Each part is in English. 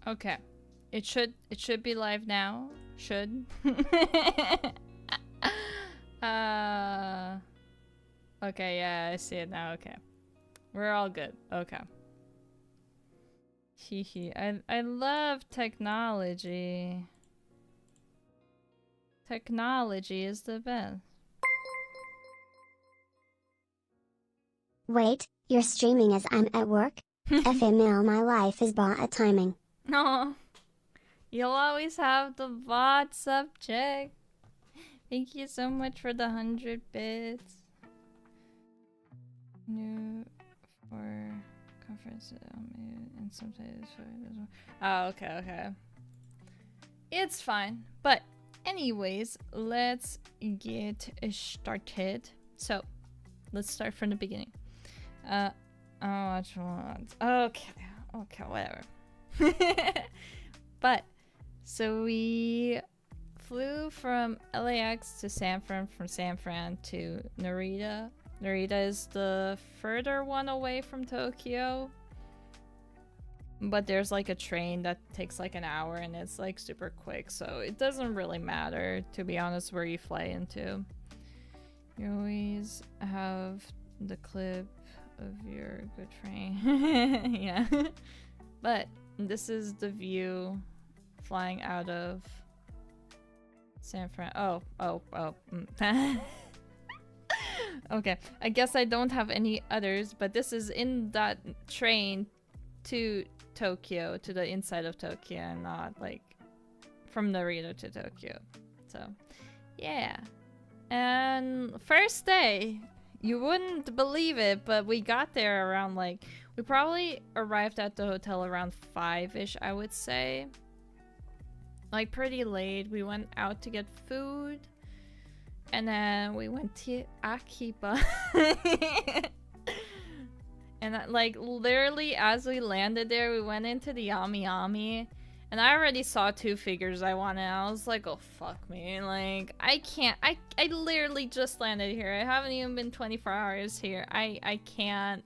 Okay. It should be live now. Should. uh Okay, yeah, I see it now. Okay. We're all good. Okay. Hehe. I love technology. Technology is the best. Wait, you're streaming as I'm at work? FML, my life is bot at timing. No. You'll always have the bot subject. Thank you so much for the 100 bits. New for conference and sometimes for this one. Oh, okay. It's fine. But anyways, let's get started. So, let's start from the beginning. Which one? Okay, whatever. But so we flew from LAX to San Fran, from San Fran to Narita. Narita is the further one away from Tokyo. But there's like a train that takes like an hour and it's like super quick, so it doesn't really matter, to be honest, where you fly into. You always have the clip of your good train. Yeah. But this is the view flying out of San Fran. Oh. Okay, I guess I don't have any others, but this is in that train to Tokyo, to the inside of Tokyo, and not like from Narita to Tokyo. So, yeah. And first day, you wouldn't believe it, but we got there around like, we probably arrived at the hotel around 5-ish, I would say. Like pretty late. We went out to get food. And then we went to Akiba. And like literally as we landed there, we went into the Yami Yami. And I already saw 2 figures I wanted. I was like, oh fuck me. Like, I can't. I literally just landed here. I haven't even been 24 hours here. I can't.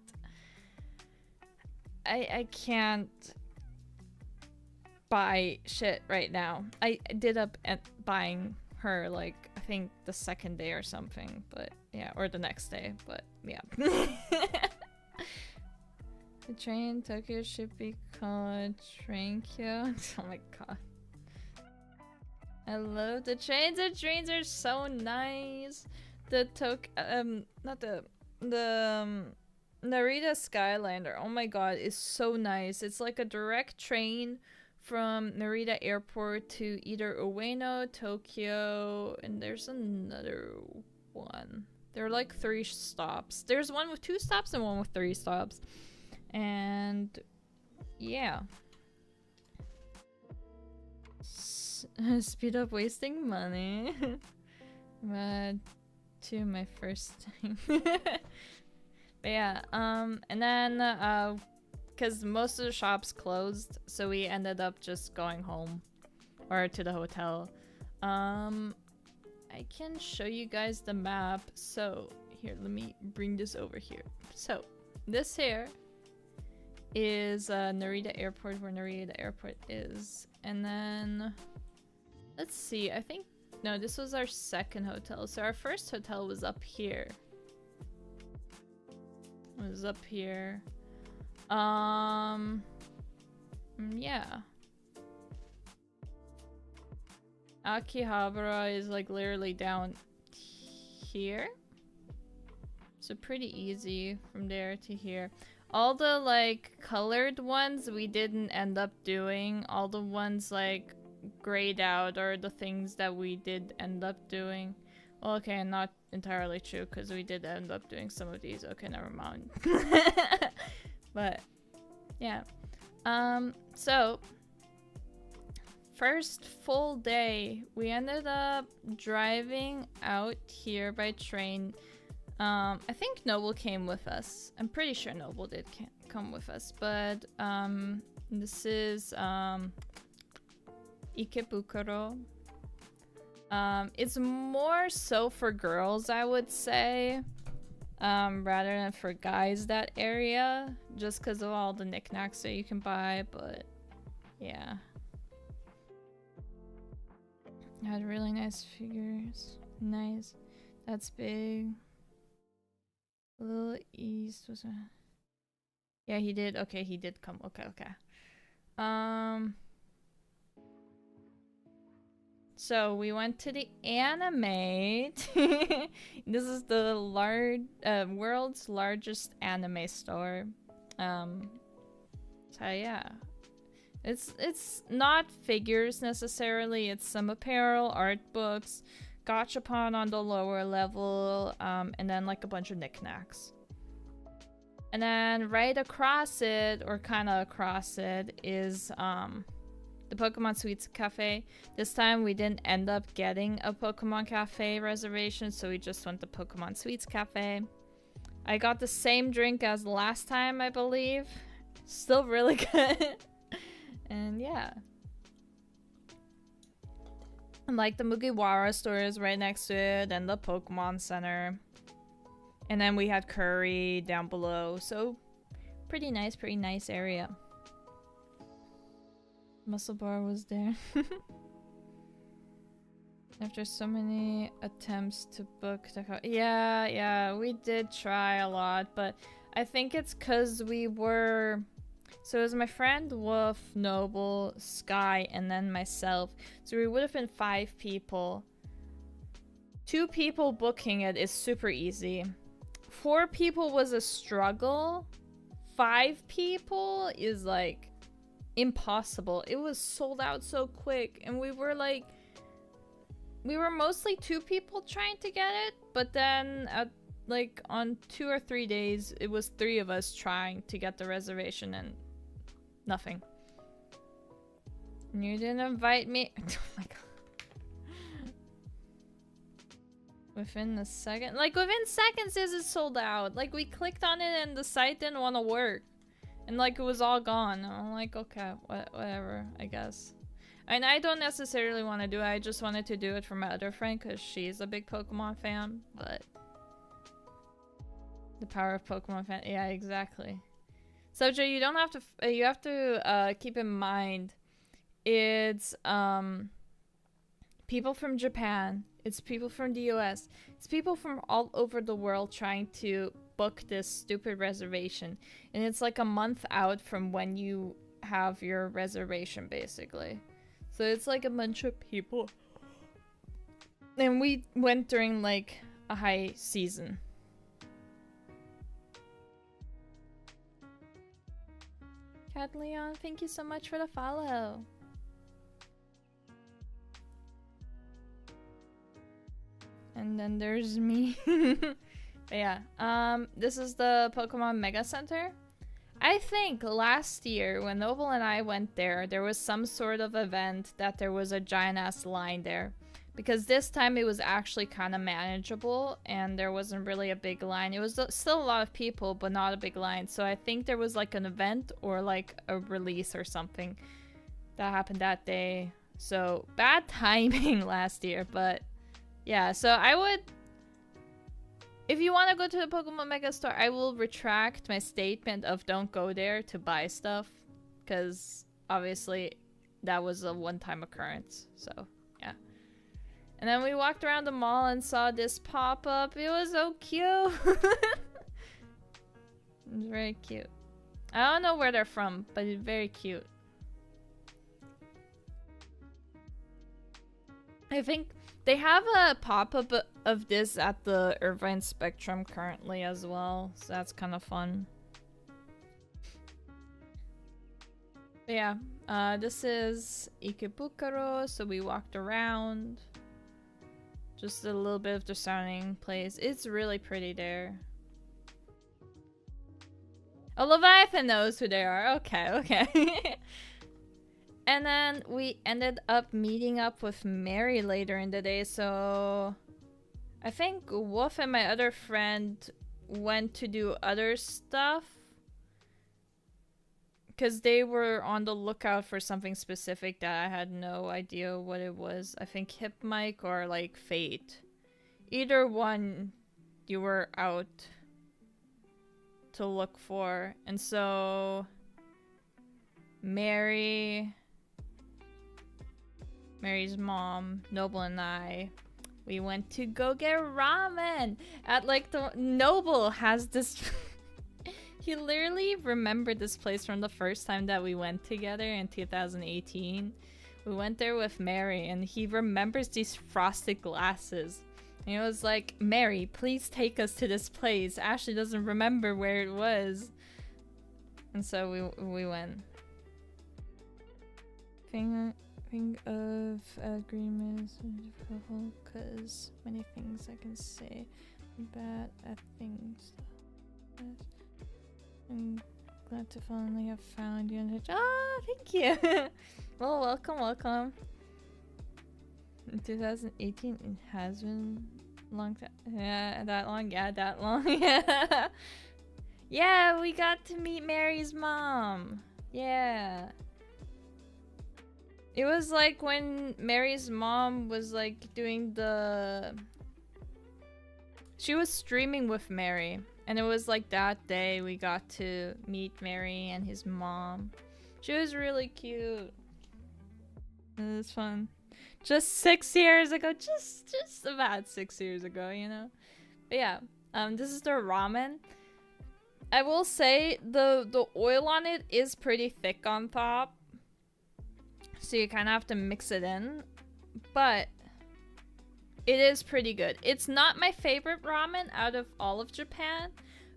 I can't buy shit right now. I did up at buying her like I think the second day or something, but yeah, or the next day, but yeah. The train Tokyo should be called Trainkyo. Oh my god. I love the trains. The trains are so nice. The Narita Skylander, oh my god, is so nice. It's like a direct train from Narita Airport to either Ueno, Tokyo, and there's another one. There are like 3 stops. There's one with 2 stops and one with 3 stops. And yeah. Speed up wasting money. But to my first time. But yeah, and then because most of the shops closed, so we ended up just going home or to the hotel. I can show you guys the map. So here, let me bring this over here. So this here is Narita Airport, where Narita Airport is. And then let's see, I think no, this was our second hotel. So our first hotel was up here. It was up here. Yeah. Akihabara is like literally down here. So pretty easy from there to here. All the like colored ones we didn't end up doing. All the ones like grayed out are the things that we did end up doing. Well, okay, not entirely true because we did end up doing some of these. Okay, never mind. But yeah. So first full day, we ended up driving out here by train. I think Noble came with us. I'm pretty sure Noble did come with us, but this is Ikebukuro. It's more so for girls, I would say, rather than for guys, that area, just because of all the knickknacks that you can buy. But yeah. Had really nice figures. Nice. That's big. Little East was a... Yeah, he did. Okay, he did come. Okay. So we went to the Animate. This is the world's largest anime store. So yeah. It's not figures necessarily, it's some apparel, art books, gachapon on the lower level, and then like a bunch of knickknacks. And then right across it, or kind of across it, is the Pokemon Sweets Cafe. This time we didn't end up getting a Pokemon Cafe reservation, so we just went to Pokemon Sweets Cafe. I got the same drink as last time, I believe. Still really good. And yeah. And like the Mugiwara store is right next to it, and the Pokemon Center. And then we had curry down below, so pretty nice area. Muscle Bar was there. After so many attempts to book the yeah, we did try a lot, but I think it's because we were... So it was my friend, Wolf, Noble, Sky, and then myself. So we would have been 5 people. 2 people booking it is super easy. 4 people was a struggle. 5 people is like impossible. It was sold out so quick, and we were mostly 2 people trying to get it, but then like on 2 or 3 days it was 3 of us trying to get the reservation, and nothing. You didn't invite me. Oh my god. Within the second, like within seconds is it sold out. Like we clicked on it and the site didn't want to work, and like it was all gone. And I'm like, okay, whatever, I guess. And I don't necessarily want to do it. I just wanted to do it for my other friend because she's a big Pokemon fan. But the power of Pokemon fan, yeah, exactly. Sojo, you don't have to. You have to keep in mind, it's people from Japan. It's people from the US. It's people from all over the world trying to book this stupid reservation, and it's like a month out from when you have your reservation, basically. So it's like a bunch of people, and we went during like a high season. Cat Leon, thank you so much for the follow. And then there's me. But yeah, this is the Pokemon Mega Center. I think last year when Noble and I went there, there was some sort of event that there was a giant ass line there. Because this time it was actually kind of manageable and there wasn't really a big line. It was still a lot of people, but not a big line. So I think there was like an event or like a release or something that happened that day. So bad timing last year, but yeah. So I would, if you want to go to the Pokemon Mega Store, I will retract my statement of don't go there to buy stuff. Because obviously that was a one-time occurrence, so yeah. And then we walked around the mall and saw this pop-up. It was so cute. It was very cute. I don't know where they're from, but it's very cute. I think they have a pop-up of this at the Irvine Spectrum currently as well, so that's kind of fun. But yeah, this is Ikebukuro, so we walked around. Just a little bit of the surrounding place. It's really pretty there. Oh, Leviathan knows who they are. Okay, okay. And then we ended up meeting up with Mary later in the day, so I think Wolf and my other friend went to do other stuff. Because they were on the lookout for something specific that I had no idea what it was. I think Hypmike or like Fate. Either one you were out to look for. And so Mary Mary's mom, Noble, and I, we went to go get ramen at like the Noble has this. He literally remembered this place from the first time that we went together in 2018. We went there with Mary, and he remembers these frosted glasses. And he was like, Mary, please take us to this place. Ashley doesn't remember where it was. And so we went. Think of agreements because many things I can say bad at things. I'm glad to finally have found you. Ah, thank you. Well, welcome. In 2018, it has been a long time. Yeah, that long. Yeah. Yeah, we got to meet Mary's mom. Yeah. It was like when Mary's mom was like doing the... She was streaming with Mary. And it was like that day we got to meet Mary and his mom. She was really cute. It was fun. Just 6 years ago. Just about 6 years ago, you know? But yeah. This is their ramen. I will say the oil on it is pretty thick on top. So you kind of have to mix it in. But it is pretty good. It's not my favorite ramen out of all of Japan,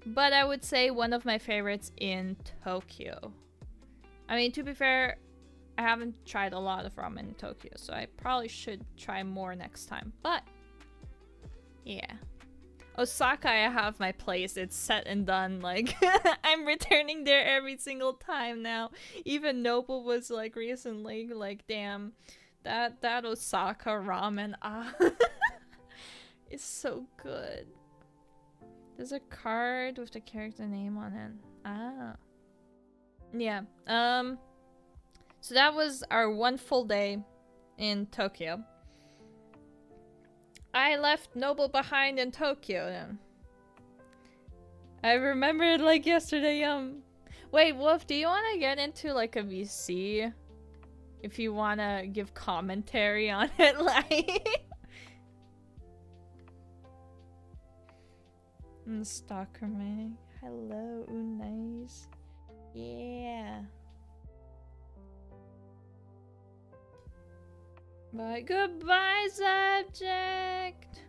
but I would say one of my favorites in Tokyo. I mean, to be fair, I haven't tried a lot of ramen in Tokyo, so I probably should try more next time. But yeah. Osaka, I have my place. It's set and done. Like, I'm returning there every single time now. Even Noble was like recently, like, damn, that Osaka ramen, is so good. There's a card with the character name on it. Ah. Yeah. So that was our one full day in Tokyo. I left Noble behind in Tokyo. I remember it like yesterday. Wait, Wolf, do you want to get into like a VC? If you want to give commentary on it, like... Stalker Meg. Hello, nice. Yeah. Bye. Goodbye, subject.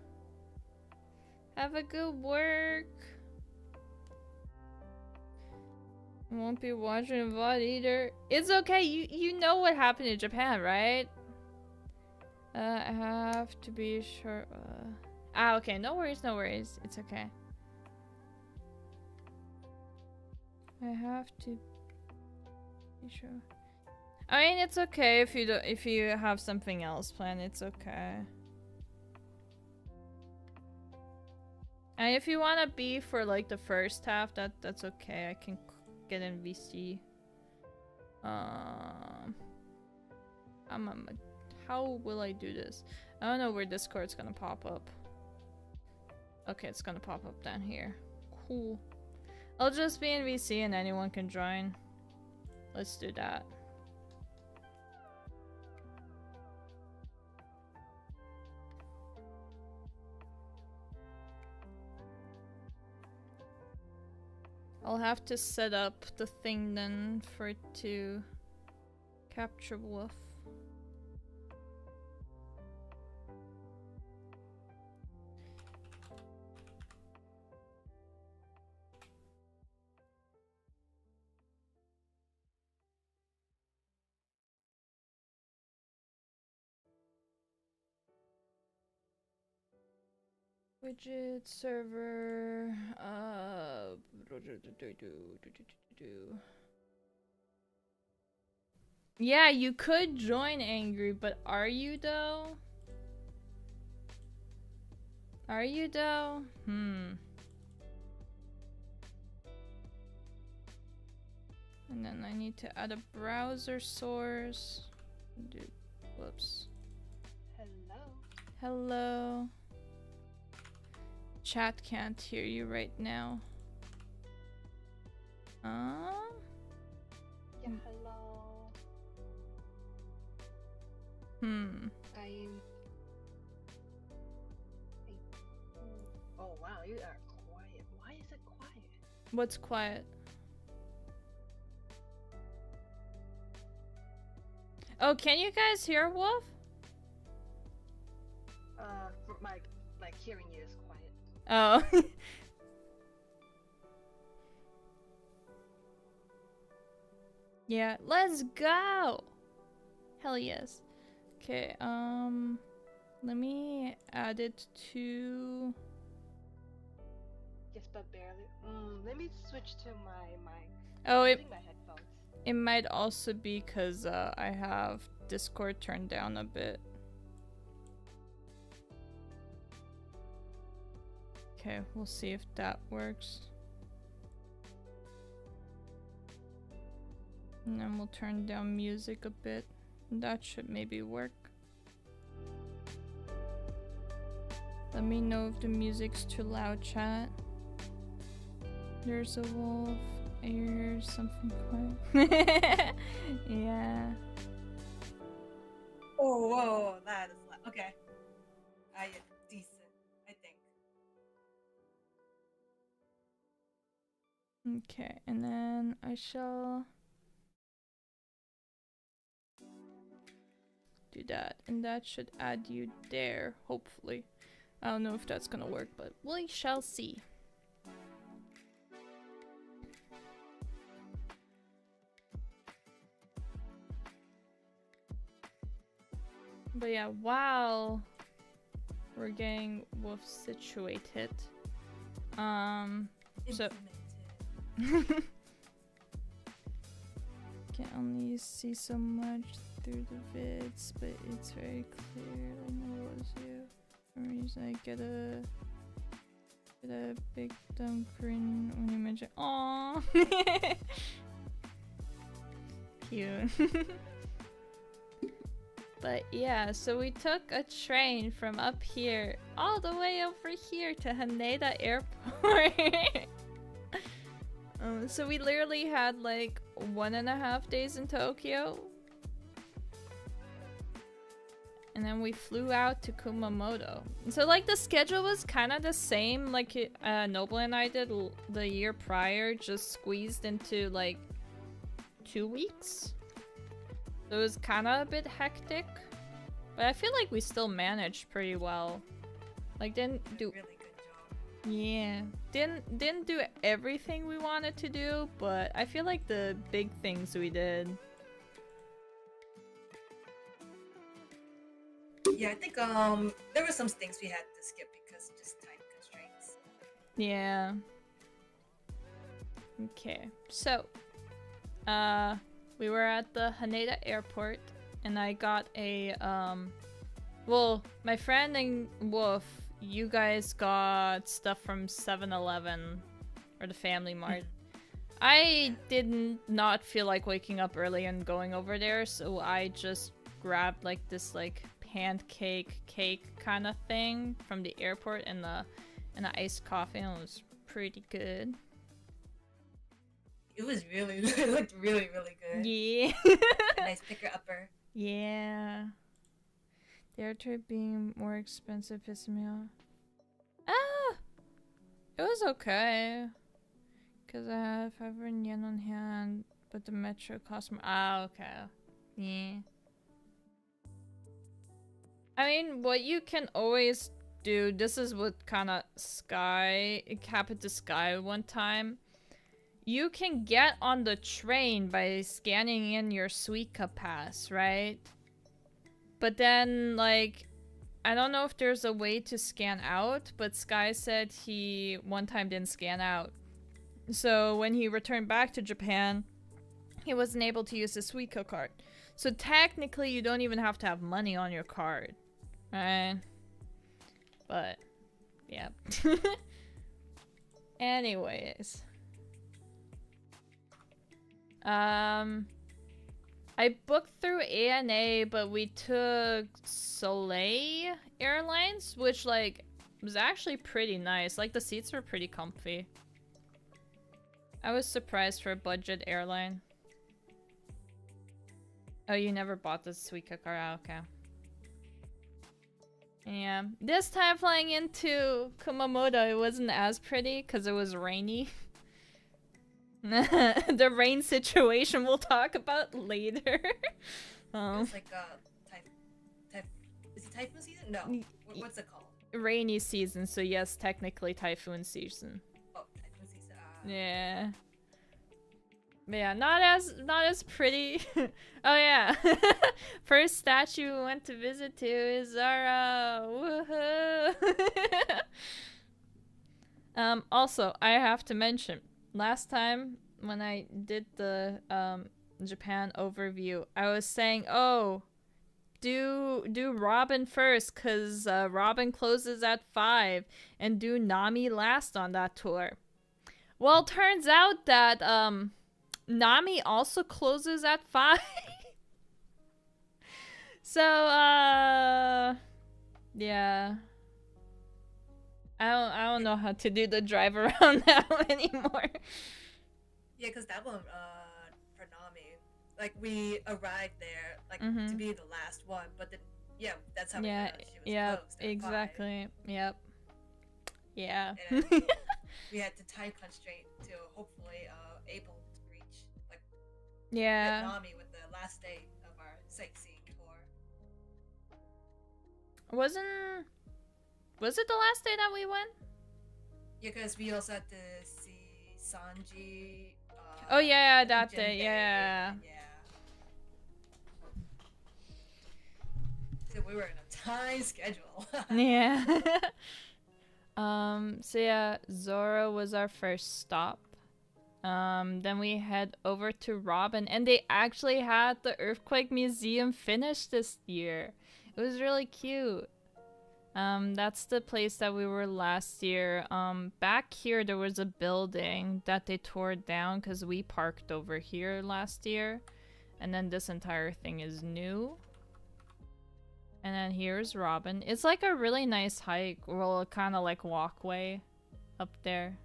Have a good work. I won't be watching VOD either. It's okay. You know what happened in Japan, right? I have to be sure. Okay. No worries. No worries. It's okay. I have to be sure. I mean, it's okay if you do, if you have something else planned. It's okay. And if you wanna be for like the first half, that's okay. I can get in VC. How will I do this? I don't know where Discord's gonna pop up. Okay, it's gonna pop up down here. Cool. I'll just be in VC and anyone can join. Let's do that. I'll have to set up the thing then for it to capture Wolf. Widget server. Yeah, you could join Angry, but are you though? Are you though? And then I need to add a browser source. Whoops. Hello. Hello. Chat can't hear you right now. Yeah, hello. Hmm. I'm. Oh wow, you are quiet. Why is it quiet? What's quiet? Oh, can you guys hear Wolf? My hearing you is quiet. Oh. Yeah, let's go. Hell yes. Okay, let me add it to... Yes, but barely. Let me switch to my Oh, I'm it using my headphones. it might also be because I have Discord turned down a bit. Okay, we'll see if that works. And then we'll turn down music a bit. That should maybe work. Let me know if the music's too loud, chat. There's a wolf. I hear something quiet. Yeah. Oh, whoa, that is loud. Okay. Decent, I think. Okay, and then I shall do that, and that should add you there, hopefully. I don't know if that's gonna work, but we shall see. But yeah, while we're getting Wolf situated, so Implemented. can only see so much through the vids, but it's very clear. I know it was you. For some reason, I get a big dumb grin when you mention. Aww, cute. But yeah, so we took a train from up here all the way over here to Haneda Airport. So we literally had like 1.5 days in Tokyo. And then we flew out to Kumamoto. So like the schedule was kind of the same like Noble and I did the year prior, just squeezed into like 2 weeks. So it was kind of a bit hectic, but I feel like we still managed pretty well. Like didn't do Really good job. yeah, didn't do everything we wanted to do, but I feel like the big things we did. Yeah, I think there were some things we had to skip because of just time constraints. Yeah. Okay, so we were at the Haneda airport and I got a well, my friend and Wolf, you guys got stuff from 7-Eleven or the Family Mart. I did not feel like waking up early and going over there, so I just grabbed like this like pancake cake kind of thing from the airport and the iced coffee, and it was pretty good. It was really, it looked really, really good. Yeah. A nice picker upper. Yeah. The air trip being more expensive pissed me off. Ah! It was okay. Because I have 500 yen on hand, but the metro cost more. Ah, okay. Yeah. I mean, what you can always do, this is what kind of it happened to Sky one time. You can get on the train by scanning in your Suica pass, right? But then, like, I don't know if there's a way to scan out, but Sky said he one time didn't scan out. So when he returned back to Japan, he wasn't able to use the Suica card. So technically, you don't even have to have money on your card, right? But, yeah. Anyways. I booked through ANA, but we took Soleil Airlines, which like was actually pretty nice. Like the seats were pretty comfy. I was surprised for a budget airline. Oh, you never bought the Suica card? Oh, okay. Yeah. This time flying into Kumamoto, it wasn't as pretty because it was rainy. The rain situation we'll talk about later. It's like is it typhoon season? No. What's it called? Rainy season, so yes, technically typhoon season. Oh, typhoon season. Yeah. But yeah, not as pretty. Oh yeah. First statue we went to visit to is Zara. Woohoo! Also, I have to mention, last time when I did the Japan overview, I was saying, oh, do Robin first, cause Robin closes at 5, and do Nami last on that tour. Well, turns out that Nami also closes at 5. So yeah. I don't know how to do the drive around that one anymore. Yeah, because that one, for Nami, like we arrived there, like Mhm. to be the last one, but then, yeah, that's how Yeah, we she was yep, closed at 5. exactly. Yep. Yeah. And we had to time constraint to hopefully able to reach like Yeah. Nami with the last day of our sightseeing tour. Was it the last day that we went? Yeah, because we also had to see Sanji. Oh yeah, that Jinbei, day. Yeah. So we were in a time schedule. Yeah. So yeah, Zora was our first stop. Then we head over to Robin, and they actually had the Earthquake Museum finished this year. It was really cute. That's the place that we were last year. Back here there was a building that they tore down because we parked over here last year. And then this entire thing is new. And then here's Robin. It's like a really nice hike, well, kind of like walkway up there.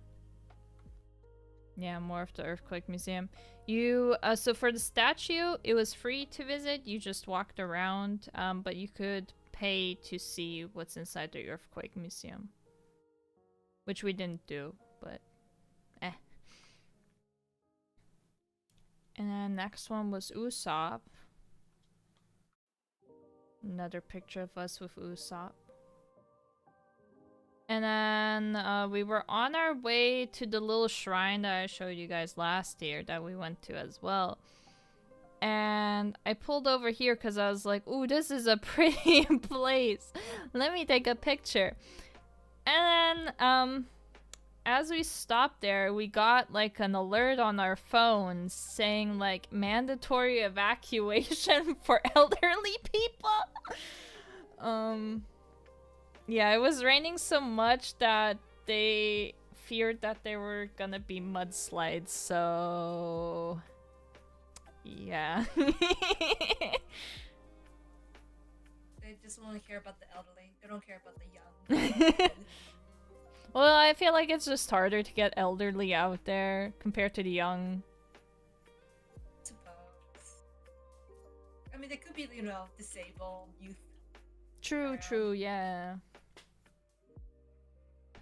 Yeah, more of the Earthquake Museum. You, so for the statue, it was free to visit. You just walked around, but you could pay to see what's inside the Earthquake Museum. Which we didn't do, but eh. And then next one was Usopp. Another picture of us with Usopp. And then we were on our way to the little shrine that I showed you guys last year that we went to as well. And I pulled over here because I was like, ooh, this is a pretty place. Let me take a picture. And then as we stopped there, we got like an alert on our phone saying like mandatory evacuation for elderly people. Yeah, it was raining so much that they feared that there were gonna be mudslides, so yeah. They just want to care about the elderly. They don't care about the young. Well, I feel like it's just harder to get elderly out there compared to the young. Suppose. I mean, they could be, you know, disabled youth. True, true, yeah.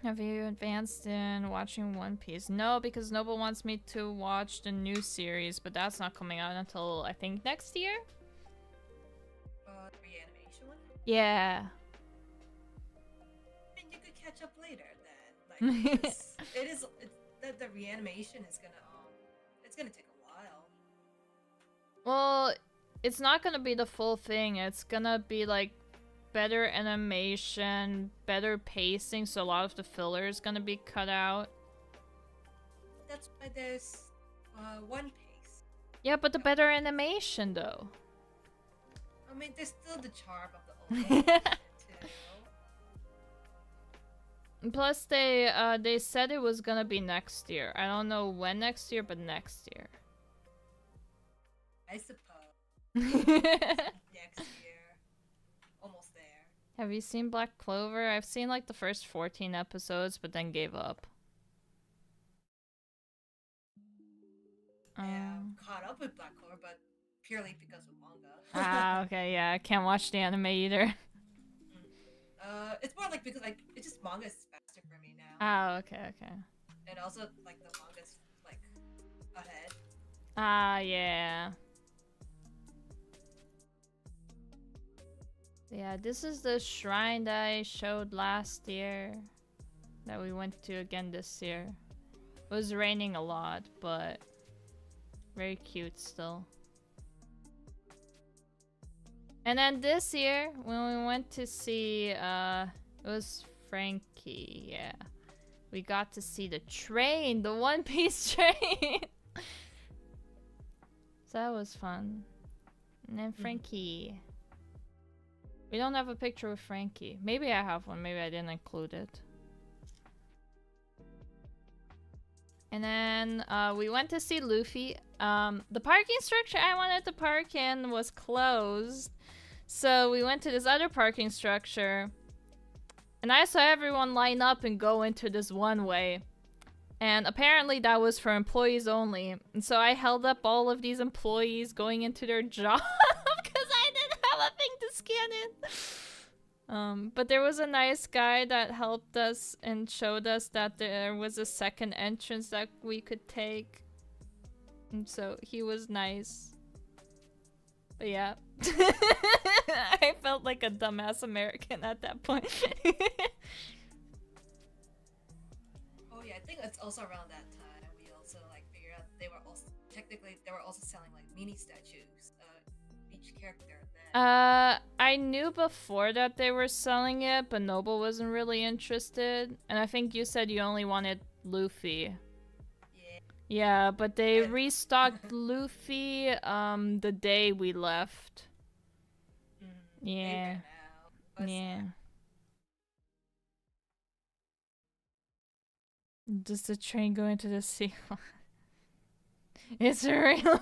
Have you advanced in watching One Piece? No, because Noble wants me to watch the new series, but that's not coming out until, I think, next year? Reanimation one? Yeah. I mean, you could catch up later then. Like, the reanimation is gonna, it's gonna take a while. Well, it's not gonna be the full thing. It's gonna be, like, better animation, better pacing, so a lot of the filler is gonna be cut out. That's why there's One Piece. Yeah, but the better animation, though. I mean, there's still the charm of the old one, too. Plus, they said it was gonna be next year. I don't know when next year, but next year. I suppose. Next year. Almost there. Have you seen Black Clover? I've seen like the first 14 episodes, but then gave up. Yeah, caught up with Black Clover, but purely because of manga. Ah, okay, yeah. I can't watch the anime either. It's more like because like it's just manga is faster for me now, Oh, okay, okay. and also like the manga's like ahead. Ah, yeah. Yeah, this is the shrine that I showed last year that we went to again this year. It was raining a lot, but very cute still. And then this year, when we went to see, it was Frankie, yeah. We got to see the train, the One Piece train! So that was fun. And then Frankie. We don't have a picture with Frankie. Maybe I have one, maybe I didn't include it. And then we went to see Luffy. The parking structure I wanted to park in was closed. So we went to this other parking structure. And I saw everyone line up and go into this one way. And apparently that was for employees only. And so I held up all of these employees going into their job because I didn't have a thing to scan in. But there was a nice guy that helped us and showed us that there was a second entrance that we could take. And so he was nice. But yeah. I felt like a dumbass American at that point. Oh yeah, I think it's also around that time we also like figured out they were also technically they were also selling like mini statues, each character. Then. I knew before that they were selling it, but Noble wasn't really interested. And I think you said you only wanted Luffy. Yeah. Yeah, but they restocked Luffy the day we left. Yeah. Yeah. Does the train go into the sea? It's real.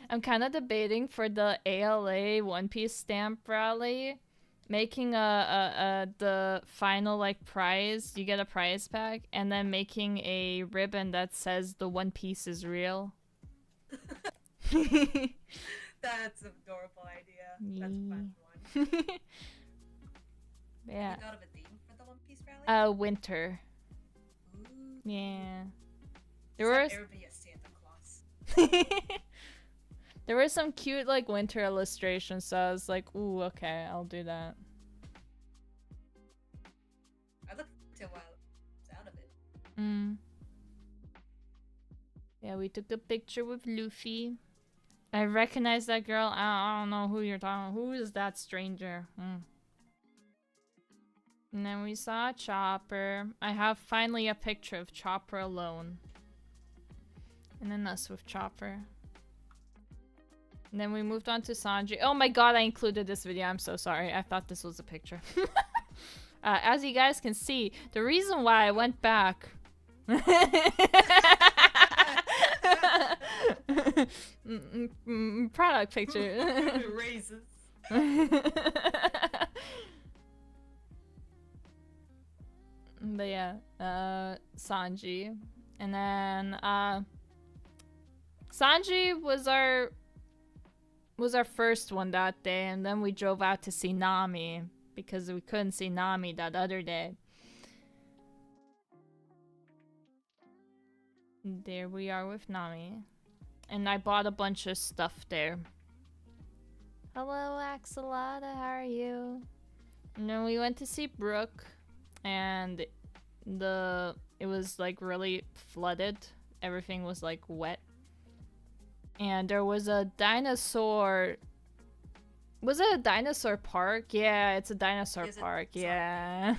I'm kind of debating for the ALA One Piece stamp rally, making the final like prize. You get a prize pack, and then making a ribbon that says the One Piece is real. That's an adorable idea. That's a fun one. Yeah. Have you thought of a theme for the One Piece rally? Winter. Ooh. Yeah. There There was was everybody a Santa Claus. there were some cute like winter illustrations, so I was like, ooh, okay, I'll do that. I looked to while it's out of it. Yeah, we took a picture with Luffy. I recognize that girl. I don't know who you're talking about. Who is that stranger? And then we saw Chopper. I have finally a picture of Chopper alone. And then us with Chopper. And then we moved on to Sanji. Oh my god, I included this video. I'm so sorry. I thought this was a picture. As you guys can see, the reason why I went back... product picture. Raises. But yeah, Sanji. And then Sanji was our first one that day, and then we drove out to see Nami because we couldn't see Nami that other day. There we are with Nami. And I bought a bunch of stuff there. Hello, Axolotl, how are you? And then we went to see Brooke, and it was like really flooded. Everything was like wet. And there was a dinosaur. Was it a dinosaur park? Yeah, it's a dinosaur park. Yeah.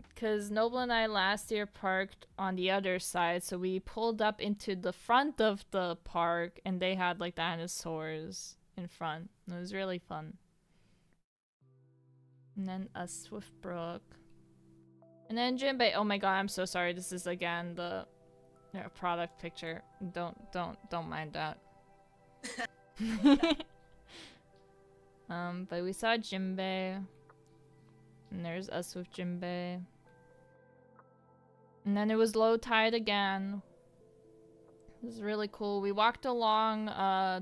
Because Noble and I last year parked on the other side, so we pulled up into the front of the park, and they had like dinosaurs in front. It was really fun. And then us with Brooke. And then Jinbei. Oh my god, I'm so sorry. This is again the product picture. Don't mind that. But we saw Jinbei. And there's us with Jinbei. And then it was low tide again. It was really cool. We walked along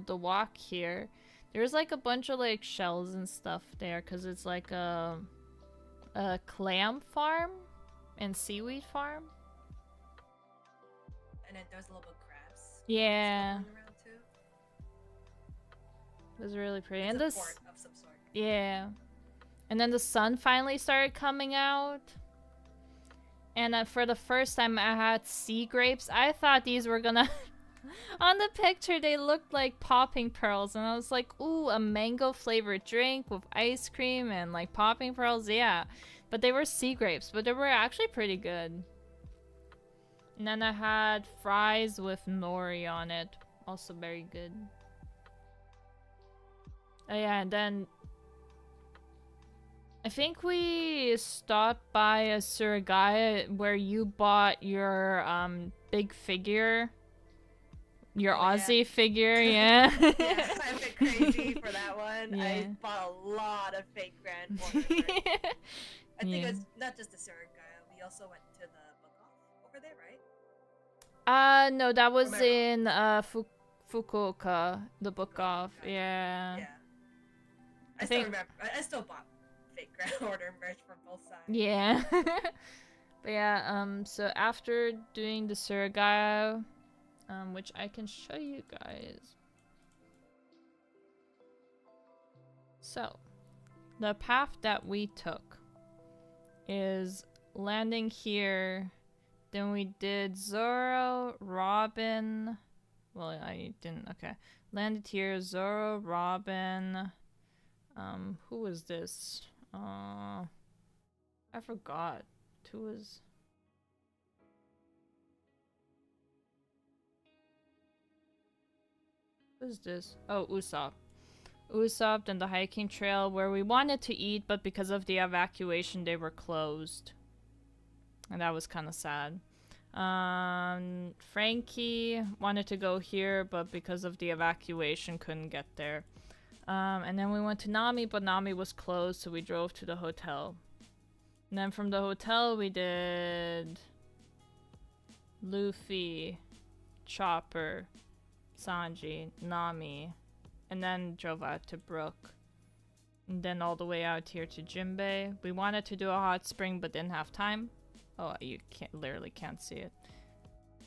the walk here. There's like a bunch of like shells and stuff there because it's like a clam farm and seaweed farm. And then there's a little bit of crabs. Yeah. Swimming around too. It was really pretty. It's And a this, port of some sort. yeah. And then the sun finally started coming out. And for the first time I had sea grapes. I thought these were gonna... On the picture they looked like popping pearls. And I was like, ooh, a mango flavored drink with ice cream and like popping pearls. Yeah. But they were sea grapes. But they were actually pretty good. And then I had fries with nori on it. Also very good. Oh yeah, and then I think we stopped by a Surigaya where you bought your big figure. Your Aussie figure, yeah. Yeah, I went crazy for that one. Yeah. I bought a lot of fake Grand Order. I think Yeah. it's not just the Surigaya. We also went to the book off over there, right? No, that was Romero. in Fukuoka, the book off. Yeah. Yeah. I I still think- remember. I still bought fake Grand Order merch from both sides. Yeah. But yeah, so after doing the Surigaya, which I can show you guys. So, the path that we took is landing here. Then we did Zoro, Robin. Well, I didn't. Okay. Landed here. Zoro, Robin. Who was this? I forgot. Who was. Who's this? Oh, Usopp. Usopp and the hiking trail where we wanted to eat, but because of the evacuation, they were closed. And that was kind of sad. Frankie wanted to go here, but because of the evacuation, couldn't get there. And then we went to Nami, but Nami was closed, so we drove to the hotel. And then from the hotel, we did Luffy, Chopper, Sanji, Nami, and then drove out to Brook. And then all the way out here to Jinbei. We wanted to do a hot spring, but didn't have time. Oh, you literally can't see it.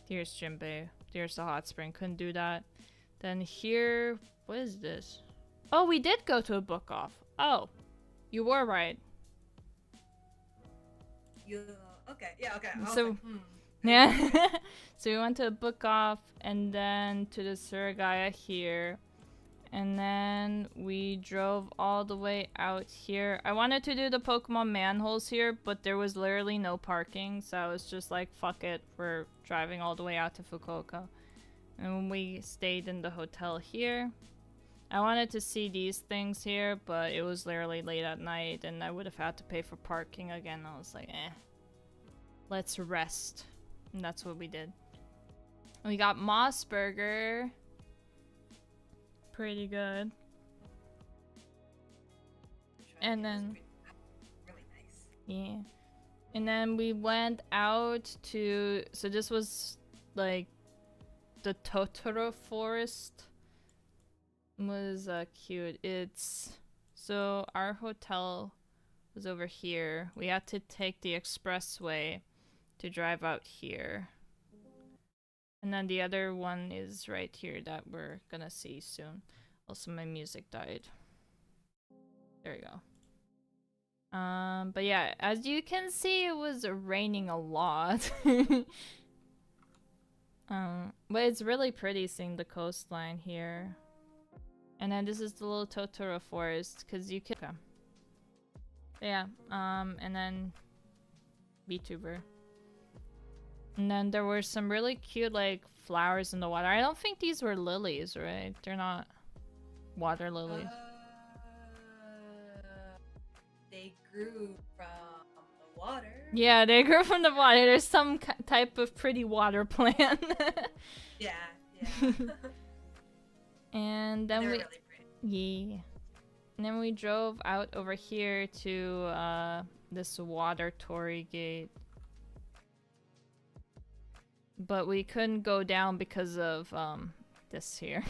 Here's Jinbei. Here's the hot spring. Couldn't do that. Then here, what is this? Oh, we did go to a book off. Oh, you were right. You okay? Yeah, okay. I was So- like, Yeah. So we went to a book off and then to the Surigaya here. And then we drove all the way out here. I wanted to do the Pokemon manholes here, but there was literally no parking. So I was just like, fuck it. We're driving all the way out to Fukuoka. And we stayed in the hotel here. I wanted to see these things here, but it was literally late at night and I would have had to pay for parking again. I was like, eh. Let's rest. And that's what we did. We got Moss Burger. Pretty good. And then- really nice. Yeah. And then we went out to... So this was like the Totoro forest. Was cute. It's... So our hotel was over here. We had to take the expressway to drive out here. And then the other one is right here that we're gonna see soon. Also, my music died. There you go. But yeah, as you can see, it was raining a lot. But it's really pretty seeing the coastline here. And then this is the little Totoro forest, because you can... Okay. Yeah, and then... VTuber. And then there were some really cute, like, flowers in the water. I don't think these were lilies, right? They're not water lilies. They grew from the water. Yeah, they grew from the water. There's some type of pretty water plant. Yeah, yeah. And then They're we... really pretty. Yeah. And then we drove out over here to this water torii gate. But we couldn't go down because of this here.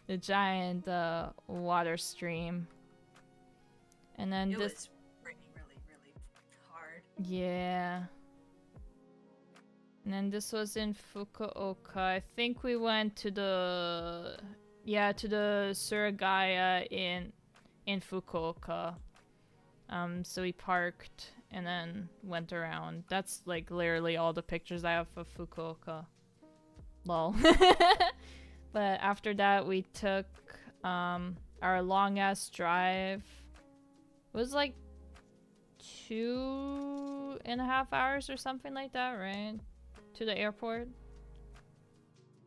The giant water stream. And then It this was raining really hard. yeah. And then this was in Fukuoka. I think we went to the Surigaya in Fukuoka. So we parked and then went around. That's like literally all the pictures I have of Fukuoka. Lol. But after that we took our long ass drive. It was like 2.5 hours or something like that, right? To the airport.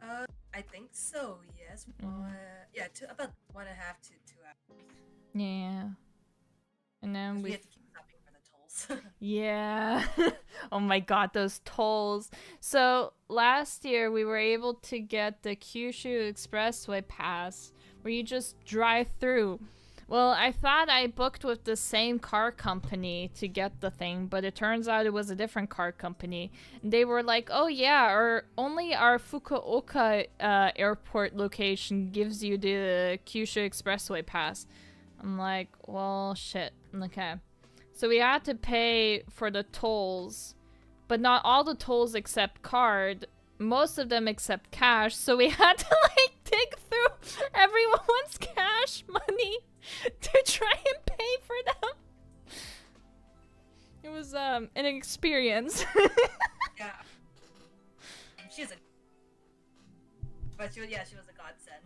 I think so. Yes. About 1.5 to 2 hours. Yeah. And then 'Cause we we had to keep stopping for the tolls. yeah. Oh my god, those tolls. So last year we were able to get the Kyushu Expressway pass where you just drive through. Well, I thought I booked with the same car company to get the thing, but it turns out it was a different car company. And they were like, "Oh yeah, only our Fukuoka airport location gives you the Kyushu Expressway pass." I'm like, "Well, shit." Okay. So we had to pay for the tolls, but not all the tolls accept card. Most of them accept cash, so we had to like dig through everyone's cash money to try and pay for them. It was an experience. Yeah. She was a godsend.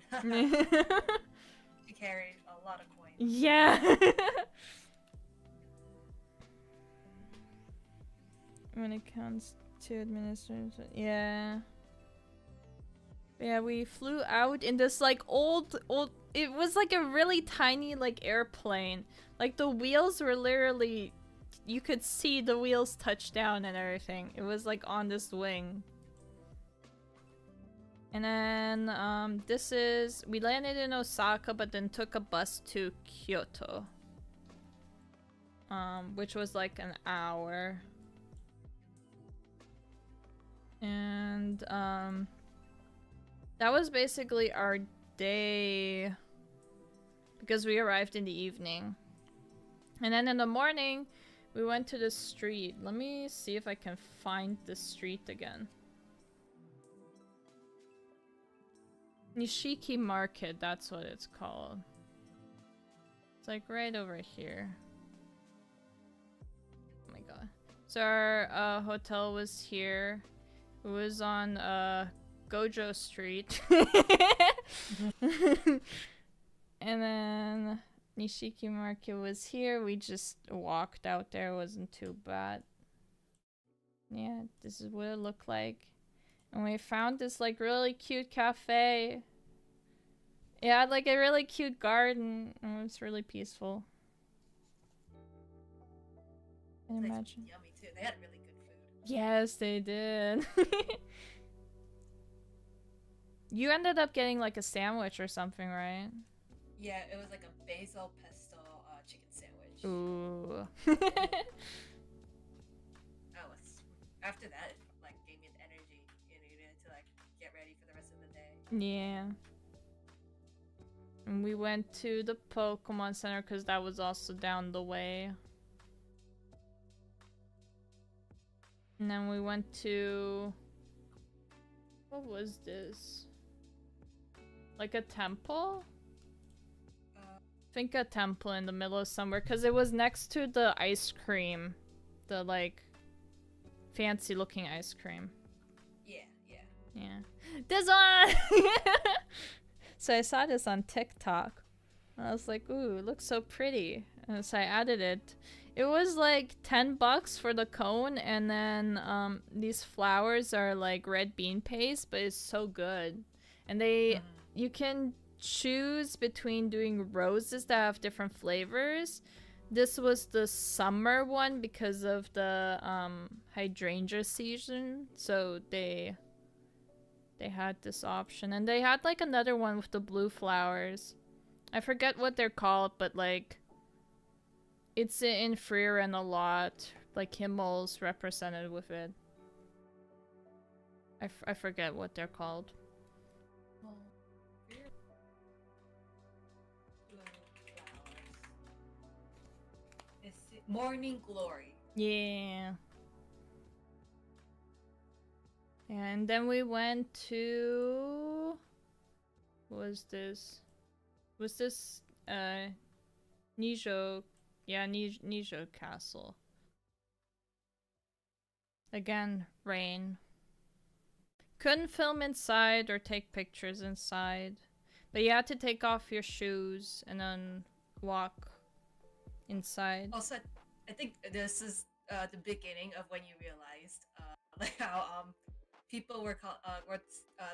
She carried a lot of coins. Yeah. When it comes to administration, yeah. Yeah, we flew out in this like old, it was like a really tiny like airplane. Like the wheels were literally, you could see the wheels touch down and everything. It was like on this wing. And then we landed in Osaka but then took a bus to Kyoto. Which was like an hour. And that was basically our day because we arrived in the evening. And then in the morning we went to the street. Let me see if I can find the street again. Nishiki Market, that's what it's called. It's like right over here. Oh my god. So our hotel was here. It was on Gojo Street. And then Nishiki Market was here. We just walked out there. It wasn't too bad. Yeah, this is what it looked like. And we found this like really cute cafe. It had like a really cute garden. And it was really peaceful. I can imagine. Yummy too. They had really good food. Yes, they did. You ended up getting like a sandwich or something, right? Yeah, it was like a basil pesto chicken sandwich. Ooh. After that, it like gave me the energy you needed to like get ready for the rest of the day. Yeah. And we went to the Pokemon Center because that was also down the way. And then we went to... What was this? Like a temple? I think a temple in the middle of somewhere because it was next to the ice cream. The like fancy looking ice cream. Yeah. This one! So I saw this on TikTok. I was like, ooh, it looks so pretty. And so I added it. It was like $10 for the cone, and then these flowers are like red bean paste, but it's so good. And you can choose between doing roses that have different flavors. This was the summer one because of the hydrangea season, so they had this option. And they had like another one with the blue flowers. I forget what they're called, but like it's in Frieren a lot. Like Himmel's represented with it. I forget what they're called. Morning Glory. Yeah. And then we went to... What was this? Was this Nijo? Yeah, Nijo Castle. Again, rain. Couldn't film inside or take pictures inside. But you had to take off your shoes and then walk inside. Also, I think this is the beginning of when you realized like how people were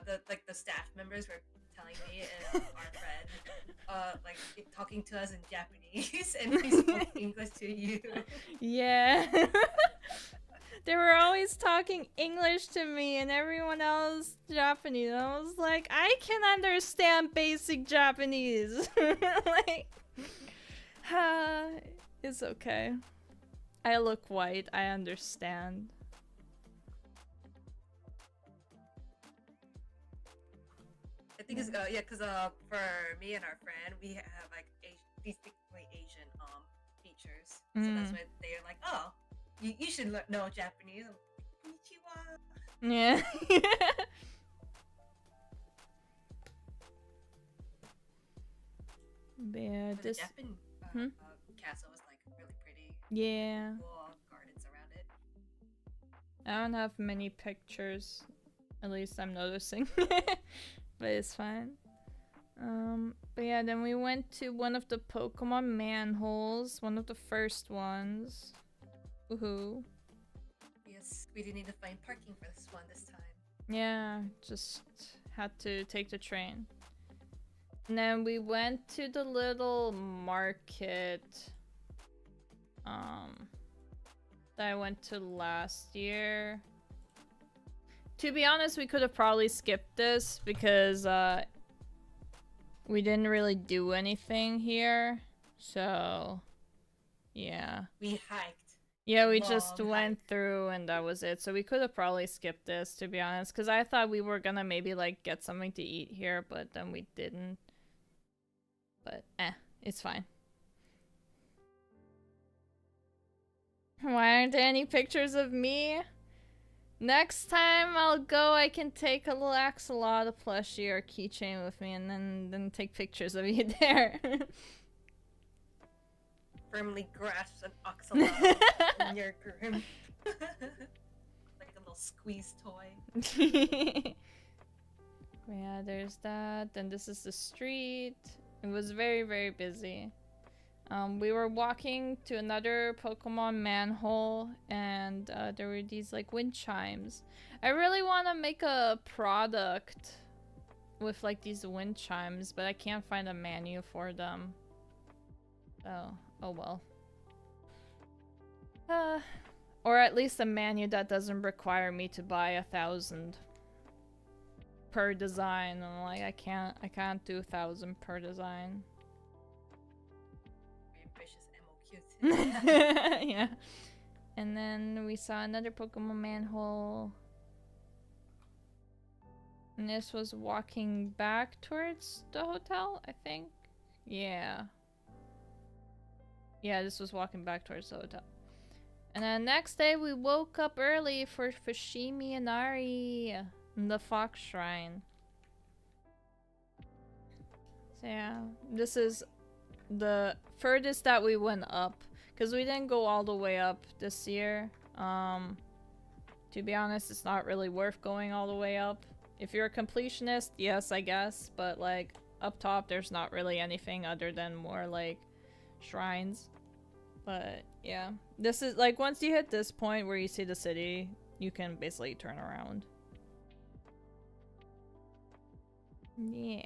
the staff members were telling me and our friend like talking to us in Japanese and we spoke English to you. Yeah. They were always talking English to me and everyone else Japanese. I was like, I can understand basic Japanese. Like, it's okay. I look white, I understand. I think it's yeah, because for me and our friend, we have like distinctly Asian features, so that's why they're like, oh, you should know Japanese. I'm like, konnichiwa. Yeah. But yeah, But this. the Japan castle was like really pretty. Yeah. Cool gardens around it. I don't have many pictures. At least I'm noticing. But it's fine. But yeah, then we went to one of the Pokemon manholes. One of the first ones. Woohoo. Yes, we didn't need to find parking for this one this time. Yeah, just had to take the train. And then we went to the little market that I went to last year. To be honest, we could have probably skipped this because we didn't really do anything here. So yeah. We hiked. Yeah, we just Long went through and that was it. So we could have probably skipped this, to be honest, because I thought we were gonna maybe like get something to eat here, but then we didn't. But it's fine. Why aren't there any pictures of me? Next time I'll go, I can take a little axolotl plushie or keychain with me and then take pictures of you there. Firmly grasps an oxalot in your grip. Like a little squeeze toy. Yeah, there's that. Then this is the street. It was very, very busy. We were walking to another Pokemon manhole, and there were these like wind chimes. I really want to make a product with like these wind chimes, but I can't find a menu for them. Oh well. Or at least a menu that doesn't require me to buy 1,000 per design. And like I can't do 1,000 per design. Ambitious MOQ. Yeah. And then we saw another Pokemon manhole. And this was walking back towards the hotel, I think. Yeah. Yeah, this was walking back towards the hotel. And then next day we woke up early for Fushimi Inari, the Fox Shrine. So yeah, this is the furthest that we went up, because we didn't go all the way up this year. To be honest, it's not really worth going all the way up. If you're a completionist, yes, I guess, but like up top there's not really anything other than more like shrines. But yeah, this is like once you hit this point where you see the city, you can basically turn around. Yeah.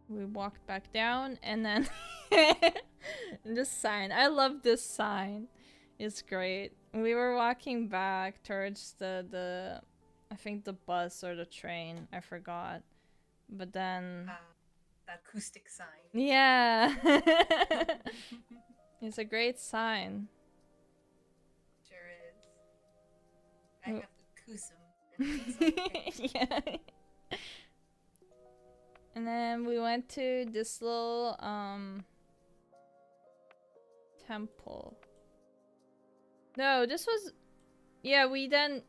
We walked back down and then this sign. I love this sign. It's great. We were walking back towards the I think the bus or the train. I forgot. But then The acoustic sign. yeah. It's a great sign. Sure is. I have to Kusum. Yeah. And then we went to this little temple. No, this was... Yeah, we then...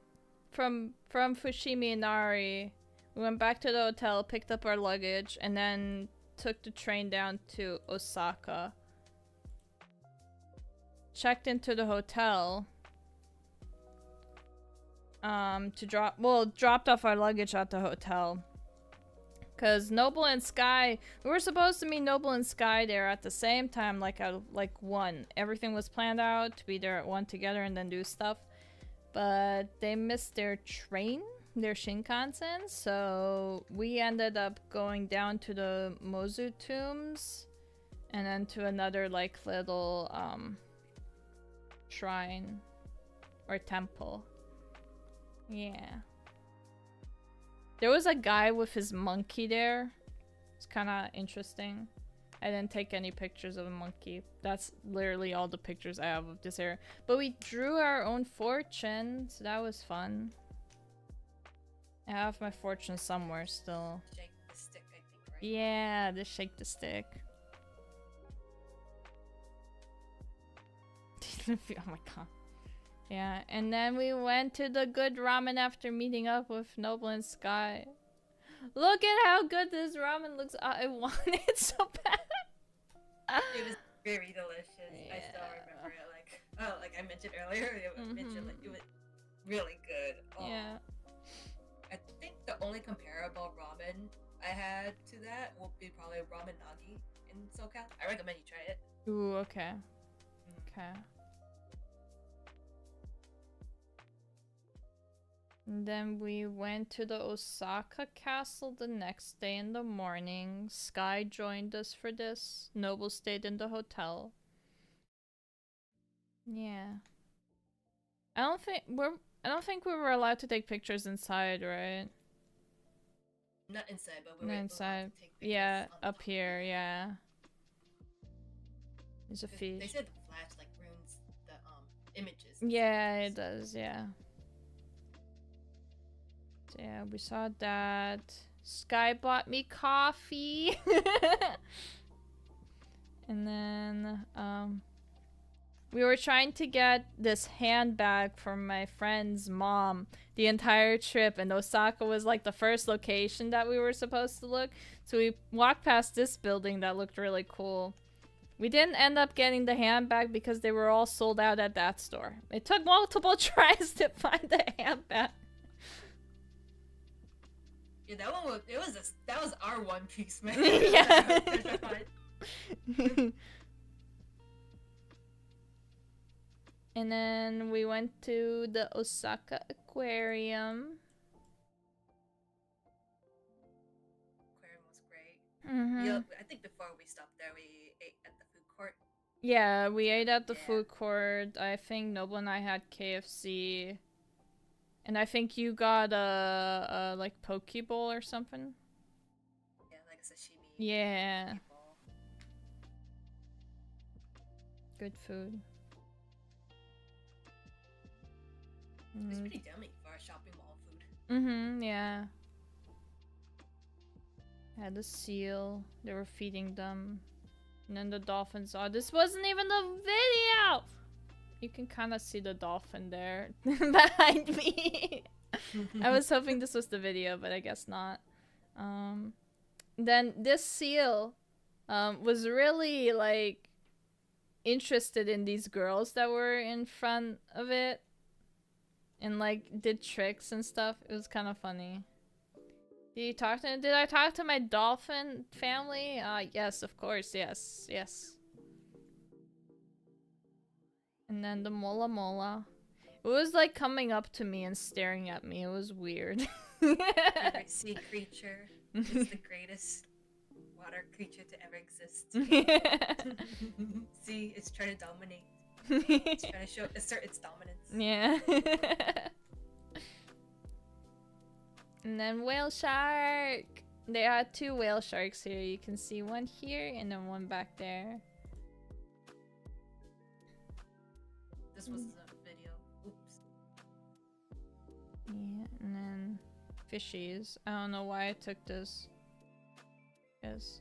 From Fushimi Inari, we went back to the hotel, picked up our luggage, and then took the train down to Osaka. Checked into the hotel. Dropped off our luggage at the hotel. Cause Noble and Sky, we were supposed to meet Noble and Sky there at the same time, like at 1. Everything was planned out to be there at 1 together and then do stuff. But they missed their train, their Shinkansen, so we ended up going down to the Mozu tombs and then to another like little shrine or temple. Yeah. There was a guy with his monkey there. It's kind of interesting. I didn't take any pictures of a monkey. That's literally all the pictures I have of this area. But we drew our own fortune, so that was fun. I have my fortune somewhere still. Shake the stick, I think, right? Yeah, the shake the stick. Oh my god. Yeah, and then we went to the good ramen after meeting up with Noble and Sky. Look at how good this ramen looks. I want it so bad. It was very delicious. Yeah. I still remember it. Like I mentioned earlier, it was really good. Oh. Yeah. I think the only comparable ramen I had to that will be probably Ramen Nagi in SoCal. I recommend you try it. Ooh, okay. Okay. And then we went to the Osaka castle the next day in the morning. Sky joined us for this. Noble stayed in the hotel. Yeah. I don't think we were allowed to take pictures inside, right? Not inside, but we Not were inside. able to take pictures Yeah, on up top. here, yeah. There's a They fish. said the flash like ruins the images. Yeah, it does, yeah. So yeah, we saw that. Sky bought me coffee. And then, we were trying to get this handbag from my friend's mom the entire trip, and Osaka was like the first location that we were supposed to look. So we walked past this building that looked really cool. We didn't end up getting the handbag because they were all sold out at that store. It took multiple tries to find the handbag. Yeah, that was our One Piece, man. Yeah. And then we went to the Osaka Aquarium. Aquarium was great. Mhm. I think before we stopped there, we ate at the food court. Yeah, we ate at the Yeah. food court. I think Noble and I had KFC. And I think you got a like poke bowl or something. Yeah, like a sashimi. Yeah, bowl. good food. It's pretty yummy for a shopping mall food. Mm-hmm, yeah. Had the seal. They were feeding them. And then the dolphins. Oh, this wasn't even the video! You can kind of see the dolphin there behind me. I was hoping this was the video, but I guess not. Then this seal was really like interested in these girls that were in front of it and like did tricks and stuff. It was kind of funny. Did I talk to my dolphin family? Yes, of course. Yes. And then the Mola Mola. It was like coming up to me and staring at me. It was weird. Favorite sea creature. It's the greatest water creature to ever exist. See, it's trying to dominate. It's trying to assert its dominance. Yeah. And then whale shark. There are 2 whale sharks here. You can see one here and then one back there. This was a video. Oops. Yeah, and then fishies. I don't know why I took this. Yes.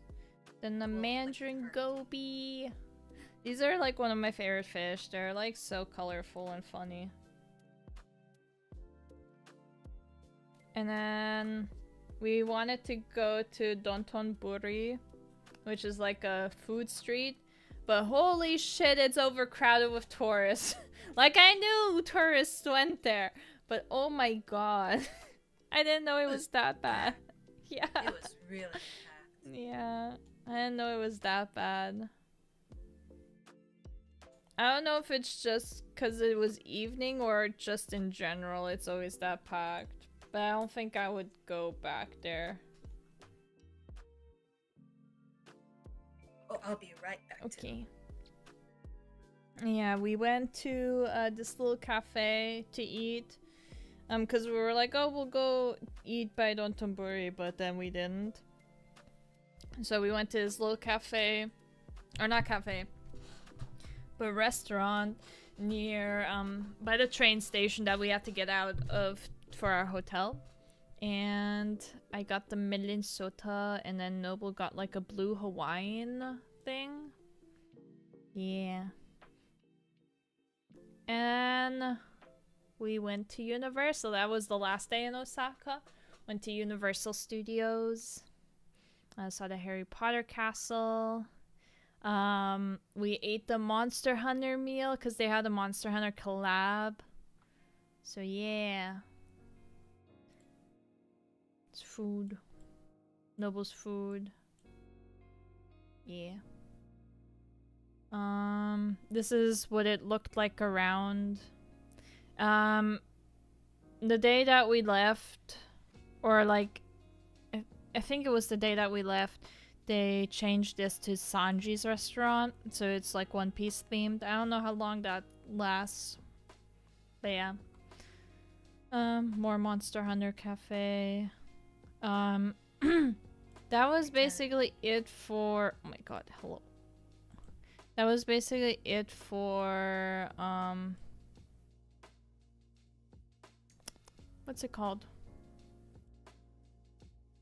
Then the Well, like Mandarin her. goby. These are like one of my favorite fish. They're like so colorful and funny. And then we wanted to go to Dontonburi, which is like a food street. But holy shit, it's overcrowded with tourists. Like I knew tourists went there, but oh my god. I didn't know it was that bad. Yeah. It was really packed. Yeah. I didn't know it was that bad. I don't know if it's just because it was evening or just in general it's always that packed. But I don't think I would go back there. Oh, I'll be right back. Okay. Yeah, we went to this little cafe to eat. Because we were like, oh, we'll go eat by Dontonburi, but then we didn't. So we went to this little cafe, or not cafe, but restaurant near, by the train station that we had to get out of for our hotel. And I got the Milin Sota, and then Noble got like a blue Hawaiian thing. Yeah. And we went to Universal. That was the last day in Osaka. Went to Universal Studios. I saw the Harry Potter castle. We ate the Monster Hunter meal because they had a Monster Hunter collab. So yeah. It's food. Noble's food. Yeah. This is what it looked like around. The day that we left, or like, I think it was the day that we left, they changed this to Sanji's restaurant, so it's like One Piece themed. I don't know how long that lasts, but yeah. More Monster Hunter Cafe. That was basically it for, oh my god, hello. That was basically it for, what's it called?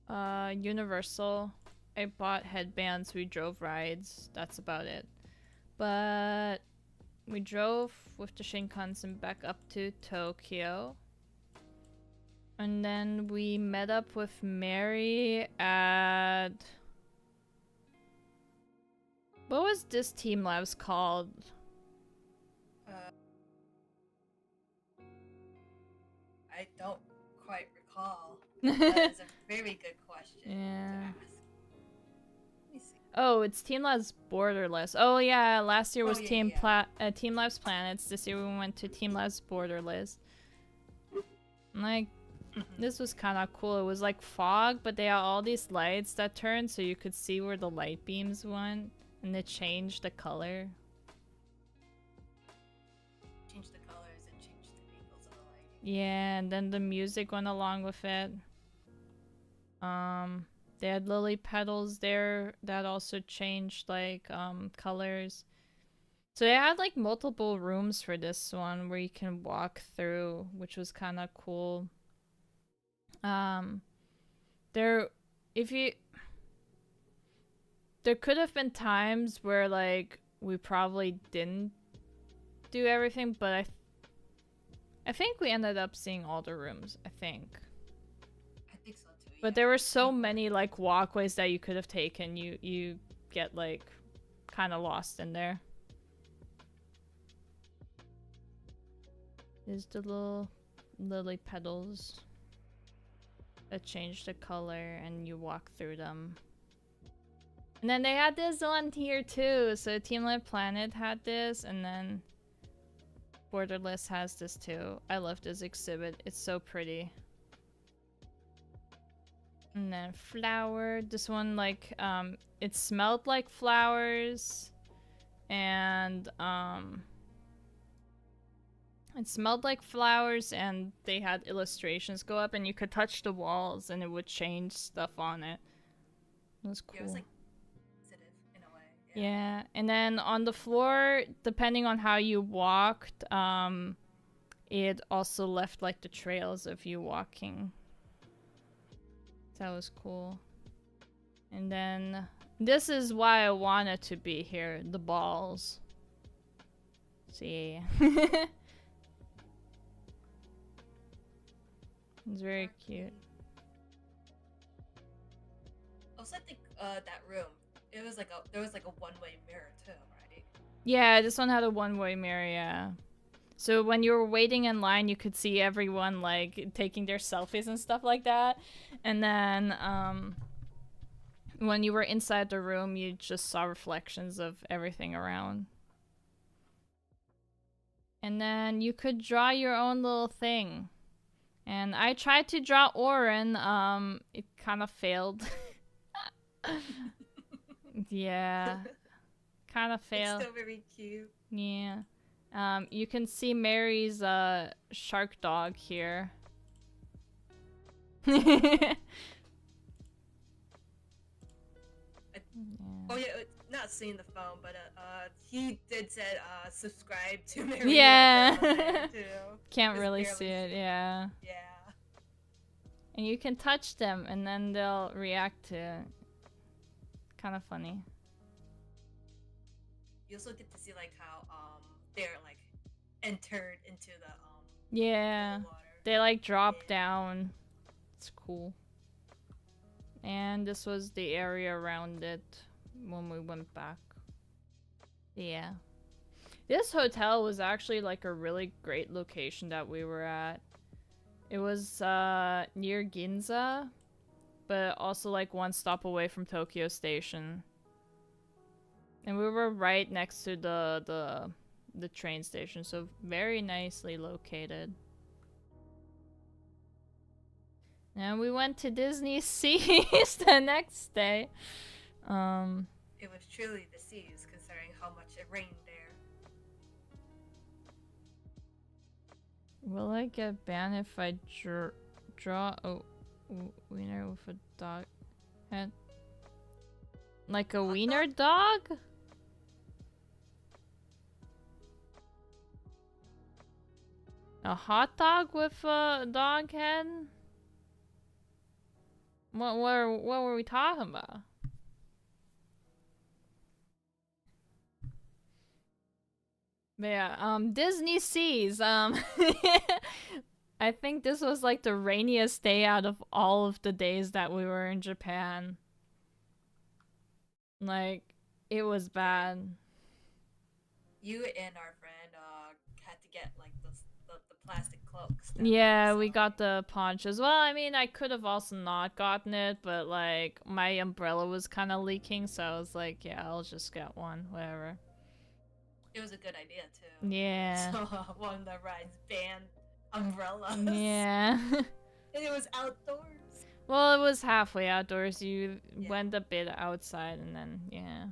Universal. I bought headbands, we drove rides, that's about it. But we drove with the Shinkansen back up to Tokyo. And then we met up with Mary at... What was this Team Labs called? I don't quite recall. That is a very good question to Yeah. ask. Let me see. Oh, it's Team Labs Borderless. Oh yeah, last year was yeah, Team yeah. Team Labs Planets. This year we went to Team Labs Borderless. Like, this was kind of cool. It was like fog, but they had all these lights that turned so you could see where the light beams went, and they changed the color. Change the colors and change the angles of the lighting. Yeah, and then the music went along with it. They had lily petals there that also changed like colors. So they had like multiple rooms for this one where you can walk through, which was kind of cool. There could have been times where like we probably didn't do everything, but I think we ended up seeing all the rooms, I think. I think so too. But yeah. there were so many like walkways that you could have taken. You get like kind of lost in there. There's the little lily petals that change the color and you walk through them. And then they had this one here too. So Team Lab Planet had this, and then Borderless has this too. I love this exhibit. It's so pretty. And then flower. This one like it smelled like flowers, and it smelled like flowers, and they had illustrations go up, and you could touch the walls, and it would change stuff on it. It was cool. Yeah, it was like sensitive in a way. Yeah, and then on the floor, depending on how you walked, it also left like the trails of you walking. That was cool. And then this is why I wanted to be here, the balls. So yeah. It's very cute. Also, I think that room, it was like there was like a one-way mirror too, right? Yeah, this one had a one-way mirror, yeah. So when you were waiting in line, you could see everyone like taking their selfies and stuff like that. And then when you were inside the room, you just saw reflections of everything around. And then you could draw your own little thing. And I tried to draw Orin, it kind of failed. Yeah. Kind of It's failed. still very cute. Yeah. You can see Mary's shark dog here. Yeah. Oh yeah, not seeing the phone, but he did said subscribe to Mary. Yeah. Too. Can't Just really barely see it, yeah. Yeah. And you can touch them and then they'll react to it. Kind of funny. You also get to see like how they're like entered into the Yeah. the water. They like drop Yeah. down. It's cool. And this was the area around it when we went back. Yeah. This hotel was actually like a really great location that we were at. It was near Ginza, but also like one stop away from Tokyo Station. And we were right next to the train station, so very nicely located. And we went to Disney Seas the next day. It was truly the seas, considering how much it rained there. Will I get banned if I draw a wiener with a dog head? Like a wiener dog? A hot dog with a dog head? What were we talking about? But yeah, Disney Seas, I think this was like the rainiest day out of all of the days that we were in Japan. Like, it was bad. You and our friend had to get like the plastic cloaks. that Yeah, were we so- got the ponchos. Well, I mean, I could have also not gotten it, but like, my umbrella was kind of leaking, so I was like, yeah, I'll just get one, whatever. It was a good idea too. Yeah. So one of the rides banned umbrellas. Yeah. And it was outdoors. Well, it was halfway outdoors. You Yeah. went a bit outside and then, yeah.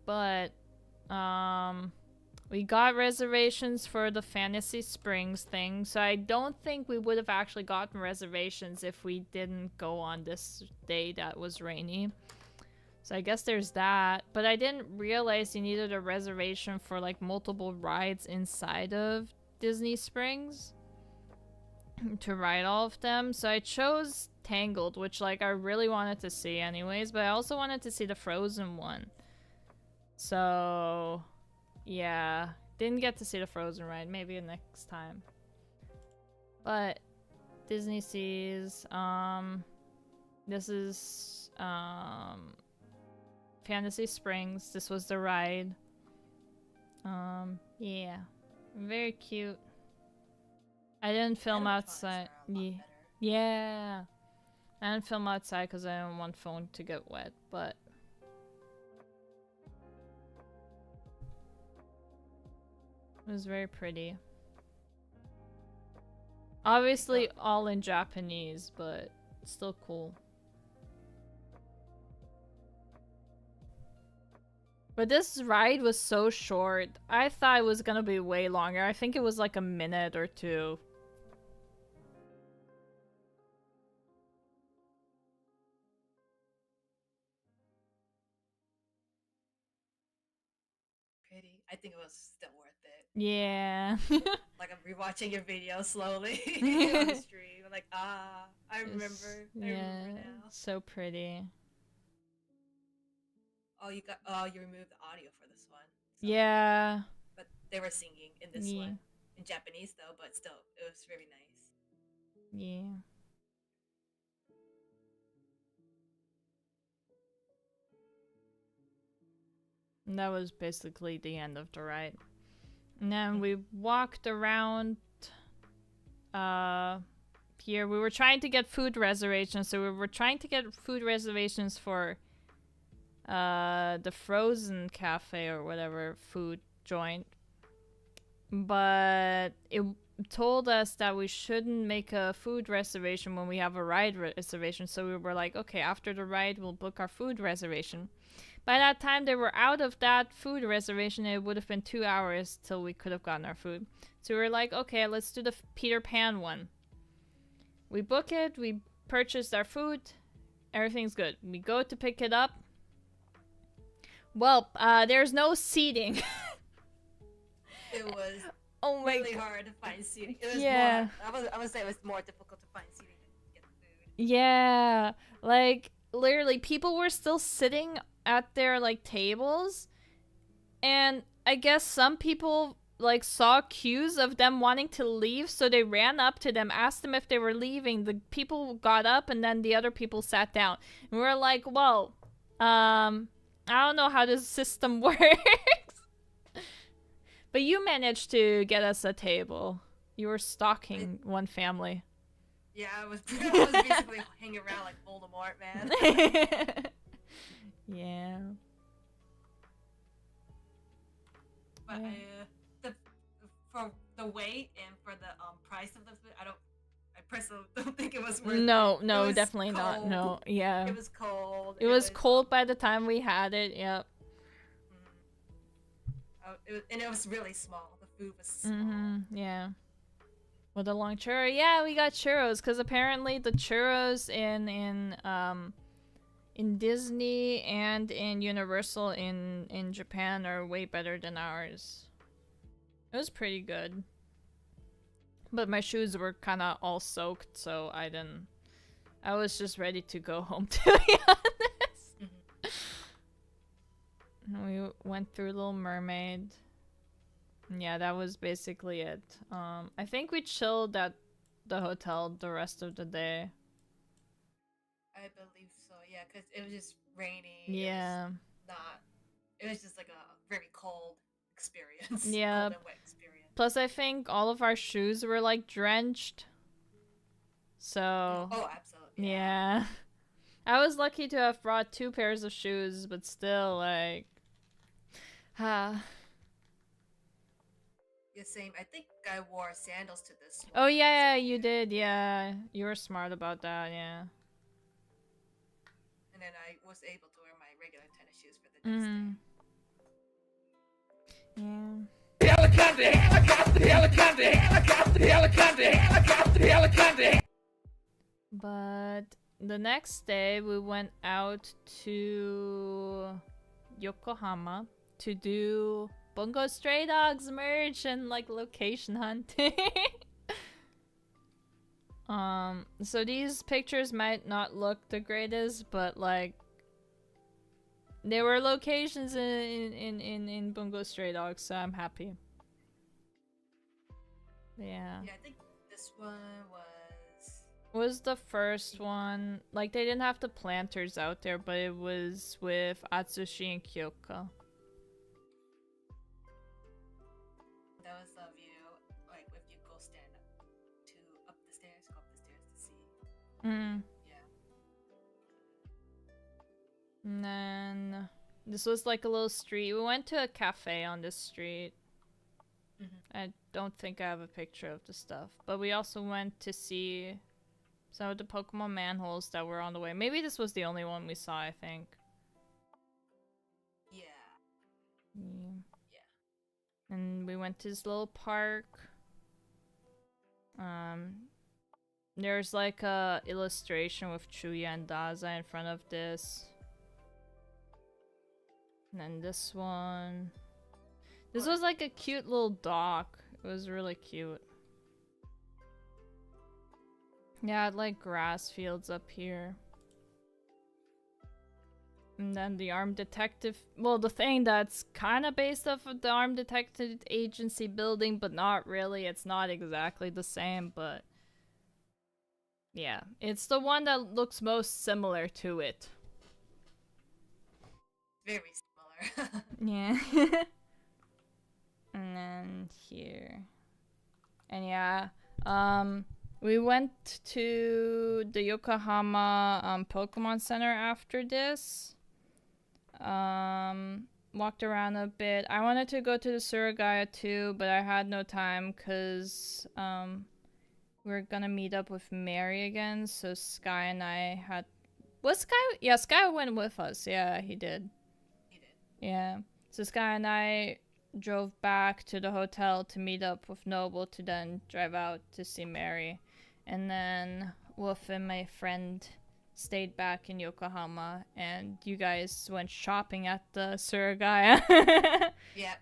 But, we got reservations for the Fantasy Springs thing, so I don't think we would have actually gotten reservations if we didn't go on this day that was rainy. So I guess there's that. But I didn't realize you needed a reservation for like multiple rides inside of Disney Springs to ride all of them. So I chose Tangled, which like I really wanted to see anyways, but I also wanted to see the Frozen one. So yeah, didn't get to see the Frozen ride, maybe next time. But Disney Seas, this is Fantasy Springs. This was the ride. Yeah, very cute. I didn't film outside. Yeah, I didn't film outside because I didn't want phone to get wet, but it was very pretty. Obviously all in Japanese, but still cool. But this ride was so short. I thought it was gonna be way longer. I think it was like a minute or two. Pretty. I think it was still worth it. Yeah. Like I'm rewatching your video slowly on the stream. I'm like, I remember. I remember now. So pretty. Oh, you removed the audio for this one. So, Yeah. but they were singing in this Yeah. one in Japanese though, but still, it was very nice. Yeah. And that was basically the end of the ride. And then we walked around here. We were trying to get food reservations, so we were trying to get food reservations for the Frozen Cafe or whatever food joint. But it told us that we shouldn't make a food reservation when we have a ride reservation, so we were like, okay, after the ride we'll book our food reservation. By that time they were out of that food reservation, and it would have been 2 hours till we could have gotten our food. So we were like, okay, let's do the Peter Pan one. We book it, we purchased our food, everything's good. We go to pick it up. Well, there's no seating. It was Oh my really hard to find seating. It was Yeah. more, I would say it was more difficult to find seating than get food. Yeah, like literally people were still sitting at their like tables, and I guess some people like saw cues of them wanting to leave, so they ran up to them, asked them if they were leaving. The people got up and then the other people sat down. And we were like, well, I don't know how this system works. But you managed to get us a table. You were stalking one family. Yeah, I was basically hanging around like Voldemort, man. Yeah. But Yeah. for the wait and for the price of the food, I personally don't think it was worth No, it. no, It was definitely not. cold. No, yeah. It was cold. It was cold by the time we had it. Yep. And it was really small. The food was small. Yeah. With a long churro. Yeah, we got churros because apparently the churros in Disney and in Universal in Japan are way better than ours. It was pretty good. But my shoes were kind of all soaked, so I was just ready to go home, to be honest. And we went through Little Mermaid. Yeah, that was basically it. I think we chilled at the hotel the rest of the day. I believe so. Yeah, because it was just rainy. Yeah. It was just like a very cold experience. Yeah. Cold and wet experience. Plus, I think all of our shoes were like drenched. So. Oh, absolutely. Yeah. I was lucky to have brought 2 pairs of shoes, but still, like. Yeah, same. I think I wore sandals to this one. Oh, yeah, you did. Yeah. You were smart about that, yeah. And then I was able to wear my regular tennis shoes for the next day. Yeah. But the next day we went out to Yokohama to do Bungo Stray Dogs merch and like location hunting. So these pictures might not look the greatest, but like there were locations in Bungo Stray Dogs, so I'm happy. Yeah. Yeah, I think this one was The first one. Like, they didn't have the planters out there, but it was with Atsushi and Kyoka. That was the view, like, if you go stand up the stairs to see. Yeah. And then this was like a little street. We went to a cafe on this street. I don't think I have a picture of the stuff. But we also went to see some of the Pokemon manholes that were on the way. Maybe this was the only one we saw, I think. Yeah. And we went to this little park. There's like a illustration with Chuya and Daza in front of this. And then this one. This was like a cute little dock. It was really cute. Yeah, like grass fields up here. And then the Armed Detective, well, the thing that's kind of based off of the Armed Detective Agency building, but not really. It's not exactly the same, but yeah, it's the one that looks most similar to it. Very similar. Yeah. And then here. And yeah, we went to the Yokohama Pokemon Center after this. Walked around a bit. I wanted to go to the Suragaya too, but I had no time because we were gonna meet up with Mary again. So Sky and I had. Was Sky? Yeah, Sky went with us. Yeah, he did. He did. Yeah. So Sky and I drove back to the hotel to meet up with Noble to then drive out to see Mary. And then Wolf and my friend stayed back in Yokohama, and you guys went shopping at the Suragaya. Yeah.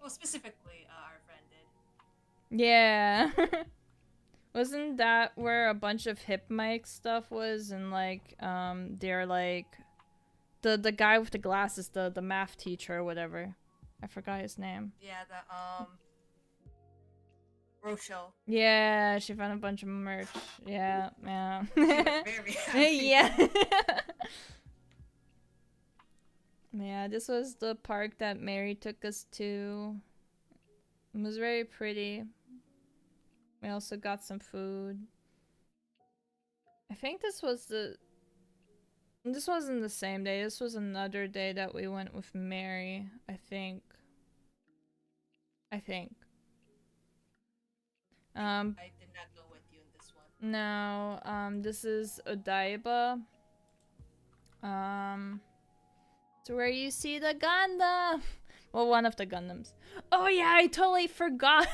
Well, specifically, our friend did. Yeah. Wasn't that where a bunch of hip mic stuff was? And like, they're like, the guy with the glasses, the math teacher or whatever. I forgot his name. Yeah, the Rochelle. Yeah, she found a bunch of merch. Yeah. She was very happy. Yeah. Yeah, this was the park that Mary took us to. It was very pretty. We also got some food. I think this wasn't the same day. This was another day that we went with Mary, I think. I did not go with you in this one. No, this is Odaiba. It's where you see the Gundam. Well, one of the Gundams. Oh yeah, I totally forgot.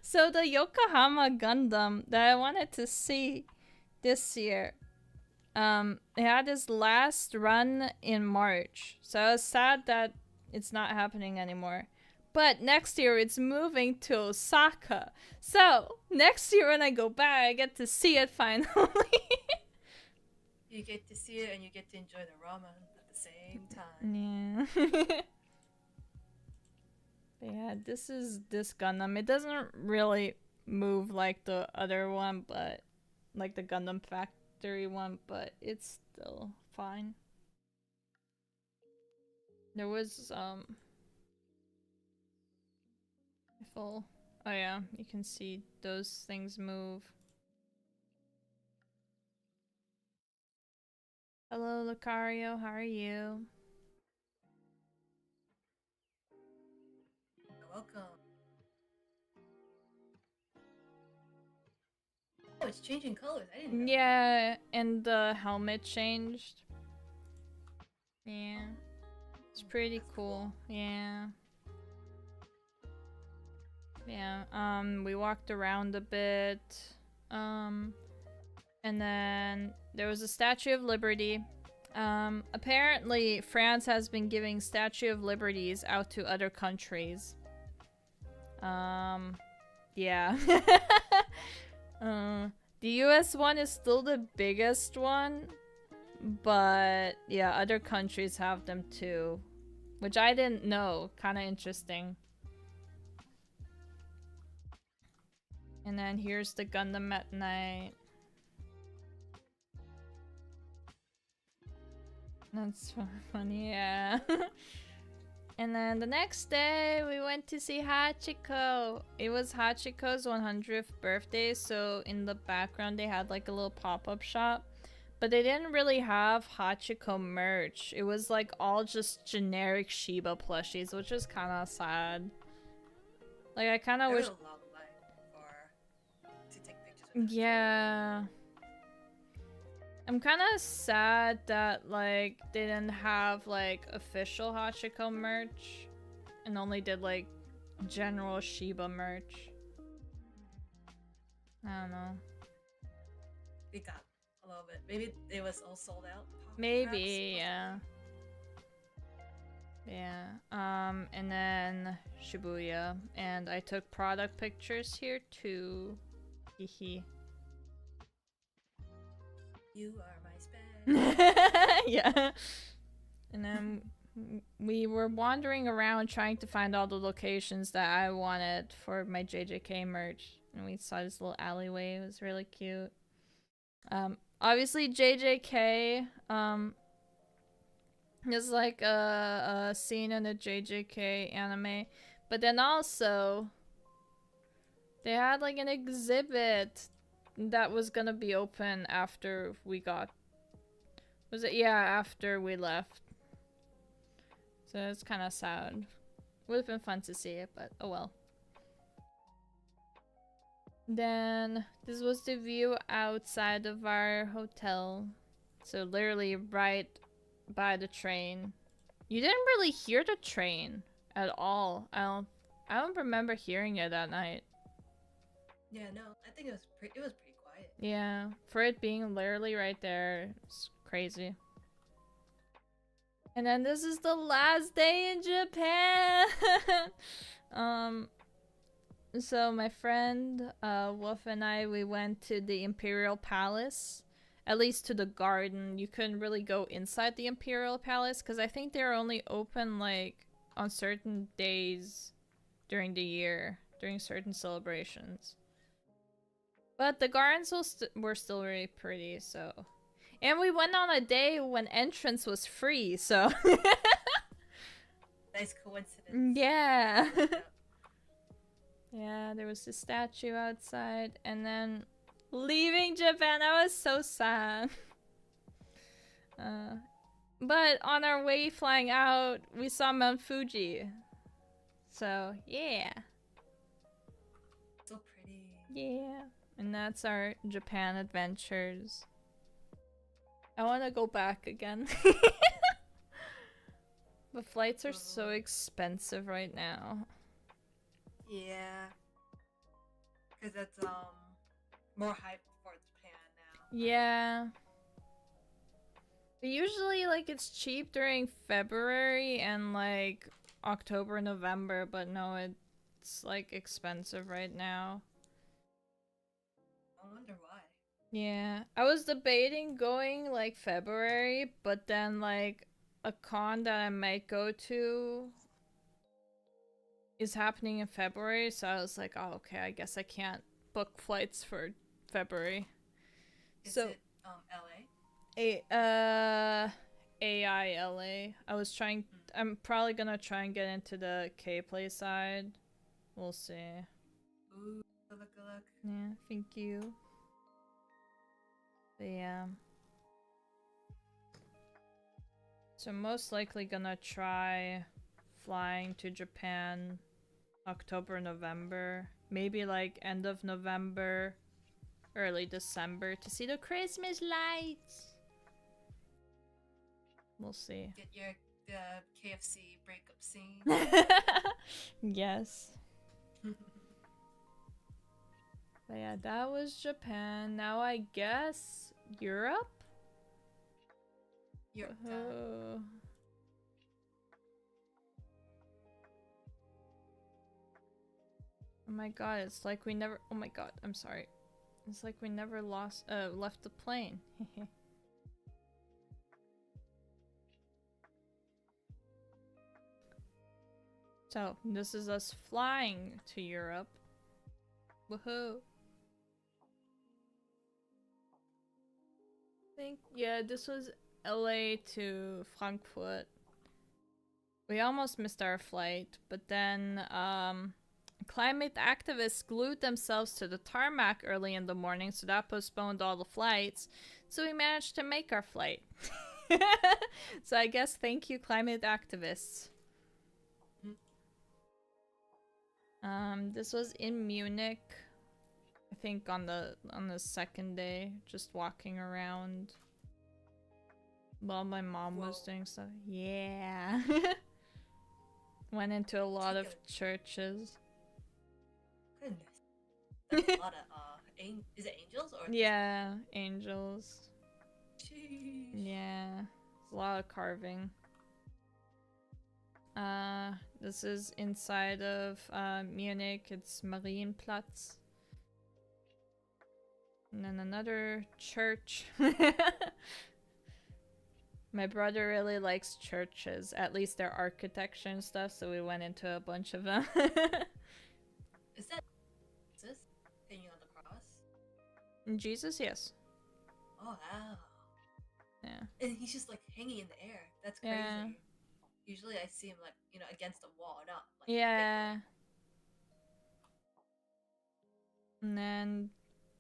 So the Yokohama Gundam that I wanted to see this year, it had its last run in March. So I was sad that it's not happening anymore. But next year it's moving to Osaka. So next year when I go back, I get to see it finally. You get to see it and you get to enjoy the ramen at the same time. Yeah. Yeah, this is this Gundam. It doesn't really move like the other one, but like the Gundam Factory one, but it's still fine. There was oh yeah, you can see those things move. Hello, Lucario, how are you? You're welcome. Oh, it's changing colors. I didn't know. Yeah, and the helmet changed. Yeah. It's pretty cool. Yeah. Yeah, we walked around a bit. And then there was a Statue of Liberty. Apparently France has been giving Statue of Liberties out to other countries. Yeah. The US one is still the biggest one, but yeah, other countries have them too, which I didn't know. Kind of interesting. And then here's the Gundam at night. That's funny, yeah. And then the next day, we went to see Hachiko. It was Hachiko's 100th birthday, so in the background they had like a little pop-up shop. But they didn't really have Hachiko merch. It was like all just generic Shiba plushies, which is kind of sad. Like I kind of wish... There was a long line to take pictures of Yeah. I'm kind of sad that like they didn't have like official Hachiko merch and only did like general Shiba merch. I don't know. We got a little bit. Maybe it was all sold out. Maybe, perhaps? yeah. Yeah. And then Shibuya, and I took product pictures here too. Hehe. You are my spell. Yeah. And then we were wandering around trying to find all the locations that I wanted for my JJK merch. And we saw this little alleyway. It was really cute. Obviously JJK, is like a scene in a JJK anime. But then also, they had like an exhibit that was gonna be open after we got... Was it? Yeah, after we left. So it's kind of sad. Would have been fun to see it, but oh well. Then this was the view outside of our hotel. So literally right by the train. You didn't really hear the train at all. I don't remember hearing it that night. Yeah, no, I think it was pretty quiet. Yeah, for it being literally right there, it's crazy. And then this is the last day in Japan. So my friend Wolf and I, we went to the Imperial Palace, at least to the garden. You couldn't really go inside the Imperial Palace because I think they're only open like on certain days during the year, during certain celebrations. But the gardens were still really pretty, so... And we went on a day when entrance was free, so... Nice coincidence. Yeah. Yeah, there was a statue outside, and then leaving Japan, I was so sad. But on our way flying out, we saw Mount Fuji. So, yeah. So pretty. Yeah. And that's our Japan adventures. I want to go back again. But flights are so expensive right now. Yeah. Because it's more hype for Japan now. Yeah. But usually like it's cheap during February and like October, November, but no, it's like expensive right now. I wonder why. Yeah, I was debating going like February, but then like a con that I might go to is happening in February, so I was like, oh, okay, I guess I can't book flights for February. Is So, it LA? AILA. I was trying. I'm probably gonna try and get into the K Play side. We'll see. Ooh, good luck, good luck. Yeah, thank you. But yeah. So most likely gonna try flying to Japan October, November. Maybe like end of November, early December to see the Christmas lights. We'll see. Get your KFC breakup scene. Yes. But yeah, that was Japan. Now I guess Europe? You're Oh. Oh my god, it's like we never... Oh my god, I'm sorry. It's like we never left the plane. So, this is us flying to Europe. Woohoo! Yeah, this was LA to Frankfurt. We almost missed our flight, but then climate activists glued themselves to the tarmac early in the morning, so that postponed all the flights. So we managed to make our flight. So I guess thank you, climate activists. This was in Munich. I think on the second day, just walking around while my mom was doing stuff. Yeah. Went into a lot of churches. Goodness. That's a lot of is it angels or? Yeah, angels. Jeez. Yeah, it's a lot of carving. This is inside of Munich. It's Marienplatz. And then another church. My brother really likes churches, at least their architecture and stuff, so we went into a bunch of them. Is that Jesus hanging on the cross? Jesus, yes. Oh wow. Yeah. And he's just like hanging in the air. That's crazy. Yeah. Usually I see him like, you know, against a wall, not like Yeah. And then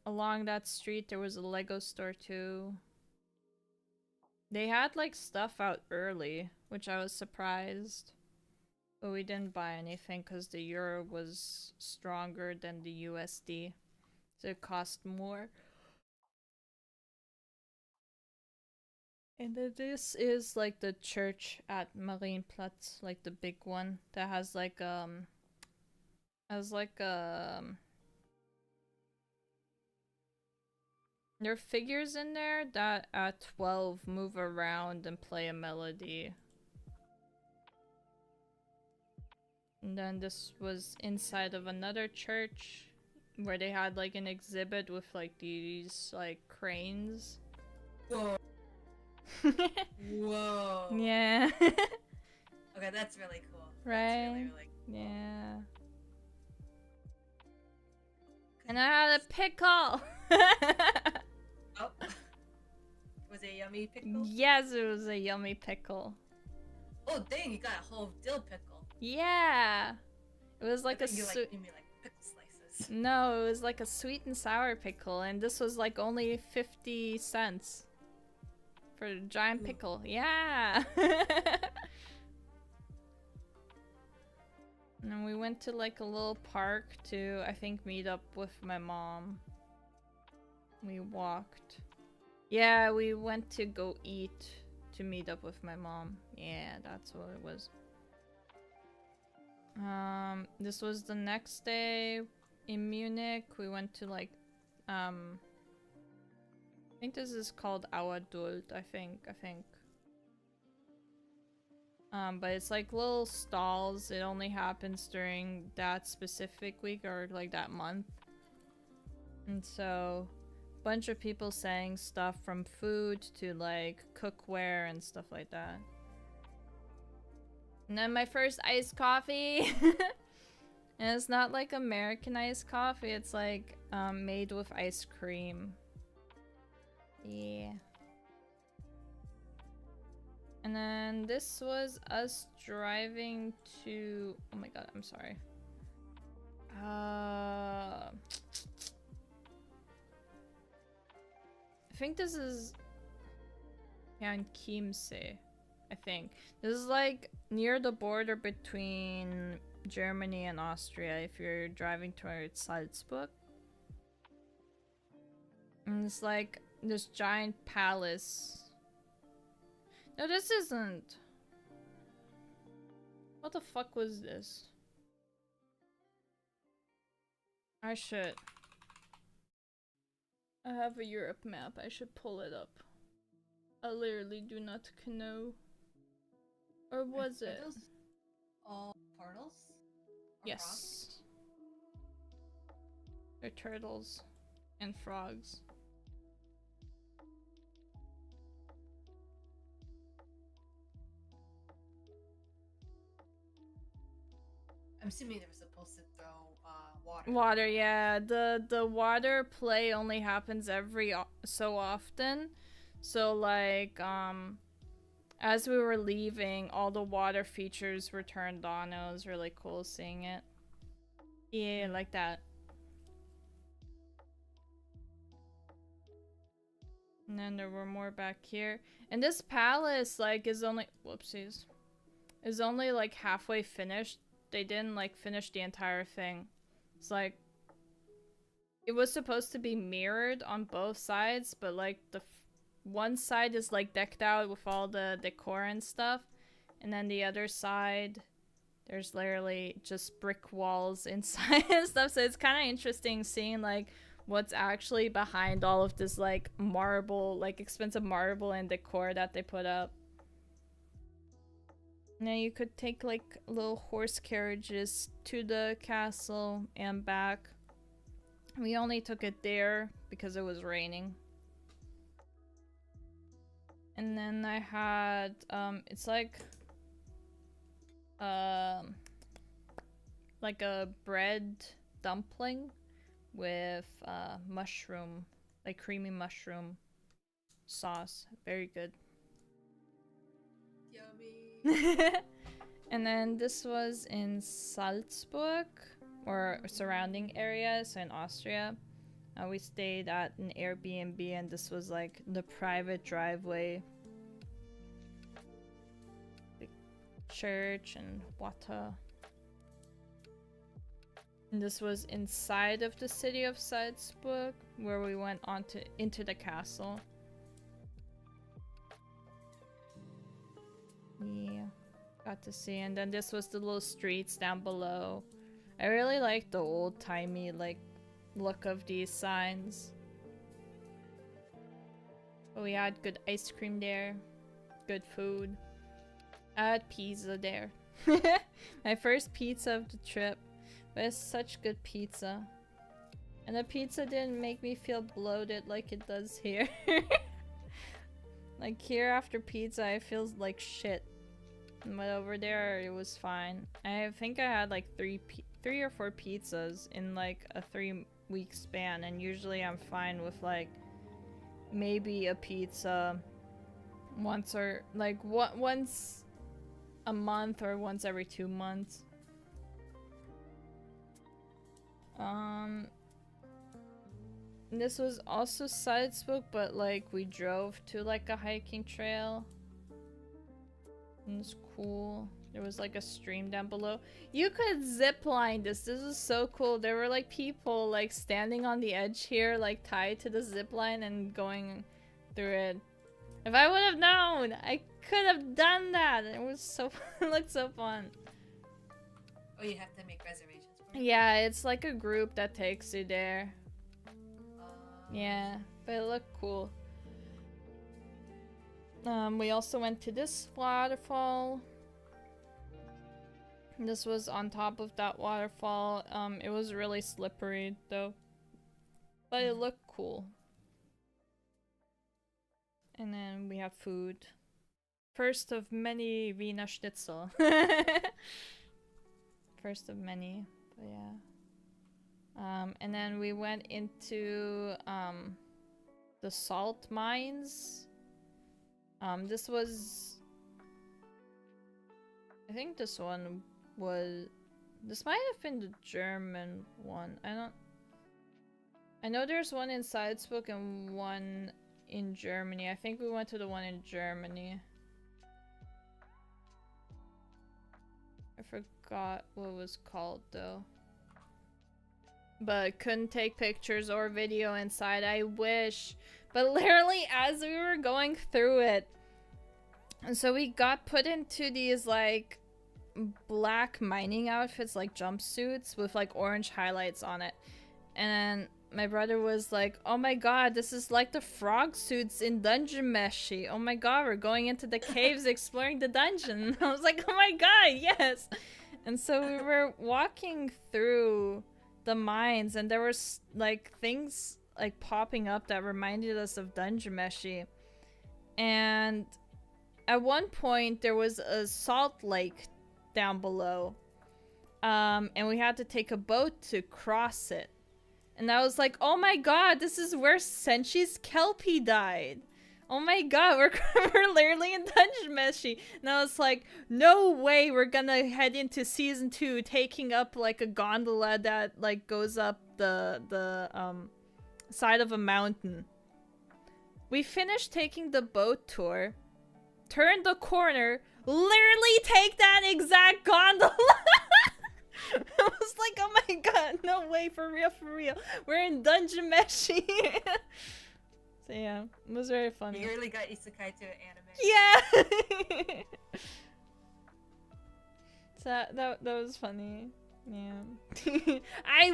along that street there was a Lego store too. They had like stuff out early, which I was surprised. But we didn't buy anything because the euro was stronger than the USD. So it cost more. And then this is like the church at Marienplatz, like the big one that has like there are figures in there that at 12 move around and play a melody. And then this was inside of another church where they had like an exhibit with like these like cranes. Whoa. Whoa. Yeah. Okay, that's really cool. Right? That's really cool. Yeah. And I had a pickle! Oh. Was it a yummy pickle? Yes, it was a yummy pickle. Oh dang, you got a whole dill pickle. Yeah! It was like I a thought you sweet. like, you mean like pickle slices. No, it was like a sweet and sour pickle, and this was like only 50 cents for a giant Ooh. pickle. Yeah! And then we went to like a little park to, I think, meet up with my mom. We walked. Yeah, we went to go eat to meet up with my mom. Yeah, that's what it was. This was the next day in Munich. We went to like, I think this is called Auerduld, I think. But it's like little stalls. It only happens during that specific week or like that month. And so, bunch of people selling stuff from food to like cookware and stuff like that. And then my first iced coffee. And it's not like American iced coffee. It's like made with ice cream. Yeah. And then this was us driving to... Oh my god, I'm sorry. I think this is... Jan Chiemsee, I think. This is like near the border between Germany and Austria if you're driving towards Salzburg. And it's like this giant palace. No, this isn't. What the fuck was this? I should. I have a Europe map. I should pull it up. I literally do not know. Or was Are it? those all turtles? Or Yes. frogs? They're turtles and frogs. I'm assuming they were supposed to throw water. Water, yeah. The water play only happens every so often. So like as we were leaving, all the water features were turned on. It was really cool seeing it. Yeah, like that. And then there were more back here. And this palace like is only whoopsies. Is only like halfway finished. They didn't like finish the entire thing. It's like it was supposed to be mirrored on both sides, but like the one side is like decked out with all the decor and stuff, and then the other side there's literally just brick walls inside and stuff. So it's kind of interesting seeing like what's actually behind all of this like marble, like expensive marble and decor that they put up. Now you could take like little horse carriages to the castle and back. We only took it there because it was raining. And then I had it's like a bread dumpling with mushroom, like creamy mushroom sauce. Very good. Yummy. And then this was in Salzburg or surrounding areas, so in Austria. We stayed at an Airbnb, and this was like the private driveway. Like church and water. And this was inside of the city of Salzburg, where we went into the castle. Yeah, got to see. And then this was the little streets down below. I really like the old-timey like look of these signs. But we had good ice cream there, good food. I had pizza there. My first pizza of the trip. But it's such good pizza. And the pizza didn't make me feel bloated like it does here. Like here after pizza I feel like shit. But over there it was fine. I think I had like three or four pizzas in like a 3-week span, and usually I'm fine with like maybe a pizza once or like once a month or once every 2 months. This was also Salzburg, but like we drove to like a hiking trail. It was cool. There was like a stream down below. You could zip line this. This is so cool. There were like people like standing on the edge here, like tied to the zip line and going through it. If I would have known, I could have done that. It was so it looked so fun. Oh, you have to make reservations for it? Yeah, it's like a group that takes you there. Yeah, but it looked cool. We also went to this waterfall. This was on top of that waterfall. It was really slippery though, but it looked cool. And then we have food. First of many Wiener Schnitzel. First of many, but yeah. And then we went into the salt mines. This was, I think this one was, this might have been the German one. I know there's one in Salzburg and one in Germany. I think we went to the one in Germany. I forgot what it was called though. But couldn't take pictures or video inside. I wish. But literally as we were going through it, and so we got put into these like black mining outfits, like jumpsuits with like orange highlights on it. And my brother was like, oh my god, this is like the frog suits in Dungeon Meshi. Oh my god, we're going into the caves exploring the dungeon. I was like, oh my god, yes. And so we were walking through the mines, and there was like things like popping up that reminded us of Dungeon Meshi. And at one point there was a salt lake down below, and we had to take a boat to cross it. And I was like, oh my god, this is where Senshi's Kelpie died. Oh my god, we're literally in Dungeon Meshi. And I was like, no way we're gonna head into season 2 taking up like a gondola that like goes up the side of a mountain. We finished taking the boat tour, turned the corner, literally take that exact gondola. I was like, oh my god, no way, for real, for real. We're in Dungeon Meshi. So yeah, it was very funny. You really got isekai to anime. Yeah. So that was funny. Yeah. I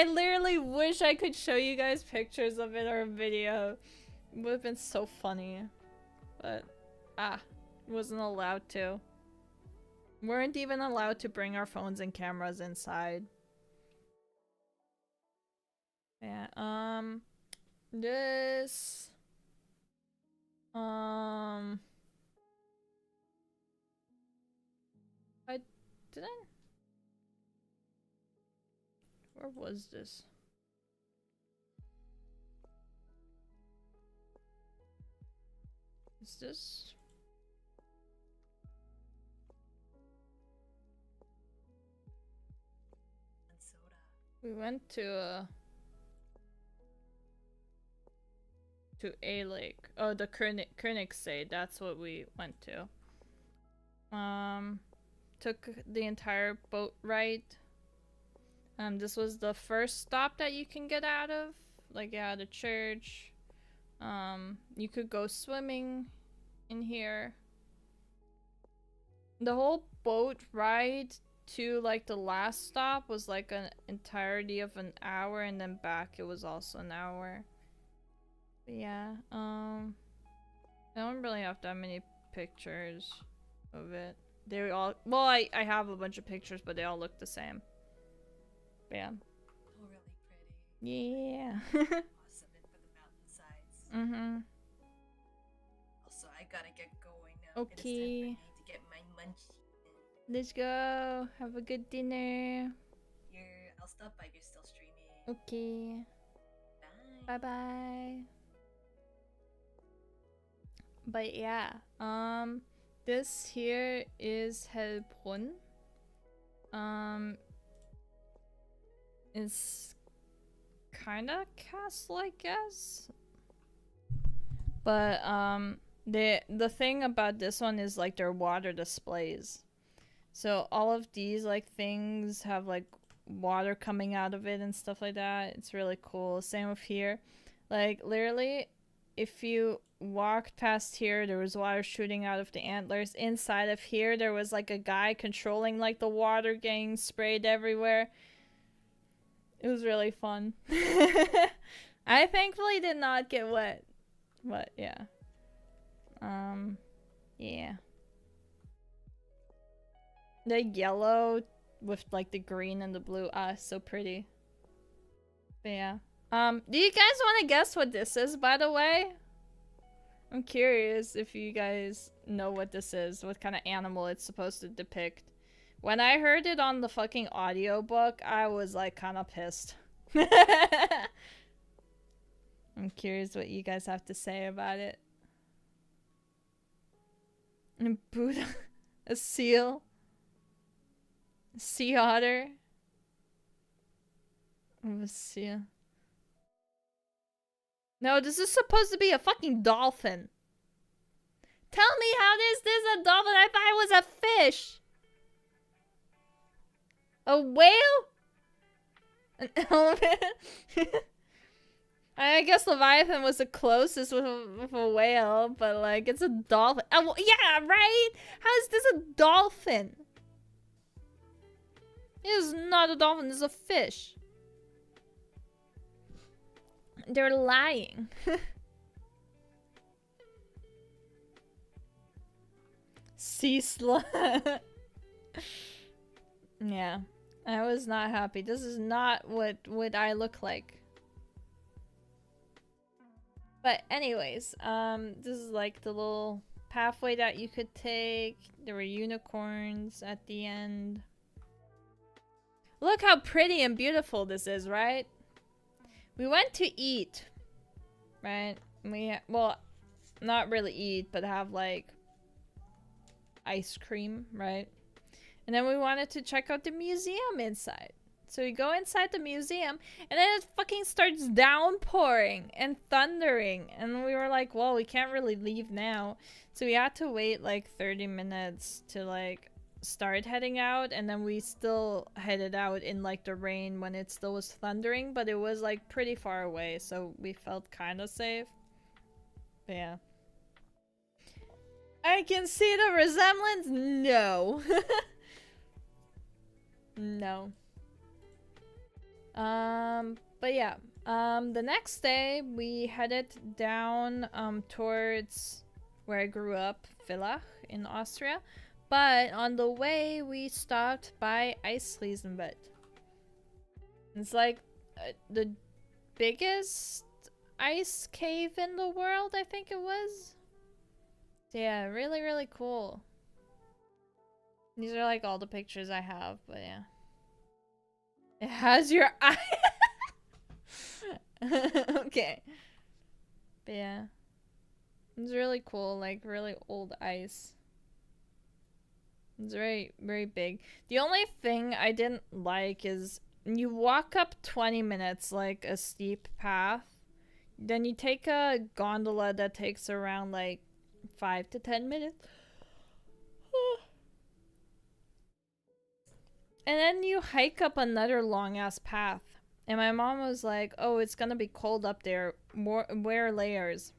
literally wish I could show you guys pictures of it or a video. It would have been so funny. But wasn't allowed to. Weren't even allowed to bring our phones and cameras inside. Yeah. This. I didn't. Where was this? Is this? And soda. We went to a lake. Oh, the Königssee. That's what we went to. Took the entire boat ride. This was the first stop that you can get out of. Like, yeah, the church. You could go swimming in here. The whole boat ride to like the last stop was like an entirety of an hour, and then back it was also an hour. But yeah, I don't really have that many pictures of it. They all, well, I have a bunch of pictures, but they all look the same. But yeah. Oh, really pretty. Yeah. Awesome, and for the mountainsides. Mm-hmm. Also, I gotta get going now. Okay. It is time for me to get my munchie. Let's go. Have a good dinner. I'll stop by if you're still streaming. Okay. Bye. Bye-bye. But yeah, this here is Hellbrunn. It's kinda castle, I guess. But the thing about this one is like their water displays. So all of these like things have like water coming out of it and stuff like that. It's really cool. Same with here. Like literally, if you walked past here, there was water shooting out of the antlers. Inside of here, there was like a guy controlling like the water getting sprayed everywhere. It was really fun. I thankfully did not get wet. But yeah. Yeah. The yellow with like the green and the blue. Ah, so pretty. But yeah. Do you guys want to guess what this is, by the way? I'm curious if you guys know what this is, what kind of animal it's supposed to depict. When I heard it on the fucking audiobook, I was like kind of pissed. I'm curious what you guys have to say about it. A Buddha, a seal, a sea otter, a seal. No, this is supposed to be a fucking dolphin. Tell me, how is this a dolphin? I thought it was a fish. A whale? An elephant? I guess Leviathan was the closest with a whale, but like, it's a dolphin. Oh, yeah, right? How is this a dolphin? It is not a dolphin, it's a fish. They're lying. Sea slug. Yeah, I was not happy. This is not what I look like. But anyways, this is like the little pathway that you could take. There were unicorns at the end. Look how pretty and beautiful this is, right? We went to eat, right? Well, not really eat, but have like ice cream, right? And then we wanted to check out the museum inside. So we go inside the museum, and then it fucking starts downpouring and thundering. And we were like, well, we can't really leave now. So we had to wait like 30 minutes to like start heading out. And then we still headed out in like the rain when it still was thundering. But it was like pretty far away, so we felt kind of safe. But yeah. I can see the resemblance? No. No. But yeah, the next day we headed down towards where I grew up, Villach in Austria. But on the way we stopped by Eisliesenbett. It's like the biggest ice cave in the world, I think it was. Yeah, really, really cool. These are like all the pictures I have, but yeah. It has your eye. Okay. But yeah. It's really cool, like really old ice. It's very, very big. The only thing I didn't like is you walk up 20 minutes, like a steep path. Then you take a gondola that takes around like 5 to 10 minutes. And then you hike up another long ass path. And my mom was like, oh, it's gonna be cold up there. Wear layers.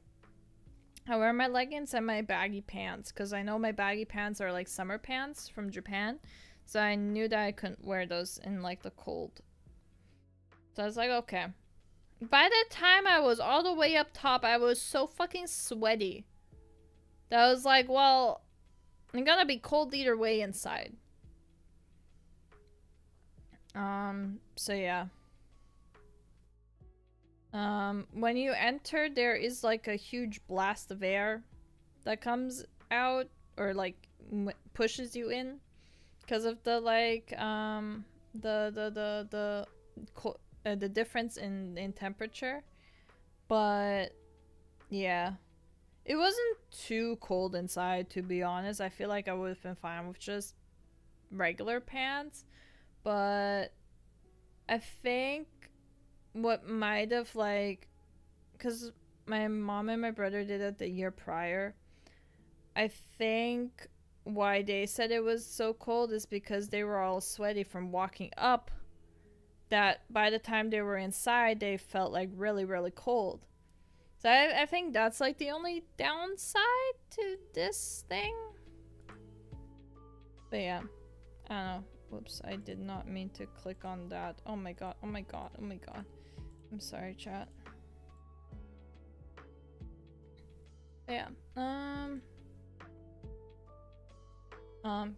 I wear my leggings and my baggy pants because I know my baggy pants are like summer pants from Japan. So I knew that I couldn't wear those in like the cold. So I was like, okay. By the time I was all the way up top, I was so fucking sweaty that I was like, well, I'm gonna be cold either way inside. So yeah. When you enter, there is like a huge blast of air that comes out or like pushes you in because of the like the difference in temperature. But yeah, it wasn't too cold inside, to be honest. I feel like I would have been fine with just regular pants, but I think what might have like, because my mom and my brother did it the year prior, I think why they said it was so cold is because they were all sweaty from walking up, that by the time they were inside they felt like really, really cold. So I think that's like the only downside to this thing. But yeah, I don't know. Whoops, I did not mean to click on that. Oh my god, oh my god, oh my god. I'm sorry, chat. Yeah.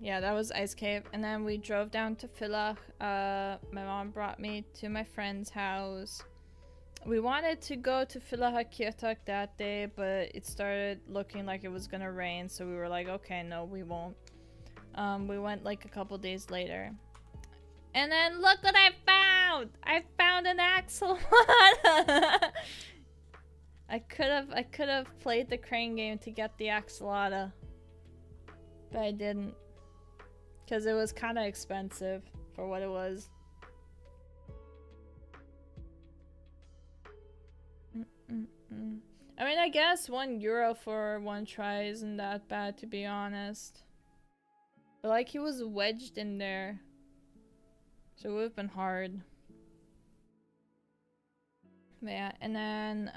Yeah, that was Ice Cave. And then we drove down to Villach. My mom brought me to my friend's house. We wanted to go to Villach that day, but it started looking like it was gonna rain, so we were like, okay, no, we won't. We went like a couple days later. And then look what I found! I found an axolotl! I could have played the crane game to get the axolotl, but I didn't, because it was kind of expensive for what it was. I mean, I guess €1 for one try isn't that bad, to be honest. But like, he was wedged in there, so it would have been hard. But yeah, and then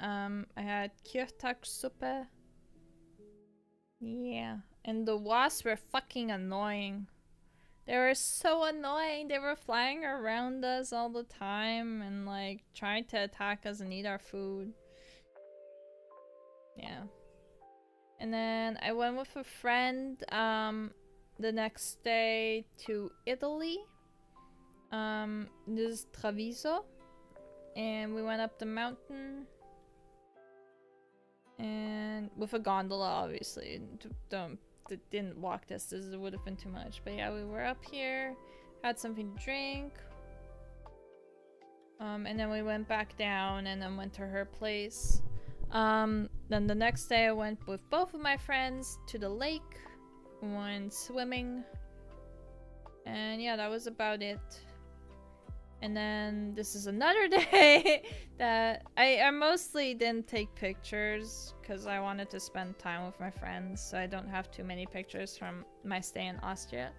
I had Kjøttkakesuppe. Yeah, and the wasps were fucking annoying. They were so annoying. They were flying around us all the time and like trying to attack us and eat our food. Yeah. And then I went with a friend the next day to Italy. This is Treviso. And we went up the mountain. And with a gondola, obviously. Didn't walk this, it would have been too much. But yeah, we were up here, had something to drink. And then we went back down and then went to her place. Then the next day I went with both of my friends to the lake. Went swimming. And yeah, that was about it. And then this is another day that I mostly didn't take pictures because I wanted to spend time with my friends, so I don't have too many pictures from my stay in Austria.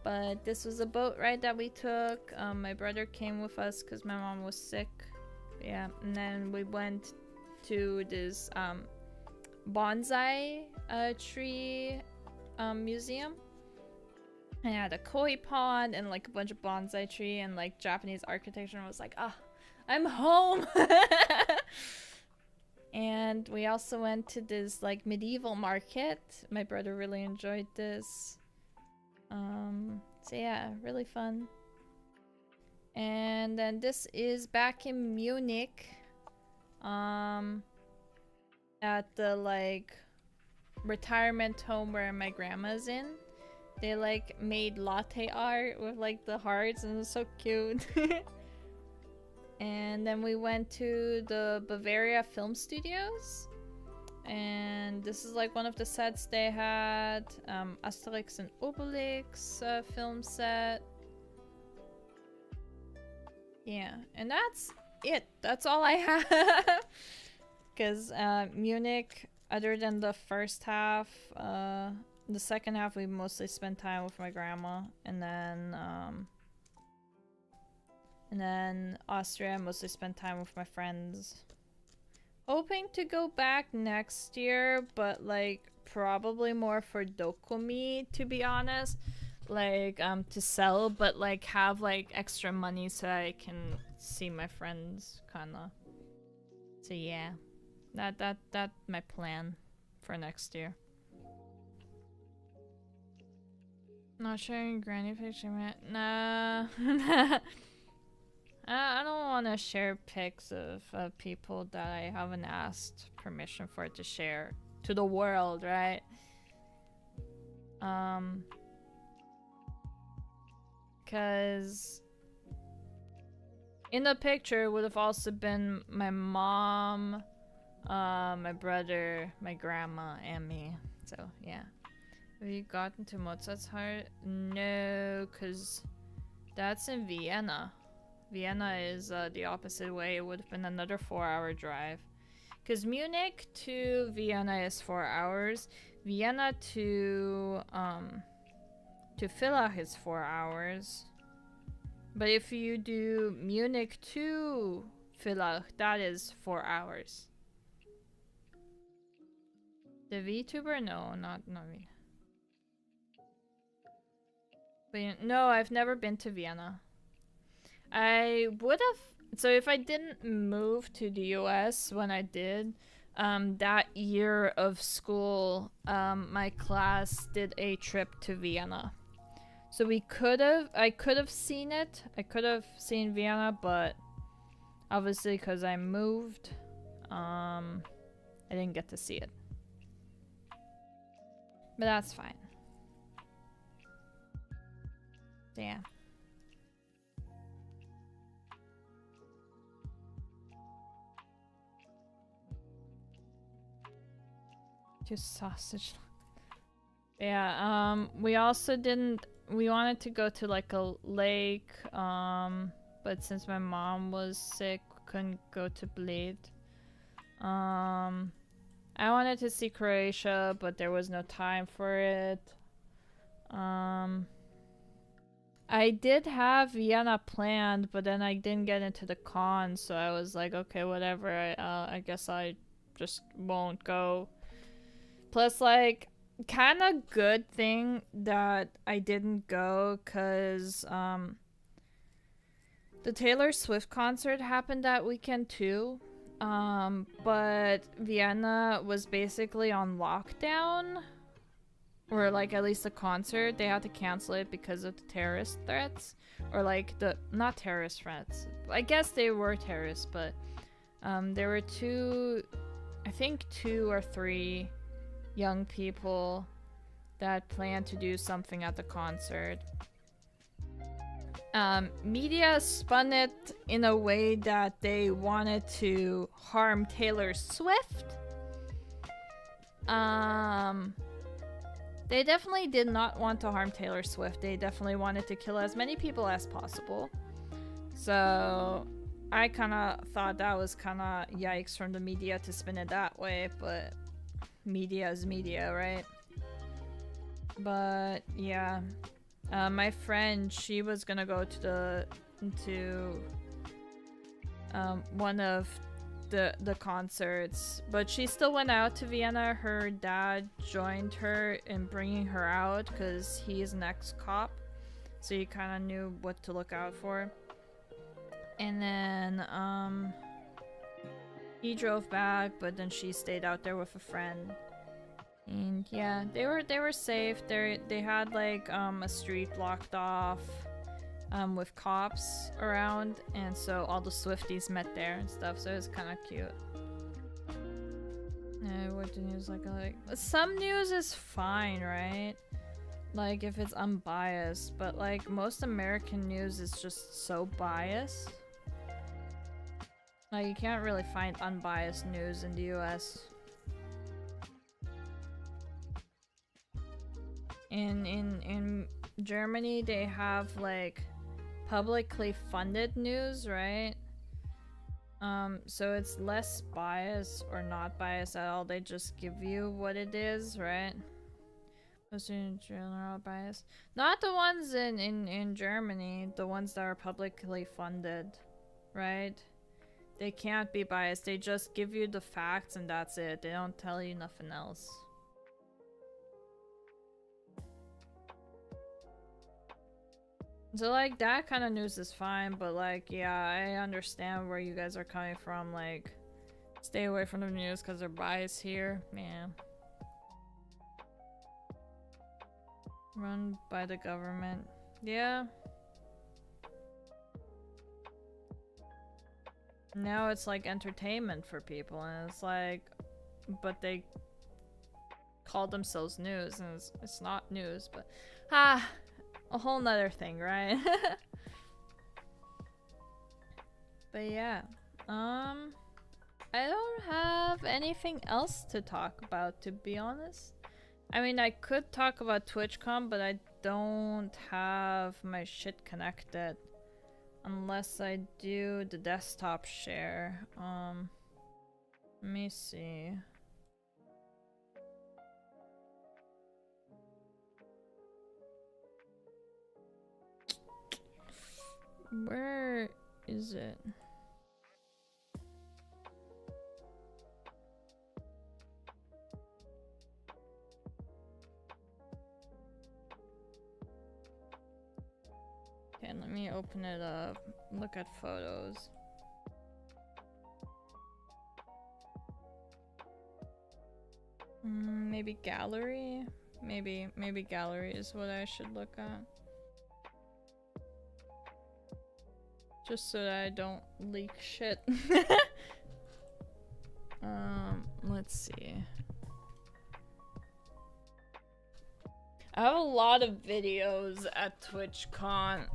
But this was a boat ride that we took. My brother came with us because my mom was sick. Yeah, and then we went to this bonsai tree museum. I had a koi pond and like a bunch of bonsai tree and like Japanese architecture, and I was like, ah, I'm home. And we also went to this like medieval market. My brother really enjoyed this. So yeah, really fun. And then this is back in Munich. at the like retirement home where my grandma's in. They like made latte art with like the hearts and it was so cute. And then we went to the Bavaria Film Studios. And this is like one of the sets they had. Asterix and Obelix film set. Yeah, and that's it. That's all I have. Because Munich, other than the first half, the second half we mostly spent time with my grandma. And then Austria, I mostly spent time with my friends. Hoping to go back next year, but like probably more for Dokumi, to be honest. Like to sell, but like have like extra money so I can see my friends kinda. So yeah. That's my plan for next year. Not sharing granny picture, man. Nah. I don't want to share pics of people that I haven't asked permission for to share to the world, right? Because in the picture would have also been my mom, my brother, my grandma, and me. So yeah. Have you gotten to Mozart's heart? No, because that's in Vienna. Vienna is the opposite way. It would have been another 4-hour drive. Because Munich to Vienna is 4 hours. Vienna to Villach is 4 hours. But if you do Munich to Villach, that is 4 hours. The VTuber? No, not me. But no, I've never been to Vienna. I would have, so if I didn't move to the US when I did, that year of school, my class did a trip to Vienna. So I could have seen it. I could have seen Vienna, but obviously because I moved, I didn't get to see it. But that's fine. So yeah. Just sausage. Yeah, we also didn't, we wanted to go to like a lake, but since my mom was sick, we couldn't go to Bled. I wanted to see Croatia, but there was no time for it. I did have Vienna planned, but then I didn't get into the con, so I was like, okay, whatever, I guess I just won't go. Plus, like, kind of good thing that I didn't go, cause the Taylor Swift concert happened that weekend too. But Vienna was basically on lockdown, or like at least the concert, they had to cancel it because of the terrorist threats, or like the, not terrorist threats, I guess they were terrorists, but there were I think two or three young people that planned to do something at the concert. Media spun it in a way that they wanted to harm Taylor Swift. They definitely did not want to harm Taylor Swift. They definitely wanted to kill as many people as possible. So I kind of thought that was kind of yikes from the media to spin it that way, but media is media, right? But yeah, my friend, she was gonna go to one of the concerts, but she still went out to Vienna. Her dad joined her in bringing her out because he's an ex-cop, so he kind of knew what to look out for. And then he drove back, but then she stayed out there with a friend. And yeah, they were safe. They had like a street blocked off. with cops around, and so all the Swifties met there and stuff, so it was kind of cute. What the news like? Some news is fine, right? Like if it's unbiased, but like most American news is just so biased. Like you can't really find unbiased news in the US. In Germany they have like publicly funded news, right? So it's less biased or not biased at all. They just give you what it is, right? Most in general bias. Not the ones in Germany, the ones that are publicly funded, right? They can't be biased. They just give you the facts and that's it. They don't tell you nothing else. So like that kind of news is fine, but like yeah, I understand where you guys are coming from. Like stay away from the news because they're biased here, man. Run by the government. Yeah. Now it's like entertainment for people, and it's like, but they call themselves news, and it's not news, but a whole nother thing, right? But yeah, I don't have anything else to talk about, to be honest. I mean, I could talk about TwitchCon, but I don't have my shit connected. Unless I do the desktop share. Let me see. Where is it? Okay, let me open it up. Look at photos. Maybe gallery? Maybe gallery is what I should look at. Just so that I don't leak shit. Let's see. I have a lot of videos at TwitchCon.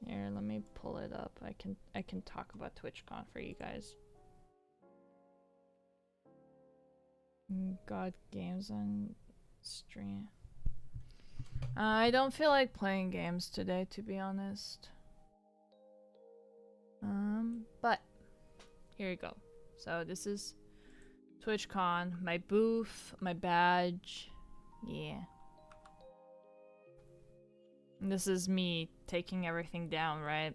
Here, let me pull it up. I can talk about TwitchCon for you guys. God, games on stream. I don't feel like playing games today, to be honest. But here you go. So this is TwitchCon, my booth, my badge, yeah. And this is me taking everything down, right?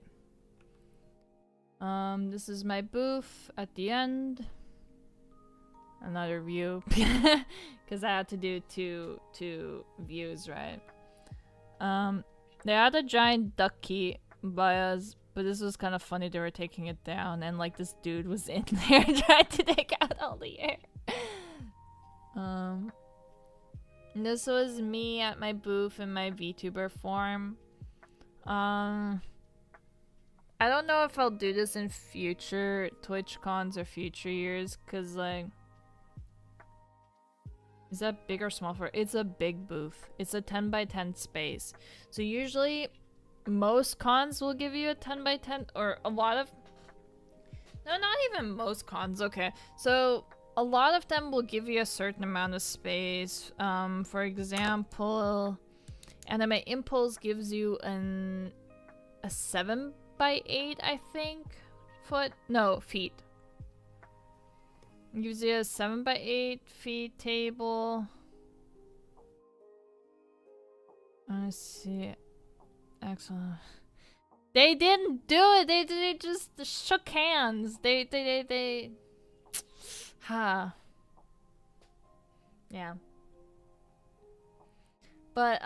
This is my booth at the end. Another view, because I had to do two views, right? They had a giant ducky by us, but this was kind of funny. They were taking it down, and like this dude was in there trying to take out all the air. This was me at my booth in my VTuber form. I don't know if I'll do this in future TwitchCons or future years, cause like, is that big or small for? It's a big booth. It's a 10 by 10 space. So usually most cons will give you a 10 by 10 or a lot of, no, not even most cons. Okay. So a lot of them will give you a certain amount of space. For example, Anime Impulse gives you a 7 by 8, I think, feet. Gives you a 7 by 8 feet table. Let's see. Excellent. They didn't do it. They just shook hands. They. Yeah. But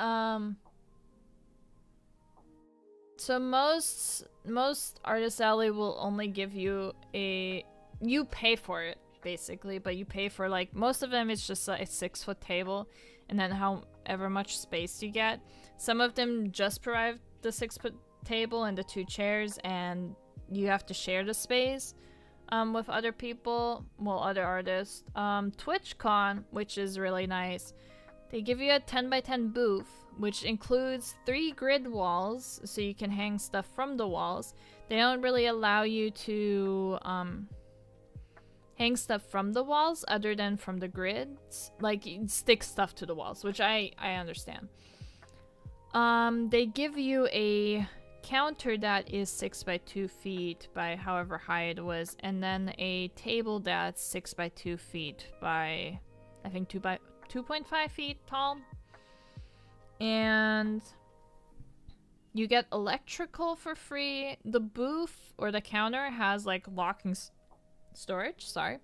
so most Artist Alley will only give you you pay for it basically, but you pay for like most of them. It's just like a 6-foot table, and then however much space you get. Some of them just provide the 6-foot table and the 2 chairs, and you have to share the space with other people, well, other artists. TwitchCon, which is really nice, they give you a 10x10 booth, which includes 3 grid walls, so you can hang stuff from the walls. They don't really allow you to hang stuff from the walls other than from the grids. Like, you stick stuff to the walls, which I understand. They give you a counter that is 6x2 feet by however high it was, and then a table that's 6x2 feet by, I think, 2.5 feet tall. And you get electrical for free. The booth or the counter has like locking storage, sorry.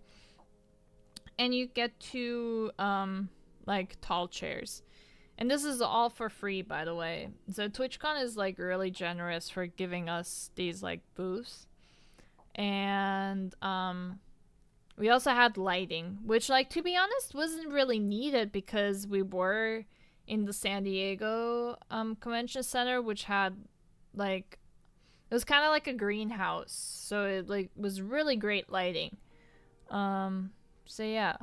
And you get 2 like tall chairs. And this is all for free, by the way. So TwitchCon is like really generous for giving us these like booths. And we also had lighting, which, like, to be honest, wasn't really needed because we were in the San Diego Convention Center, which had like, it was kind of like a greenhouse, so it like was really great lighting. So yeah,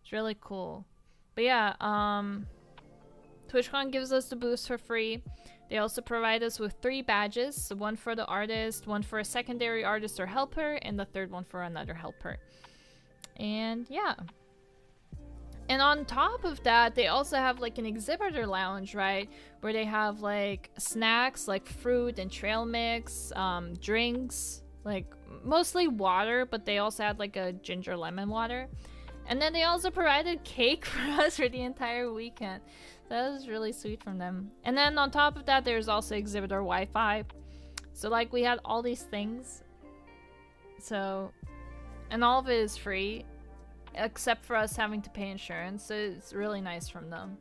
it's really cool. But yeah, TwitchCon gives us the booths for free. They also provide us with 3 badges, so 1 for the artist, 1 for a secondary artist or helper, and the 3rd one for another helper. And yeah. And on top of that, they also have like an exhibitor lounge, right? Where they have like snacks like fruit and trail mix, drinks, like mostly water, but they also had like a ginger lemon water. And then they also provided cake for us for the entire weekend. That was really sweet from them. And then on top of that, there's also exhibitor Wi-Fi. So like we had all these things. So, and all of it is free, except for us having to pay insurance. So it's really nice from them.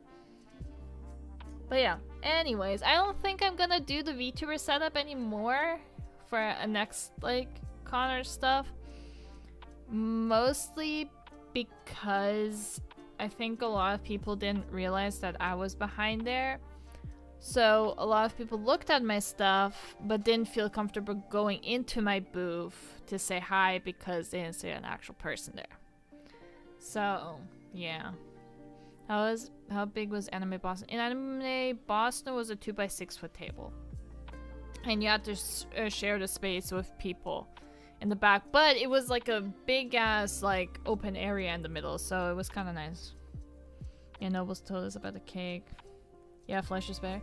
But yeah, anyways, I don't think I'm gonna do the VTuber setup anymore for a next like Connor stuff. Mostly because I think a lot of people didn't realize that I was behind there. So a lot of people looked at my stuff but didn't feel comfortable going into my booth to say hi because they didn't see an actual person there. So yeah. How big was Anime Boston? In Anime Boston was a 2x6 foot table. And you had to share the space with people in the back, but it was like a big ass like open area in the middle, so it was kind of nice. Yeah, Nobles told us about the cake. Yeah, flesh is better.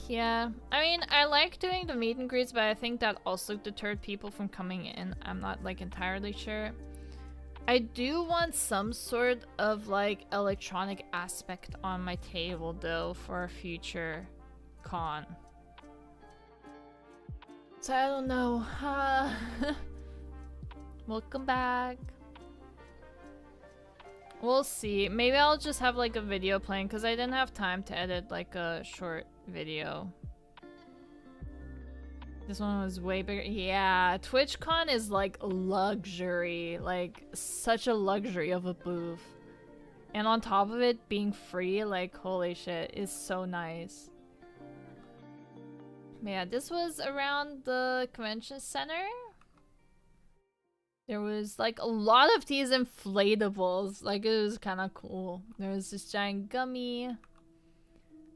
Yeah. I mean, I like doing the meet and greets, but I think that also deterred people from coming in. I'm not like entirely sure. I do want some sort of like electronic aspect on my table though for a future con. So I don't know. Welcome back. We'll see. Maybe I'll just have like a video playing because I didn't have time to edit like a short video. This one was way bigger. Yeah, TwitchCon is like luxury. Like such a luxury of a booth. And on top of it being free, like holy shit, is so nice. Yeah, this was around the convention center. There was like a lot of these inflatables. Like it was kind of cool. There was this giant gummy,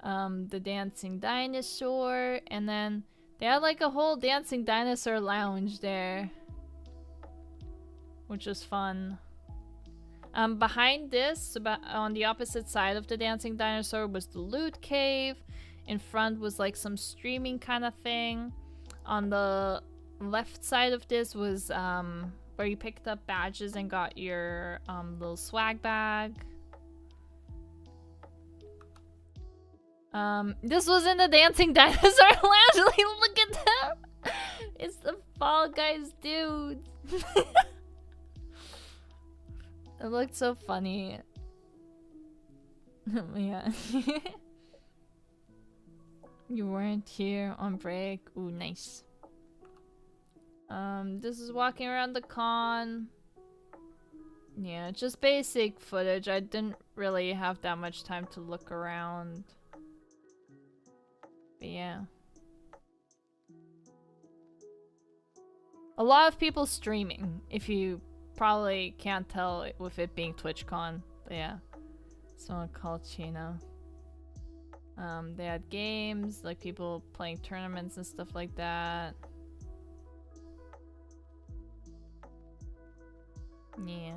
the dancing dinosaur, and then they had like a whole dancing dinosaur lounge there, which was fun. Behind this, on the opposite side of the dancing dinosaur, was the loot cave. In front was like some streaming kind of thing. On the left side of this was where you picked up badges and got your little swag bag. This was in the dancing dinosaur lounge. Look at them. It's the Fall Guys dudes. It looked so funny. Yeah. You weren't here on break. Ooh, nice. This is walking around the con. Yeah, just basic footage. I didn't really have that much time to look around. But yeah. A lot of people streaming, if you probably can't tell with it being TwitchCon. But yeah. Someone called Chino. They had games, like people playing tournaments and stuff like that. Yeah.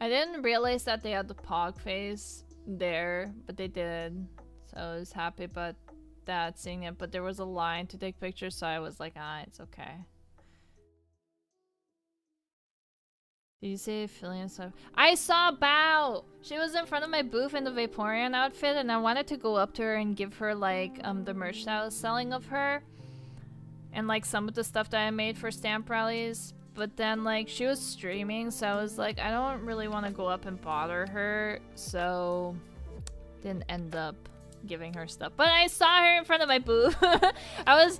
I didn't realize that they had the Pog face there, but they did. So I was happy about that, seeing it. But there was a line to take pictures, so I was like, ah, it's okay. Did you say Philly stuff? I saw Bao! She was in front of my booth in the Vaporeon outfit, and I wanted to go up to her and give her, like, the merch that I was selling of her. And, like, some of the stuff that I made for stamp rallies. But then, like, she was streaming, so I was like, I don't really want to go up and bother her, so didn't end up giving her stuff. But I saw her in front of my booth. I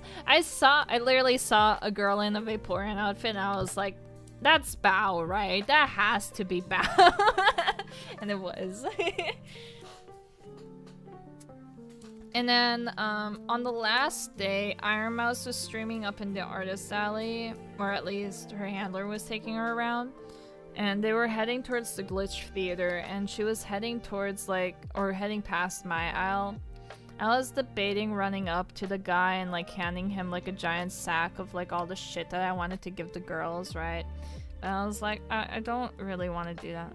literally saw a girl in a Vaporeon outfit, and I was like, that's Bao, right? That has to be Bao. And it was. And then on the last day, Iron Mouse was streaming up in the artist alley, or at least her handler was taking her around. And they were heading towards the Glitch Theater, and she was heading towards, like, or heading past my aisle. I was debating running up to the guy and, like, handing him, like, a giant sack of, like, all the shit that I wanted to give the girls, right? But I was like, I don't really want to do that.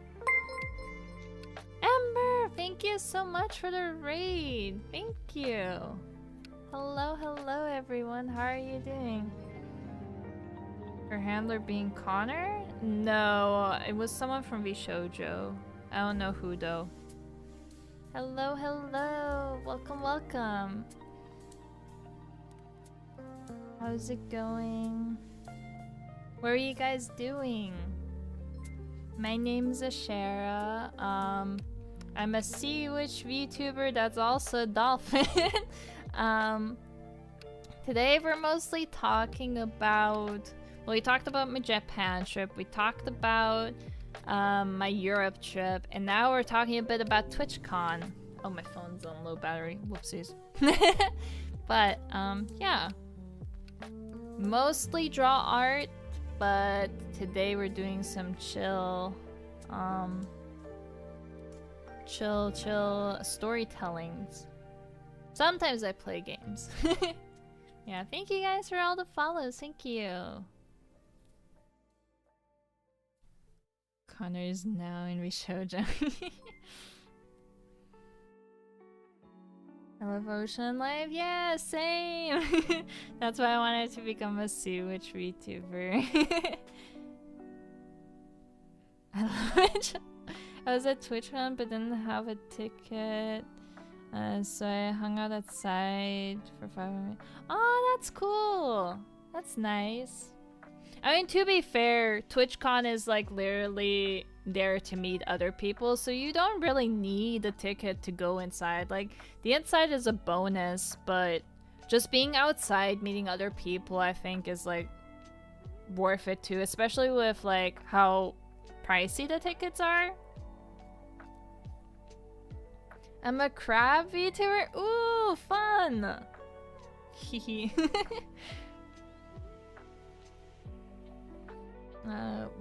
Ember, thank you so much for the raid. Thank you. Hello, hello, everyone. How are you doing? Her handler being Connor? No, it was someone from VShojo. I don't know who, though. Hello, hello. Welcome, welcome. How's it going? What are you guys doing? My name's Ashera. I'm a Sea Witch VTuber that's also a dolphin. Today we're mostly talking about... Well, we talked about my Japan trip, we talked about my Europe trip, and now we're talking a bit about TwitchCon. Oh, my phone's on low battery. Whoopsies. But, yeah. Mostly draw art, but today we're doing some chill storytellings. Sometimes I play games. Yeah, thank you guys for all the follows. Thank you. Connor is now in VShojo. I love Ocean Life. Yeah, same. That's why I wanted to become a Sea Witch VTuber. I love it. I was at TwitchCon but didn't have a ticket. So I hung out outside for 5 minutes. Oh, that's cool. That's nice. I mean, to be fair, TwitchCon is like literally there to meet other people, so you don't really need a ticket to go inside. Like, the inside is a bonus, but just being outside, meeting other people, I think is like worth it too, especially with like how pricey the tickets are. I'm a crab VTuber? Ooh, fun! Hehe.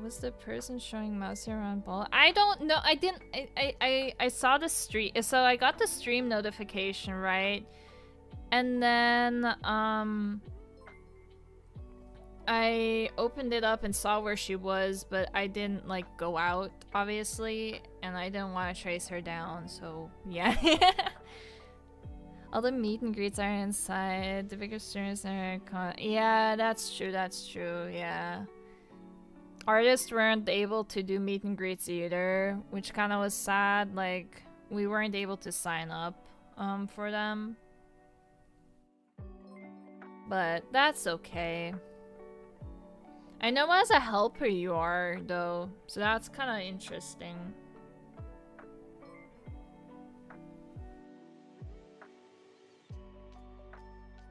Was the person showing mouse around ball? I don't know. I didn't. I saw the stream. So I got the stream notification, right? And then I opened it up and saw where she was, but I didn't like go out, obviously, and I didn't want to trace her down. So yeah. All the meet and greets are inside. The bigger streamers are. Yeah, that's true. That's true. Yeah. Artists weren't able to do meet and greets either, which kind of was sad. Like, we weren't able to sign up for them. But that's okay. I know as a helper you are, though, so that's kind of interesting.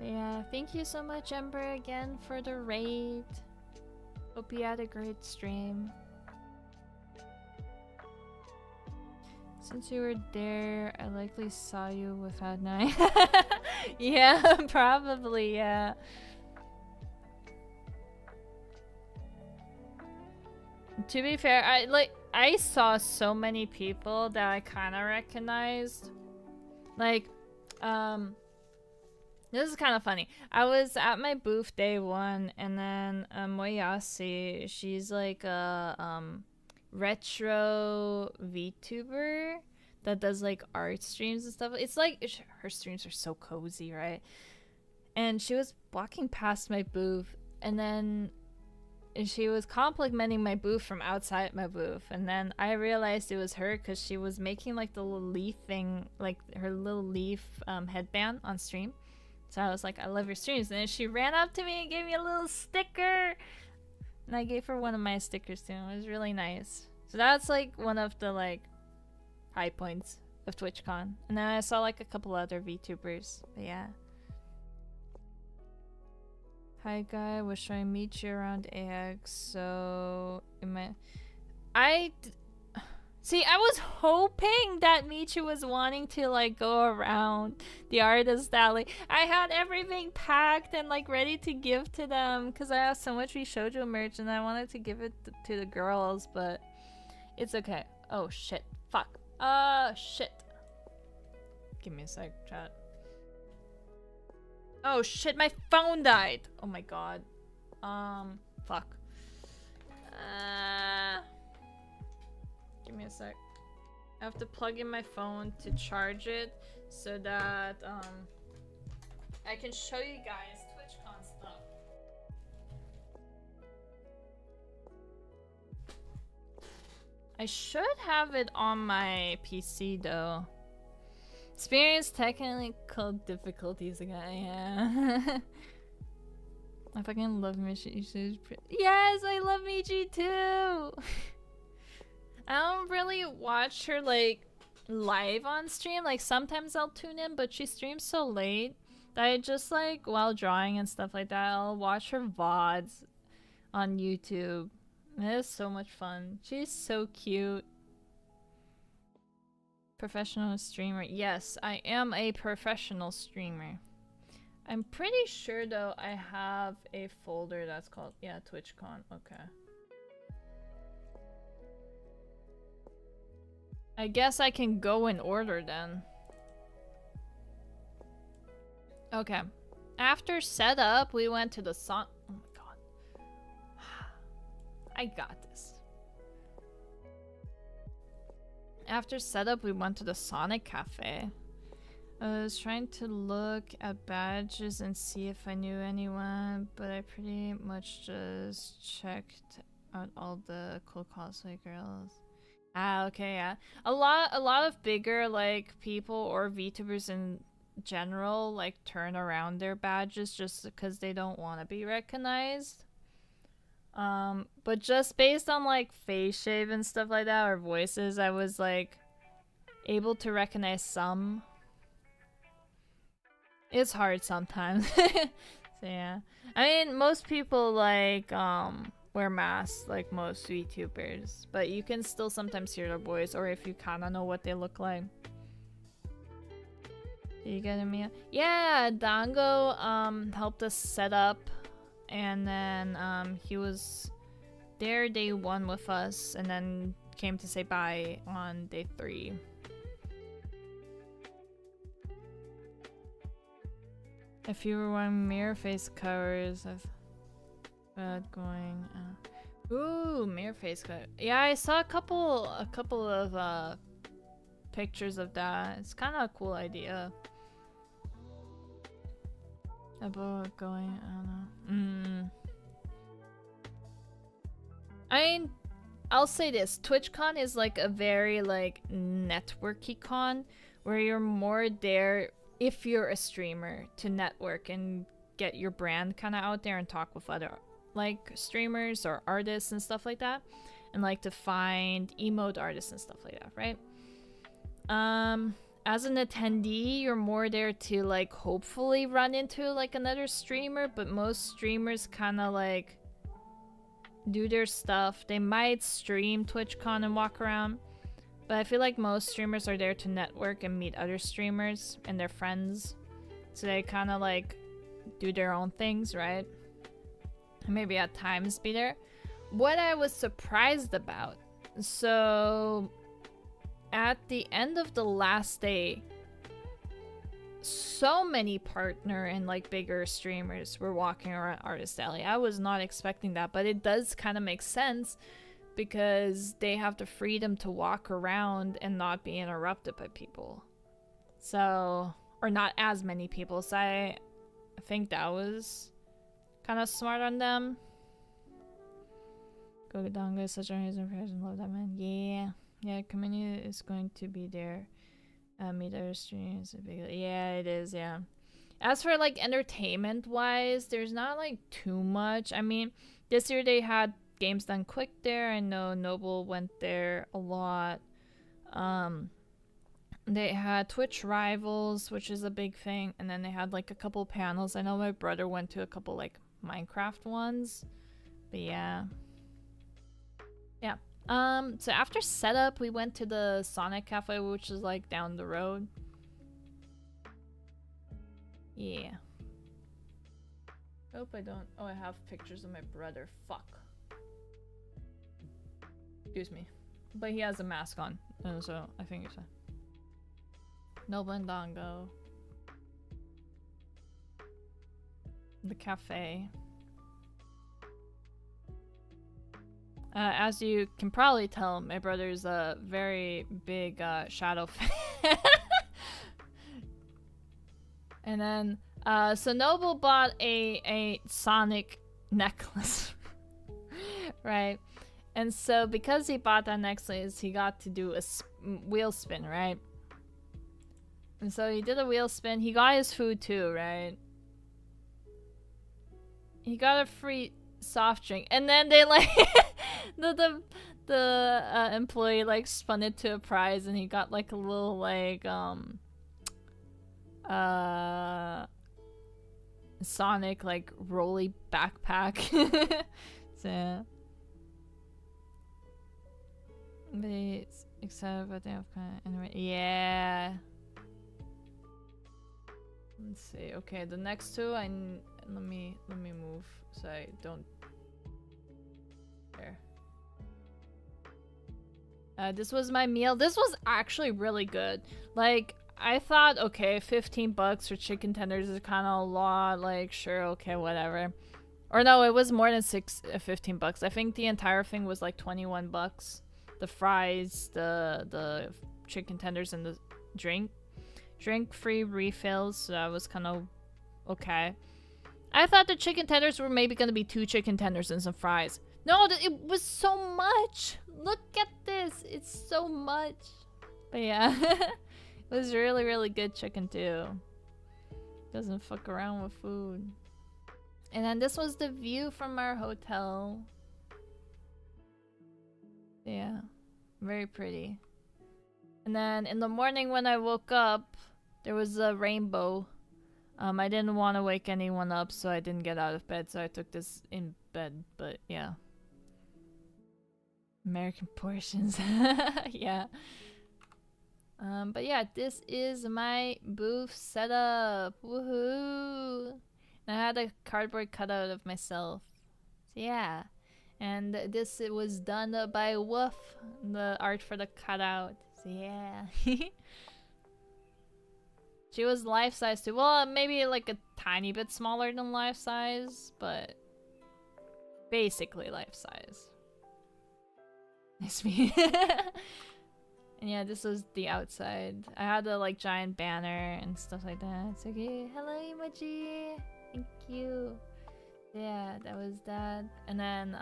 Yeah, thank you so much, Ember, again for the raid. Hope you had a great stream. Since you were there, I likely saw you with Adnai. Yeah, probably, yeah. To be fair, I saw so many people that I kind of recognized. Like, this is kind of funny. I was at my booth day one, and then Moyasi, she's like a retro VTuber that does like art streams and stuff. It's like her streams are so cozy, right? And she was walking past my booth, and then she was complimenting my booth from outside my booth, and then I realized it was her because she was making like the little leaf thing, like her little leaf headband on stream. So I was like, I love your streams. And then she ran up to me and gave me a little sticker, and I gave her one of my stickers too. It was really nice. So that's like one of the like high points of TwitchCon. And then I saw like a couple other VTubers. But yeah. Hi guy, wish I meet you around AX. So see, I was hoping that Michu was wanting to like go around the artist alley. I had everything packed and like ready to give to them because I have so much Shoujo merch and I wanted to give it to the girls, but it's okay. Oh shit. Fuck. Shit. Give me a sec, chat. Oh shit, my phone died. Oh my god. Fuck. Give me a sec. I have to plug in my phone to charge it so that I can show you guys TwitchCon stuff. I should have it on my PC though. Experience technical difficulties again, yeah. I fucking love Michi. Yes, I love Michi too! I don't really watch her like live on stream. Like sometimes I'll tune in, but she streams so late that I just like while drawing and stuff like that, I'll watch her VODs on YouTube. It is so much fun. She's so cute. Professional streamer. Yes, I am a professional streamer. I'm pretty sure though I have a folder that's called, yeah, TwitchCon. Okay. I guess I can go in order then. Okay. After setup, we went to the oh my god. I got this. After setup, we went to the Sonic Cafe. I was trying to look at badges and see if I knew anyone, but I pretty much just checked out all the cool cosplay girls. Ah, okay, yeah. A lot of bigger like people or VTubers in general like turn around their badges just because they don't want to be recognized. But just based on like face shave and stuff like that or voices, I was like able to recognize some. It's hard sometimes. So yeah. I mean, most people like wear masks like most VTubers, but you can still sometimes hear their voice or if you kind of know what they look like. Did you get me? Yeah, Dango helped us set up, and then he was there day 1 with us and then came to say bye on day 3. If you were wearing mirror face covers, I've bad going. Ooh, mirror face cover. Yeah, I saw a couple of pictures of that. It's kind of a cool idea. About going, I don't know. I mean, I'll say this: TwitchCon is like a very like networky con, where you're more there if you're a streamer to network and get your brand kind of out there and talk with other like streamers or artists and stuff like that, and like to find emote artists and stuff like that, right? as an attendee, you're more there to like hopefully run into like another streamer, but most streamers kind of like do their stuff. They might stream TwitchCon and walk around, but I feel like most streamers are there to network and meet other streamers and their friends. So they kind of like do their own things, right? And maybe at times be there. What I was surprised about, so at the end of the last day, so many partner and like bigger streamers were walking around Artist Alley. I was not expecting that, but it does kind of make sense because they have the freedom to walk around and not be interrupted by people. So, or not as many people. So I think that was kind of smart on them. Gogadonga is such an amazing person. Love that man. Yeah, community is going to be there. Meet other streams. Yeah, it is. Yeah. As for like entertainment wise, there's not like too much. I mean, this year they had Games Done Quick there. I know Noble went there a lot. They had Twitch Rivals, which is a big thing, and then they had like a couple panels. I know my brother went to a couple like Minecraft ones, but yeah. So after setup, we went to the Sonic Cafe, which is like down the road. Yeah. Hope I don't. Oh, I have pictures of my brother. Fuck. Excuse me. But he has a mask on, so I think it's fine. Noble and Dongo. The cafe. As you can probably tell, my brother's a very big Shadow fan. And then, so Noble bought a Sonic necklace, right? And so because he bought that necklace, he got to do a wheel spin, right? And so he did a wheel spin. He got his food too, right? He got a free soft drink, and then they like the employee like spun it to a prize, and he got like a little like Sonic like rolly backpack. So but it's excited about the anyway. Yeah. Let's see. Okay, the next two let me move so I don't. There. This was my meal. This was actually really good. Like, I thought, okay, $15 for chicken tenders is kind of a lot. Like, sure, okay, whatever. Or no, it was more than 15 bucks. I think the entire thing was like 21 bucks. The fries, the chicken tenders, and the drink. Drink-free refills, so that was kind of okay. I thought the chicken tenders were maybe going to be 2 chicken tenders and some fries. No, it was so much. Look at this. It's so much. But yeah, it was really, really good chicken too. Doesn't fuck around with food. And then this was the view from our hotel. Yeah, very pretty. And then in the morning when I woke up, there was a rainbow. I didn't want to wake anyone up, so I didn't get out of bed, so I took this in bed, but yeah. American portions. Yeah. But yeah, this is my booth setup. Woohoo! And I had a cardboard cutout of myself. So yeah. And this it was done by Woof, the art for the cutout. So yeah. She was life-size too. Well, maybe like a tiny bit smaller than life-size, but basically life-size. Nice to meet you. And yeah, this was the outside. I had a like giant banner and stuff like that. It's okay. Hello, Imaji. Thank you. Yeah, that was that. And then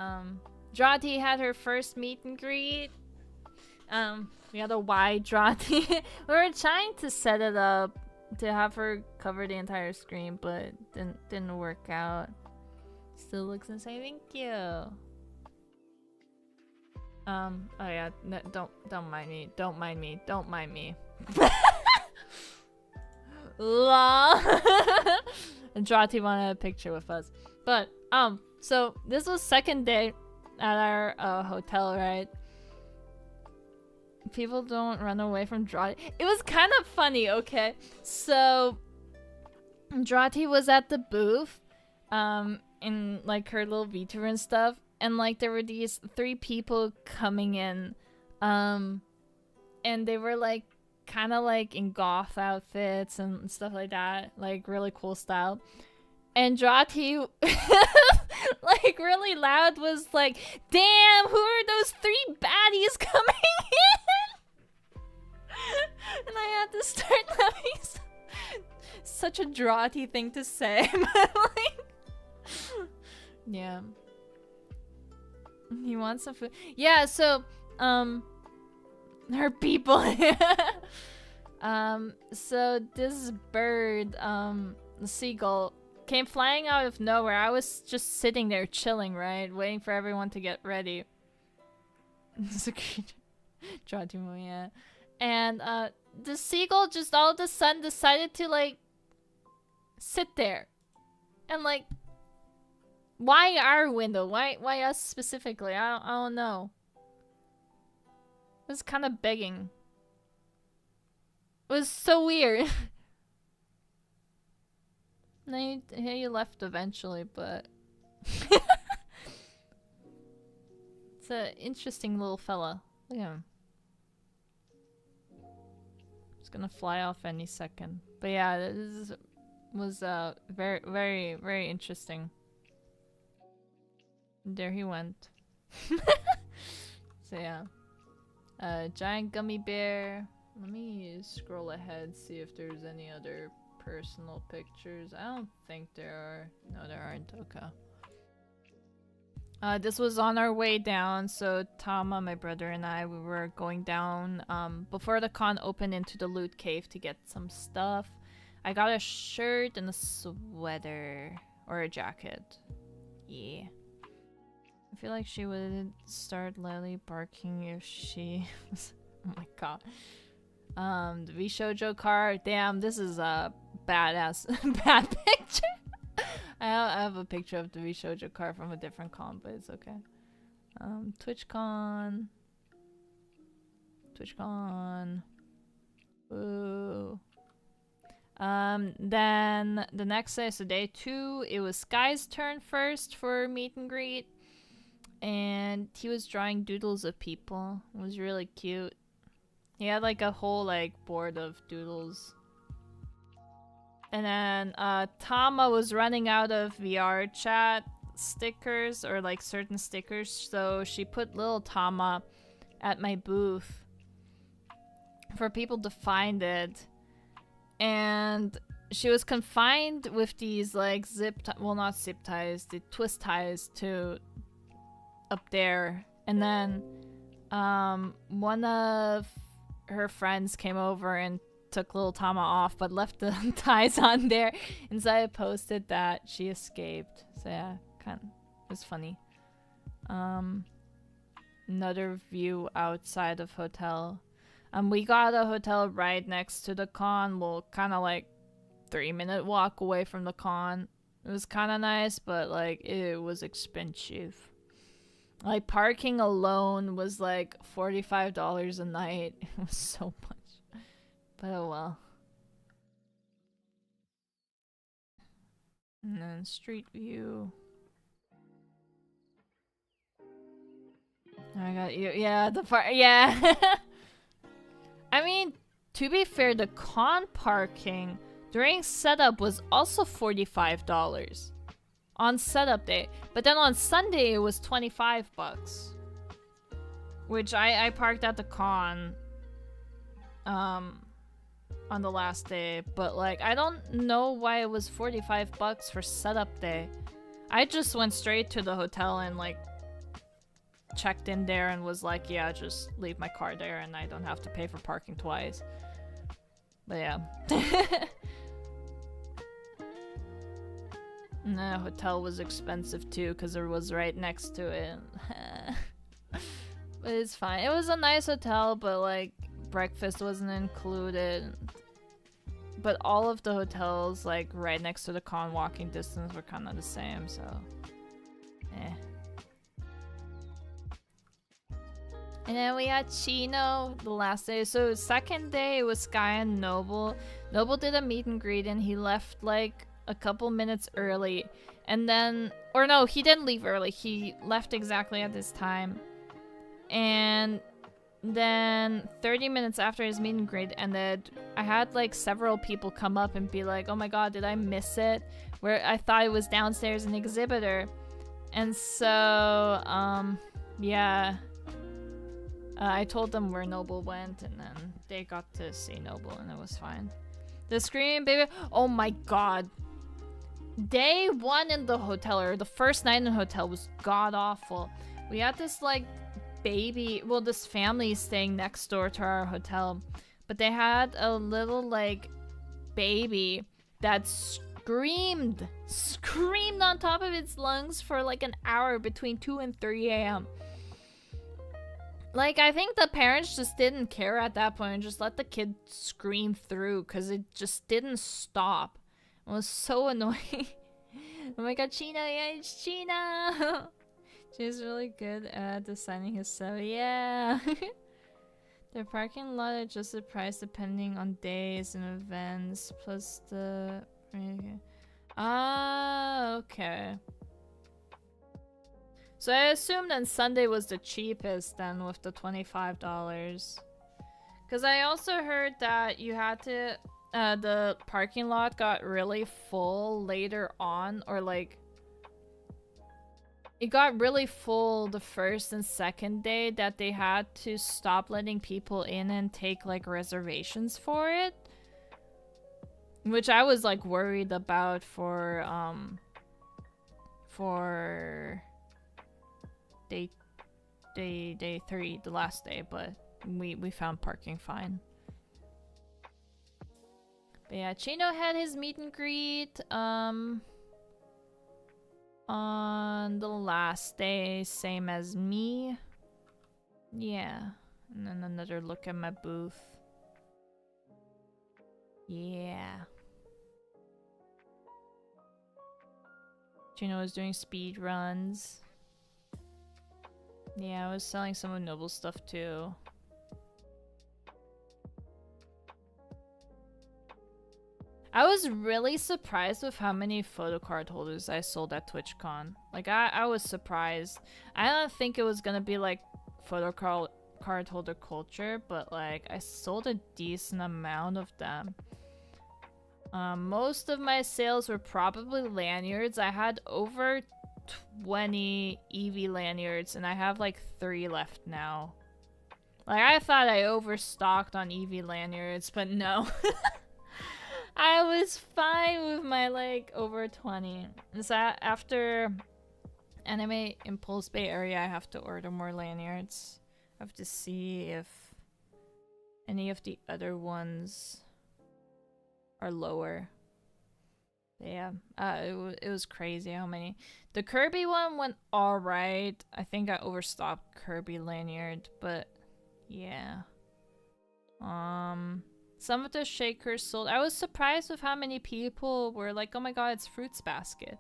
Drati had her first meet and greet. We had a wide Drati. We were trying to set it up to have her cover the entire screen, but didn't work out. Still looks insane. Thank you. Oh yeah, no, don't mind me. Don't mind me. Don't mind me. La. And Jati wanted a picture with us. But, so this was second day at our hotel, right? People don't run away from Jati. It was kind of funny, okay? So, Jati was at the booth, in like her little VTuber and stuff, and like there were these 3 people coming in, and they were like kind of like in goth outfits and stuff like that, like really cool style. And Jati, like really loud, was like, "Damn, who are those 3 baddies coming in?" And I had to start laughing. Such a Jati thing to say, but like, yeah. He wants some food. Yeah, so, her people. So this bird, the seagull, came flying out of nowhere. I was just sitting there chilling, right? Waiting for everyone to get ready. It's a creature. Jati, yeah. And, the seagull just all of a sudden decided to, like, sit there. And, like, why our window? Why us specifically? I don't know. It was kind of begging. It was so weird. And then you left eventually, but it's an interesting little fella. Look at him. It's gonna fly off any second. But yeah, this was very, very, very interesting. There he went. So yeah. Giant gummy bear. Let me scroll ahead, see if there's any other personal pictures. I don't think there are. No, there aren't. Okay. This was on our way down, so Tama, my brother, and I, we were going down before the con opened into the loot cave to get some stuff. I got a shirt and a sweater. Or a jacket. Yeah. I feel like she would start loudly barking if she was... Oh my god. The VShojo car. Damn, this is a badass bad picture. I have a picture of the VShojo car from a different con, but it's okay. TwitchCon. TwitchCon. Ooh. Then the next day, so day 2, it was Sky's turn first for meet and greet. And he was drawing doodles of people. It was really cute. He had like a whole like board of doodles. And then Tama was running out of VR chat stickers or like certain stickers, so she put little Tama at my booth for people to find it. And she was confined with these like well, not zip ties, the twist ties to up there. And then one of her friends came over and took little Tama off, but left the ties on there. And so I posted that she escaped. So yeah, kind of, it was funny. Another view outside of hotel. We got a hotel right next to the con. Well, kind of like 3-minute walk away from the con. It was kind of nice, but like it was expensive. Like parking alone was like $45 a night. It was so much. But oh well. And then street view. I got you. Yeah, the part. Yeah. I mean, to be fair, the con parking during setup was also $45 on setup day, but then on Sunday it was $25, which I parked at the con on the last day, but like I don't know why it was $45 for setup day. I just went straight to the hotel and like checked in there and was like, yeah, just leave my car there and I don't have to pay for parking twice. But yeah. And the hotel was expensive too because it was right next to it. But it's fine. It was a nice hotel, but like breakfast wasn't included. but all of the hotels like right next to the con walking distance were kind of the same, so eh. And then we had Chino the last day. So second day it was Sky and Noble. Noble did a meet and greet and he left like a couple minutes early. And then, or no, he didn't leave early. He left exactly at this time. And then 30 minutes after his meet and greet ended, I had like several people come up and be like, oh my god, did I miss it? Where I thought it was downstairs in the exhibitor. And so, yeah. I told them where Noble went, and then they got to see Noble, and it was fine. The Screaming Baby, oh my god. Day one in the hotel, or the first night in the hotel, was god awful. We had this like baby, well, this family staying next door to our hotel, but they had a little like baby that screamed on top of its lungs for like an hour between 2 and 3 a.m. Like, I think the parents just didn't care at that point and just let the kid scream through because it just didn't stop. It was so annoying. Oh my god, Chino, yeah, it's Chino! She's really good at designing his stuff, yeah. The parking lot adjusted the price depending on days and events, plus the... Ah, okay. So I assumed then Sunday was the cheapest then with the $25. Because I also heard that you had to, the parking lot got really full later on, or like, it got really full the first and second day that they had to stop letting people in and take like reservations for it. Which I was like worried about for day 3, the last day, but we found parking fine. But yeah, Chino had his meet and greet on the last day, same as me. Yeah. And then another look at my booth. Yeah. Chino was doing speed runs. Yeah, I was selling some of Noble's stuff too. I was really surprised with how many photo card holders I sold at TwitchCon. Like, I was surprised. I don't think it was gonna be like photo card holder culture, but like, I sold a decent amount of them. Most of my sales were probably lanyards. I had over 20 Eevee lanyards, and I have like 3 left now. Like, I thought I overstocked on Eevee lanyards, but no. I was fine with my like over 20. And so after Anime Impulse Bay area, I have to order more lanyards. I have to see if any of the other ones are lower. But yeah, it was crazy how many. The Kirby one went alright. I think I overstocked Kirby lanyard, but yeah. Some of the shakers sold. I was surprised with how many people were like, oh my god, it's Fruits Basket.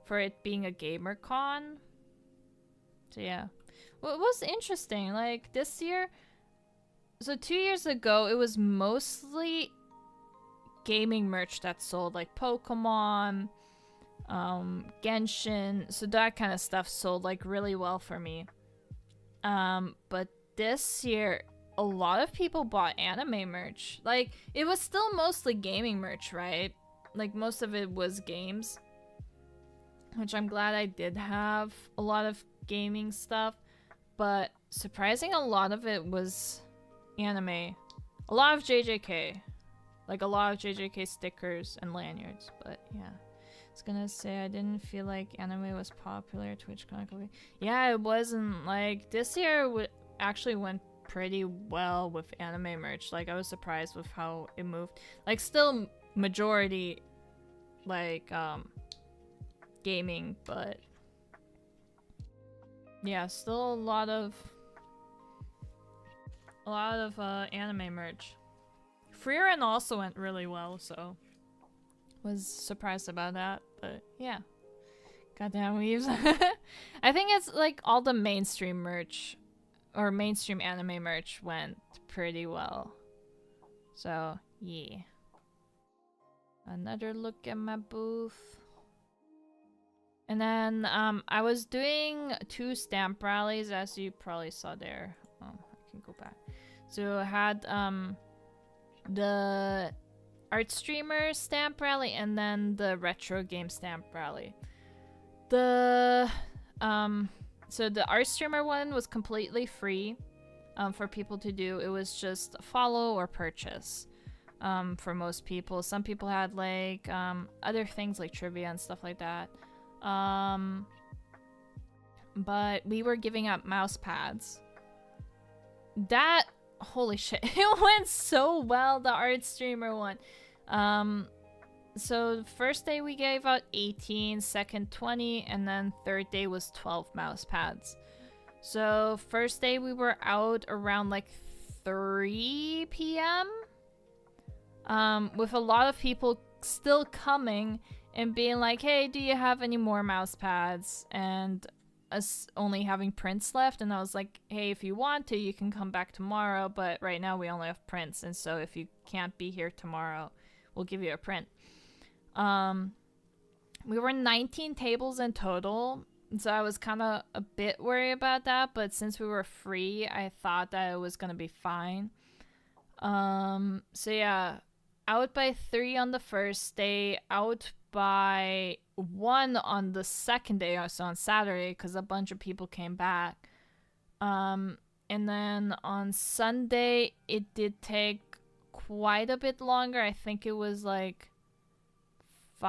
For it being a gamer con. So yeah. Well, it was interesting. Like, this year... So 2 years ago, it was mostly gaming merch that sold. Like Pokemon, Genshin. So that kind of stuff sold like really well for me. But this year... a lot of people bought anime merch. Like, it was still mostly gaming merch, right? Like, most of it was games. Which I'm glad I did have a lot of gaming stuff. But surprising, a lot of it was anime. A lot of JJK. Like, a lot of JJK stickers and lanyards. But, yeah. I was gonna say, I didn't feel like anime was popular at TwitchCon. Yeah, it wasn't. Like, this year actually went pretty well with anime merch. Like, I was surprised with how it moved. Like, still majority like gaming, but yeah, still a lot of anime merch. Freerun also went really well, so was surprised about that. But yeah, goddamn weaves. I think it's like all the mainstream merch or mainstream anime merch went pretty well. So yeah. Another look at my booth. And then I was doing 2 stamp rallies, as you probably saw there. I can go back. So I had the art streamer stamp rally and then the retro game stamp rally. So the art streamer one was completely free for people to do. It was just follow or purchase for most people. Some people had like other things like trivia and stuff like that. But we were giving out mouse pads. That, holy shit, it went so well, the art streamer one. So the first day we gave out 18, second 20, and then third day was 12 mouse pads. So first day we were out around like 3 p.m. With a lot of people still coming and being like, hey, do you have any more mouse pads? And us only having prints left, and I was like, hey, if you want to, you can come back tomorrow, but right now we only have prints, and so if you can't be here tomorrow, we'll give you a print. We were 19 tables in total, so I was kind of a bit worried about that, but since we were free, I thought that it was gonna be fine. So yeah, out by 3 on the first day, out by 1 on the second day, also on Saturday, because a bunch of people came back. And then on Sunday, it did take quite a bit longer. I think it was like 4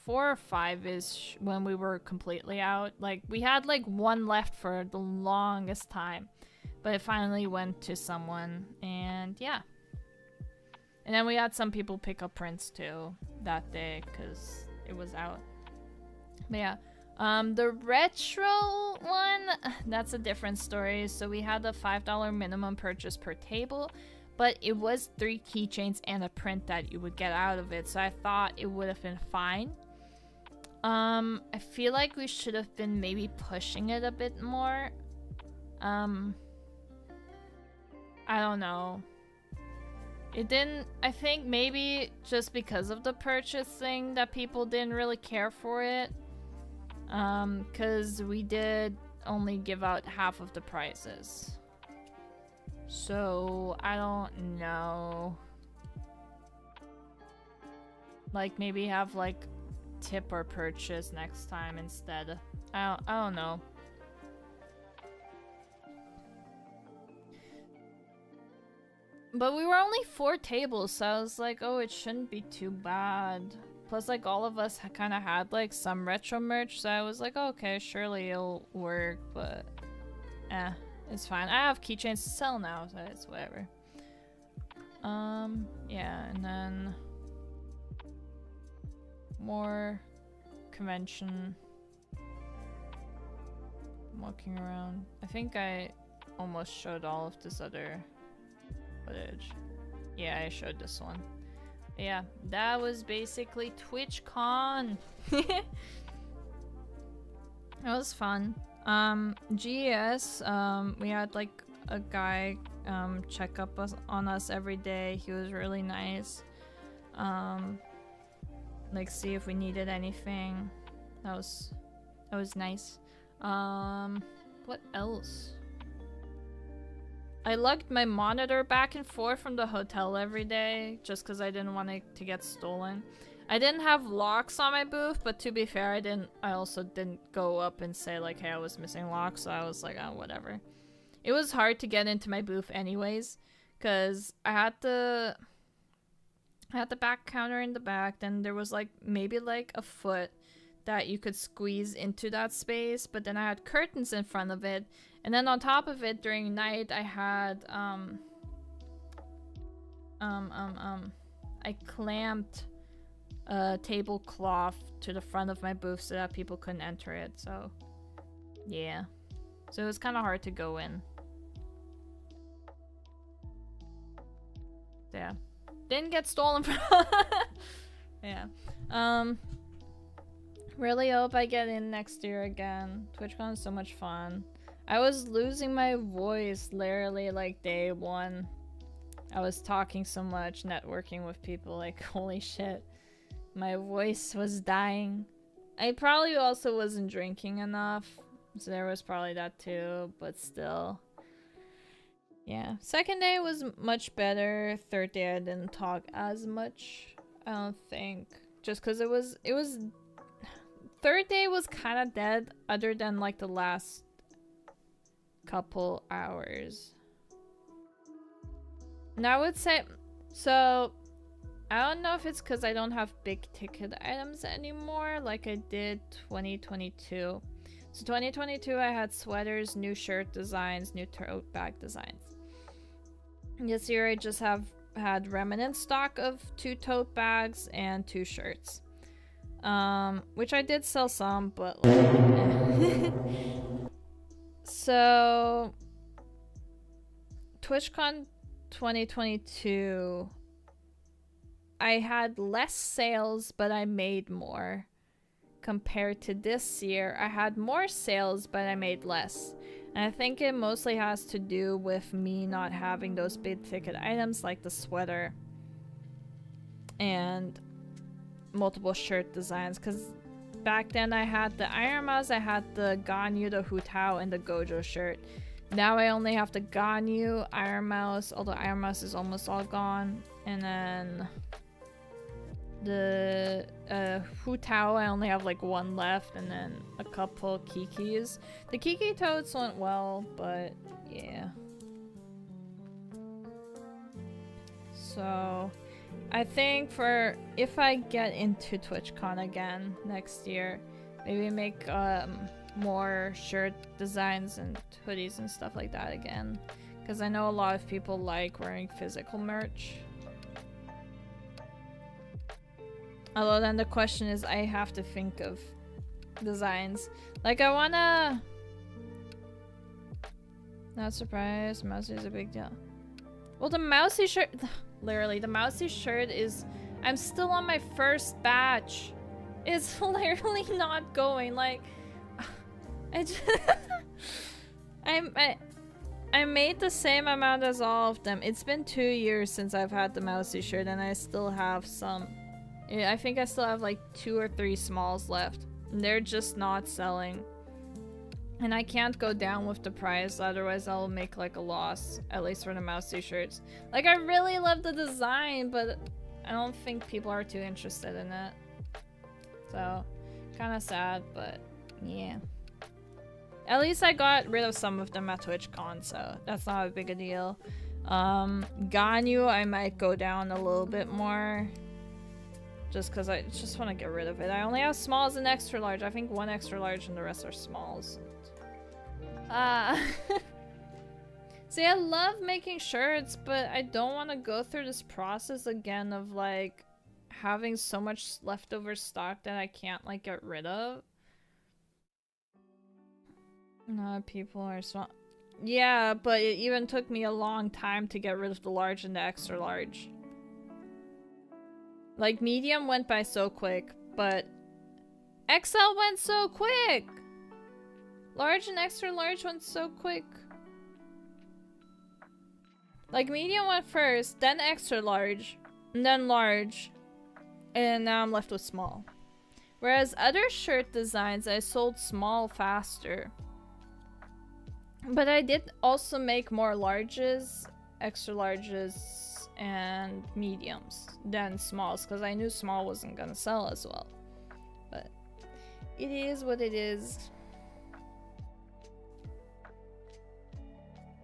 or 5-ish when we were completely out. Like, we had like 1 left for the longest time, but it finally went to someone, and yeah. And then we had some people pick up prints too that day because it was out. But yeah, the retro one, that's a different story. So we had a $5 minimum purchase per table, but it was 3 keychains and a print that you would get out of it. So I thought it would have been fine. I feel like we should have been maybe pushing it a bit more. I don't know. It didn't, I think maybe just because of the purchase thing that people didn't really care for it. Cause we did only give out half of the prizes. So, I don't know. Like, maybe have like tip or purchase next time instead. I don't know. But we were only 4 tables, so I was like, oh, it shouldn't be too bad. Plus, like, all of us kind of had, like, some retro merch, so I was like, oh, okay, surely it'll work, but... it's fine. I have keychains to sell now, so it's whatever. Yeah, and then... more... convention... walking around. I think I almost showed all of this other... footage. Yeah, I showed this one. But yeah, that was basically TwitchCon. It was fun. GES, we had like a guy check up on us every day. He was really nice. Like see if we needed anything. That was nice. What else? I lugged my monitor back and forth from the hotel every day just because I didn't want it to get stolen. I didn't have locks on my booth, but to be fair, I also didn't go up and say like, hey, I was missing locks, so I was like, oh, whatever. It was hard to get into my booth anyways, because I had the back counter in the back, then there was like maybe like a foot that you could squeeze into that space, but then I had curtains in front of it. And then on top of it, during night, I had, I clamped a tablecloth to the front of my booth so that people couldn't enter it, so, yeah. So it was kind of hard to go in. Yeah. Didn't get stolen from. Yeah. Really hope I get in next year again. TwitchCon is so much fun. I was losing my voice literally like day one. I was talking so much, networking with people, like holy shit. My voice was dying. I probably also wasn't drinking enough, so there was probably that too, but still. Yeah. Second day was much better. Third day I didn't talk as much, I don't think. Just because it was third day was kind of dead, other than like the last couple hours. And I would say, so I don't know if it's because I don't have big ticket items anymore like I did 2022. So 2022 I had sweaters, new shirt designs, new tote bag designs. This year I just had remnant stock of 2 tote bags and 2 shirts. Which I did sell some, but like, so TwitchCon 2022 I had less sales, but I made more. Compared to this year, I had more sales, but I made less. And I think it mostly has to do with me not having those big ticket items like the sweater and multiple shirt designs, because back then I had the Iron Mouse, I had the Ganyu, the Hu Tao, and the Gojo shirt. Now I only have the Ganyu, Iron Mouse, although Iron Mouse is almost all gone, and then the Hu Tao I only have like 1 left, and then a couple Kikis. The Kiki totes went well, but yeah. So I think for if I get into TwitchCon again next year, maybe make more shirt designs and hoodies and stuff like that again, because I know a lot of people like wearing physical merch. Although then the question is, I have to think of designs. Like I wanna... Not surprised, Mousy is a big deal. Well, the Mousy shirt... Literally, the Mousy shirt is... I'm still on my first batch. It's literally not going, like... I just... I made the same amount as all of them. It's been 2 years since I've had the Mousy shirt, and I still have some... Yeah, I think I still have like 2 or 3 smalls left. They're just not selling. And I can't go down with the price, otherwise I'll make like a loss, at least for the Mousy shirts. Like, I really love the design, but I don't think people are too interested in it. So, kind of sad, but yeah. At least I got rid of some of them at TwitchCon, so that's not a big a deal. Ganyu, I might go down a little bit more. Just because I just want to get rid of it. I only have smalls and extra large. I think 1 extra large and the rest are smalls. See, I love making shirts, but I don't want to go through this process again of like having so much leftover stock that I can't like get rid of. No, people are small. Yeah, but it even took me a long time to get rid of the large and the extra large. Like, medium went by so quick, but XL went so quick! Large and extra large went so quick. Like, medium went first, then extra large, and then large, and now I'm left with small. Whereas other shirt designs, I sold small faster. But I did also make more larges, extra larges, and mediums than smalls, because I knew small wasn't gonna sell as well. But it is what it is.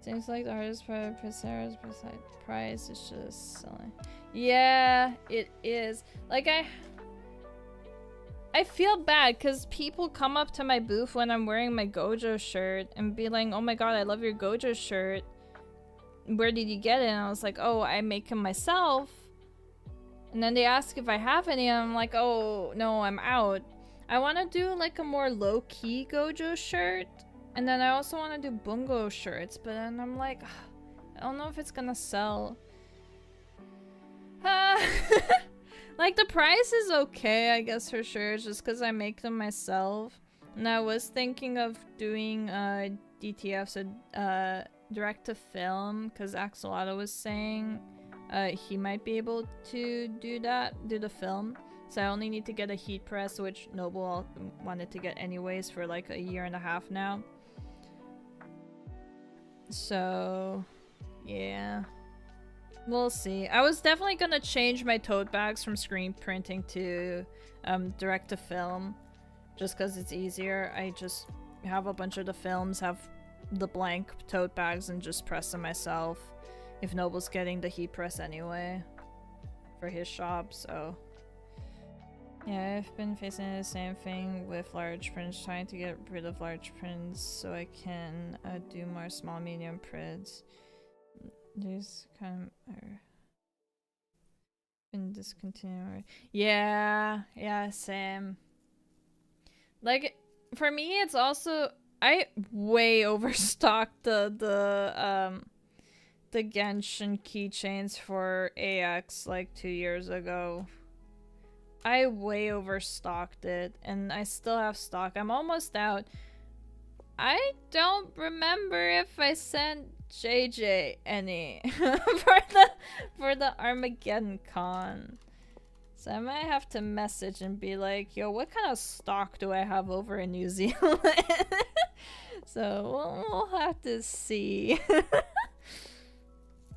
Seems like the hardest part of Pissarro's price is just selling. Yeah, it is. Like, I feel bad because people come up to my booth when I'm wearing my Gojo shirt and be like, oh my god, I love your Gojo shirt. Where did you get it? And I was like, oh, I make them myself. And then they ask if I have any, and I'm like, oh, no, I'm out. I want to do like a more low-key Gojo shirt. And then I also want to do Bungo shirts, but then I'm like, I don't know if it's gonna sell. Like, the price is okay, I guess, for sure, just because I make them myself. And I was thinking of doing DTF, so direct to film, because Axolotl was saying he might be able to do the film. So I only need to get a heat press, which Noble wanted to get anyways for like a year and a half now. So, yeah. We'll see. I was definitely gonna change my tote bags from screen printing to direct to film, just because it's easier. I just have a bunch of the films, have the blank tote bags, and just press them myself. If Noble's getting the heat press anyway for his shop, so yeah, I've been facing the same thing with large prints, trying to get rid of large prints so I can do more small medium prints. There's kind of been discontinued. Yeah, same. Like, for me, it's also I way overstocked the Genshin keychains for AX like 2 years ago. I way overstocked it, and I still have stock. I'm almost out. I don't remember if I sent JJ any for the Armageddon Con. So I might have to message and be like, yo, what kind of stock do I have over in New Zealand? So we'll have to see.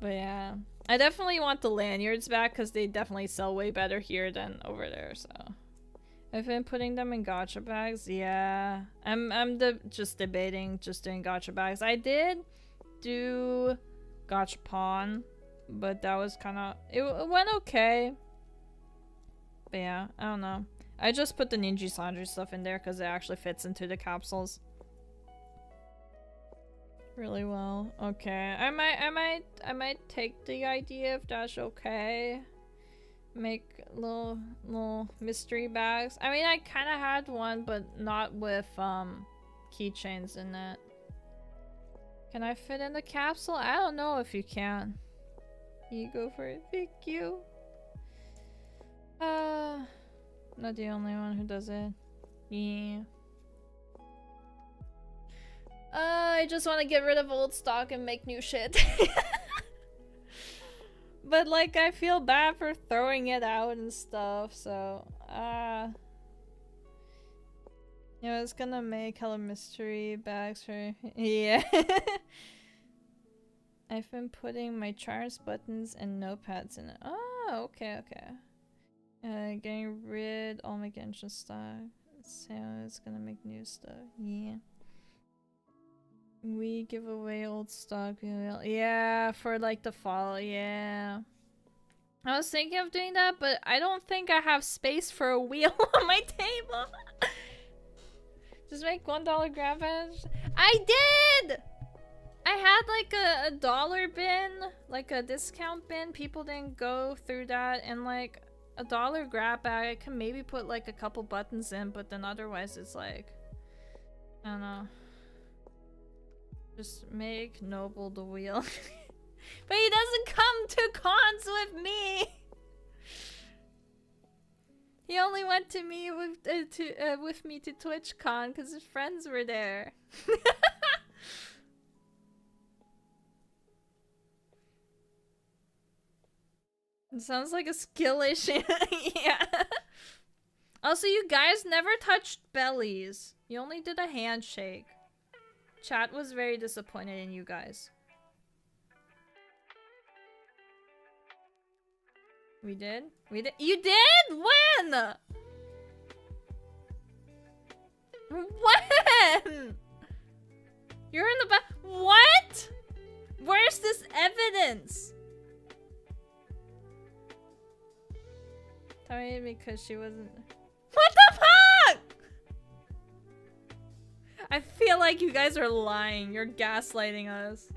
But yeah, I definitely want the lanyards back because they definitely sell way better here than over there. So I've been putting them in gacha bags. Yeah, I'm just debating just doing gacha bags. I did do gachapon, but that was kind of it went okay. But yeah, I don't know. I just put the Ninja Sanji stuff in there because it actually fits into the capsules really well. Okay, I might take the idea if that's okay. Make little mystery bags. I mean, I kind of had one, but not with keychains in it. Can I fit in the capsule? I don't know if you can. You go for it. Thank you. Not the only one who does it. Yeah. I just want to get rid of old stock and make new shit. But like, I feel bad for throwing it out and stuff, so you know, it's gonna make hella mystery bags for yeah. I've been putting my charms, buttons, and notepads in it. Oh, okay. Getting rid all my Genshin stuff. So it's gonna make new stuff. Yeah. We give away old stock. Yeah, for like the fall. Yeah. I was thinking of doing that, but I don't think I have space for a wheel on my table. Just make $1 grab bags. I did! I had like a dollar bin, like a discount bin. People didn't go through that, and like $1 grab bag, I can maybe put like a couple buttons in, but then otherwise it's like, I don't know. Just make Noble the wheel. But he doesn't come to cons with me. He only went to me with me to TwitchCon because his friends were there. It sounds like a skill issue. Yeah. Also, you guys never touched bellies. You only did a handshake. Chat was very disappointed in you guys. We did? We did? You did? When? When? You're in the back. What? Where's this evidence? Tell me because she wasn't. What the fuck? I feel like you guys are lying. You're gaslighting us.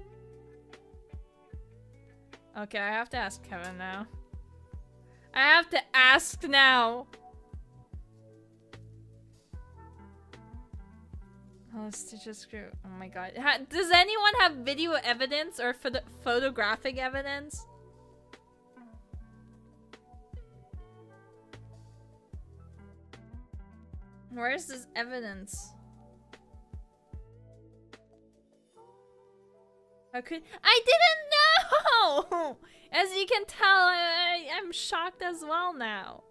Okay, I have to ask Kevin now. I have to ask now. Oh, Stitches Screw. Oh my god. Does anyone have video evidence or photographic evidence? Where's this evidence? How could I didn't know? As you can tell, I'm shocked as well now.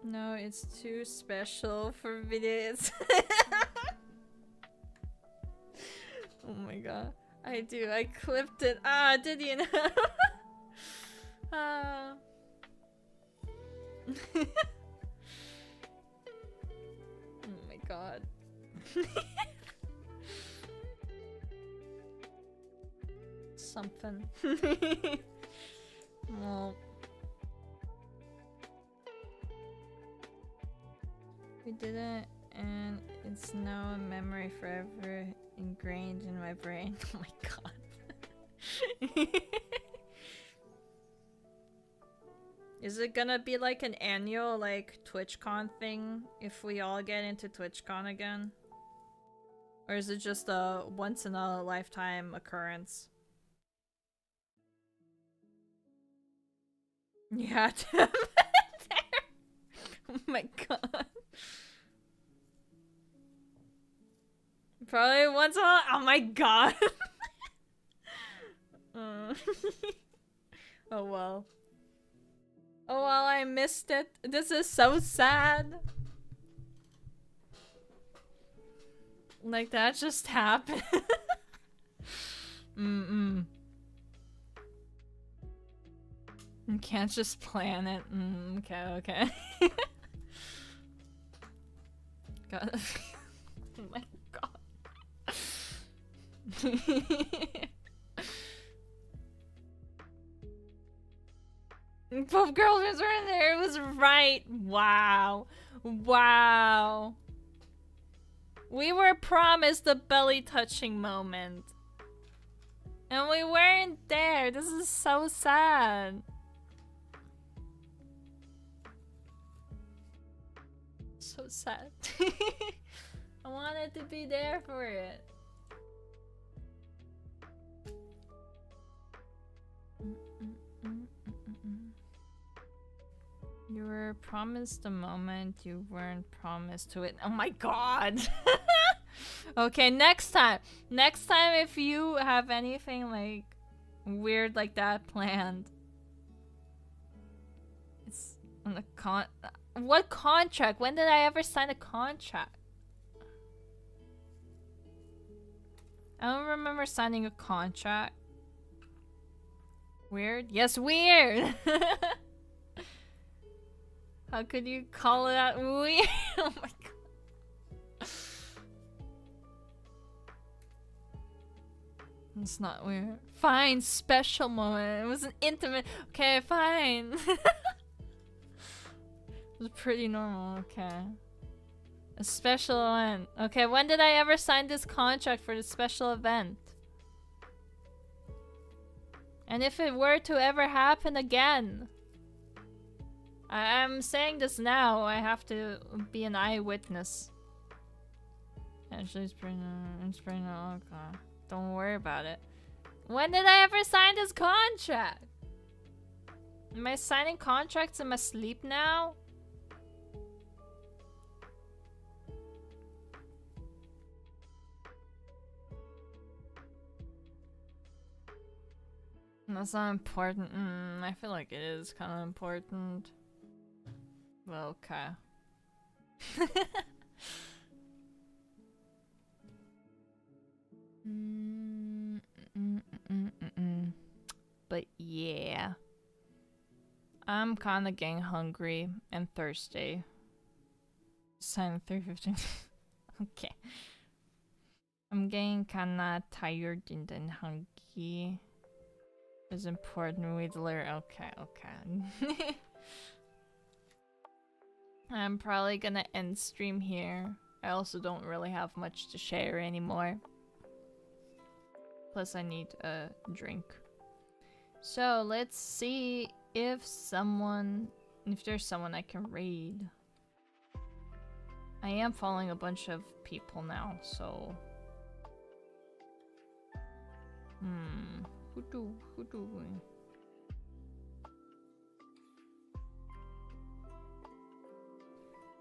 No, it's too special for videos. Oh my god. I do. I clipped it. Ah, did you know? Ah. Oh my god. Something. Well. We did it, and it's now a memory forever ingrained in my brain. Oh my god. Is it gonna be like an annual, like, TwitchCon thing if we all get into TwitchCon again? Or is it just a once-in-a-lifetime occurrence? You had to have it there. Oh my god. Probably once in a... Oh my god. Oh well. Oh well, I missed it. This is so sad. Like, that just happened. You can't just plan it. Okay. God. Oh my god. Both girlfriends were in there. It was right. Wow. Wow. We were promised the belly touching moment. And we weren't there. This is so sad. So sad. I wanted to be there for it. You were promised the moment, you weren't promised to it. Oh my god! Okay, next time. Next time if you have anything like weird like that planned. It's on the what contract? When did I ever sign a contract? I don't remember signing a contract. Weird? Yes, weird! How could you call it that weird? Oh my god. It's not weird. Fine, special moment. It was an intimate. Okay, fine. It was pretty normal, okay. A special event. Okay, when did I ever sign this contract for this special event? And if it were to ever happen again? I'm saying this now, I have to be an eyewitness. Actually, it's pretty okay. Don't worry about it. When did I ever sign this contract? Am I signing contracts in my sleep now? That's not important. I feel like it is kind of important. Well, okay. But yeah. I'm kinda getting hungry and thirsty. Sign 3:15. Okay. I'm getting kinda tired and then hungry. It's important we learn. Okay. I'm probably gonna end stream here. I also don't really have much to share anymore. Plus I need a drink. So let's see if there's someone I can raid. I am following a bunch of people now, so... Who do we?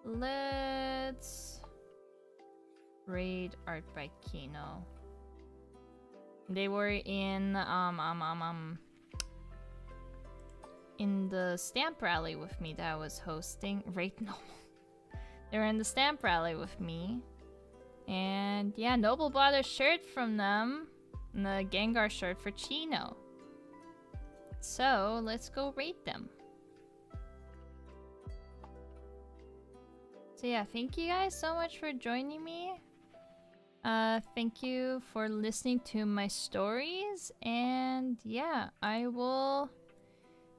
let's raid Art by Kino. They were in the stamp rally with me that I was hosting. Raid Noble. They were in the stamp rally with me. And yeah, Noble bought a shirt from them. And the Gengar shirt for Chino. So let's go rate them. So yeah, thank you guys so much for joining me. Thank you for listening to my stories. And yeah, I will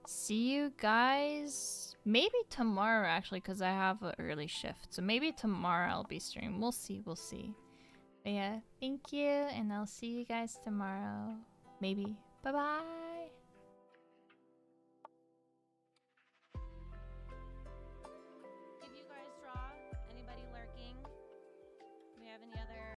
see you guys maybe tomorrow actually, because I have an early shift. So maybe tomorrow I'll be streaming. We'll see, we'll see. But yeah, thank you, and I'll see you guys tomorrow. Maybe. Bye-bye.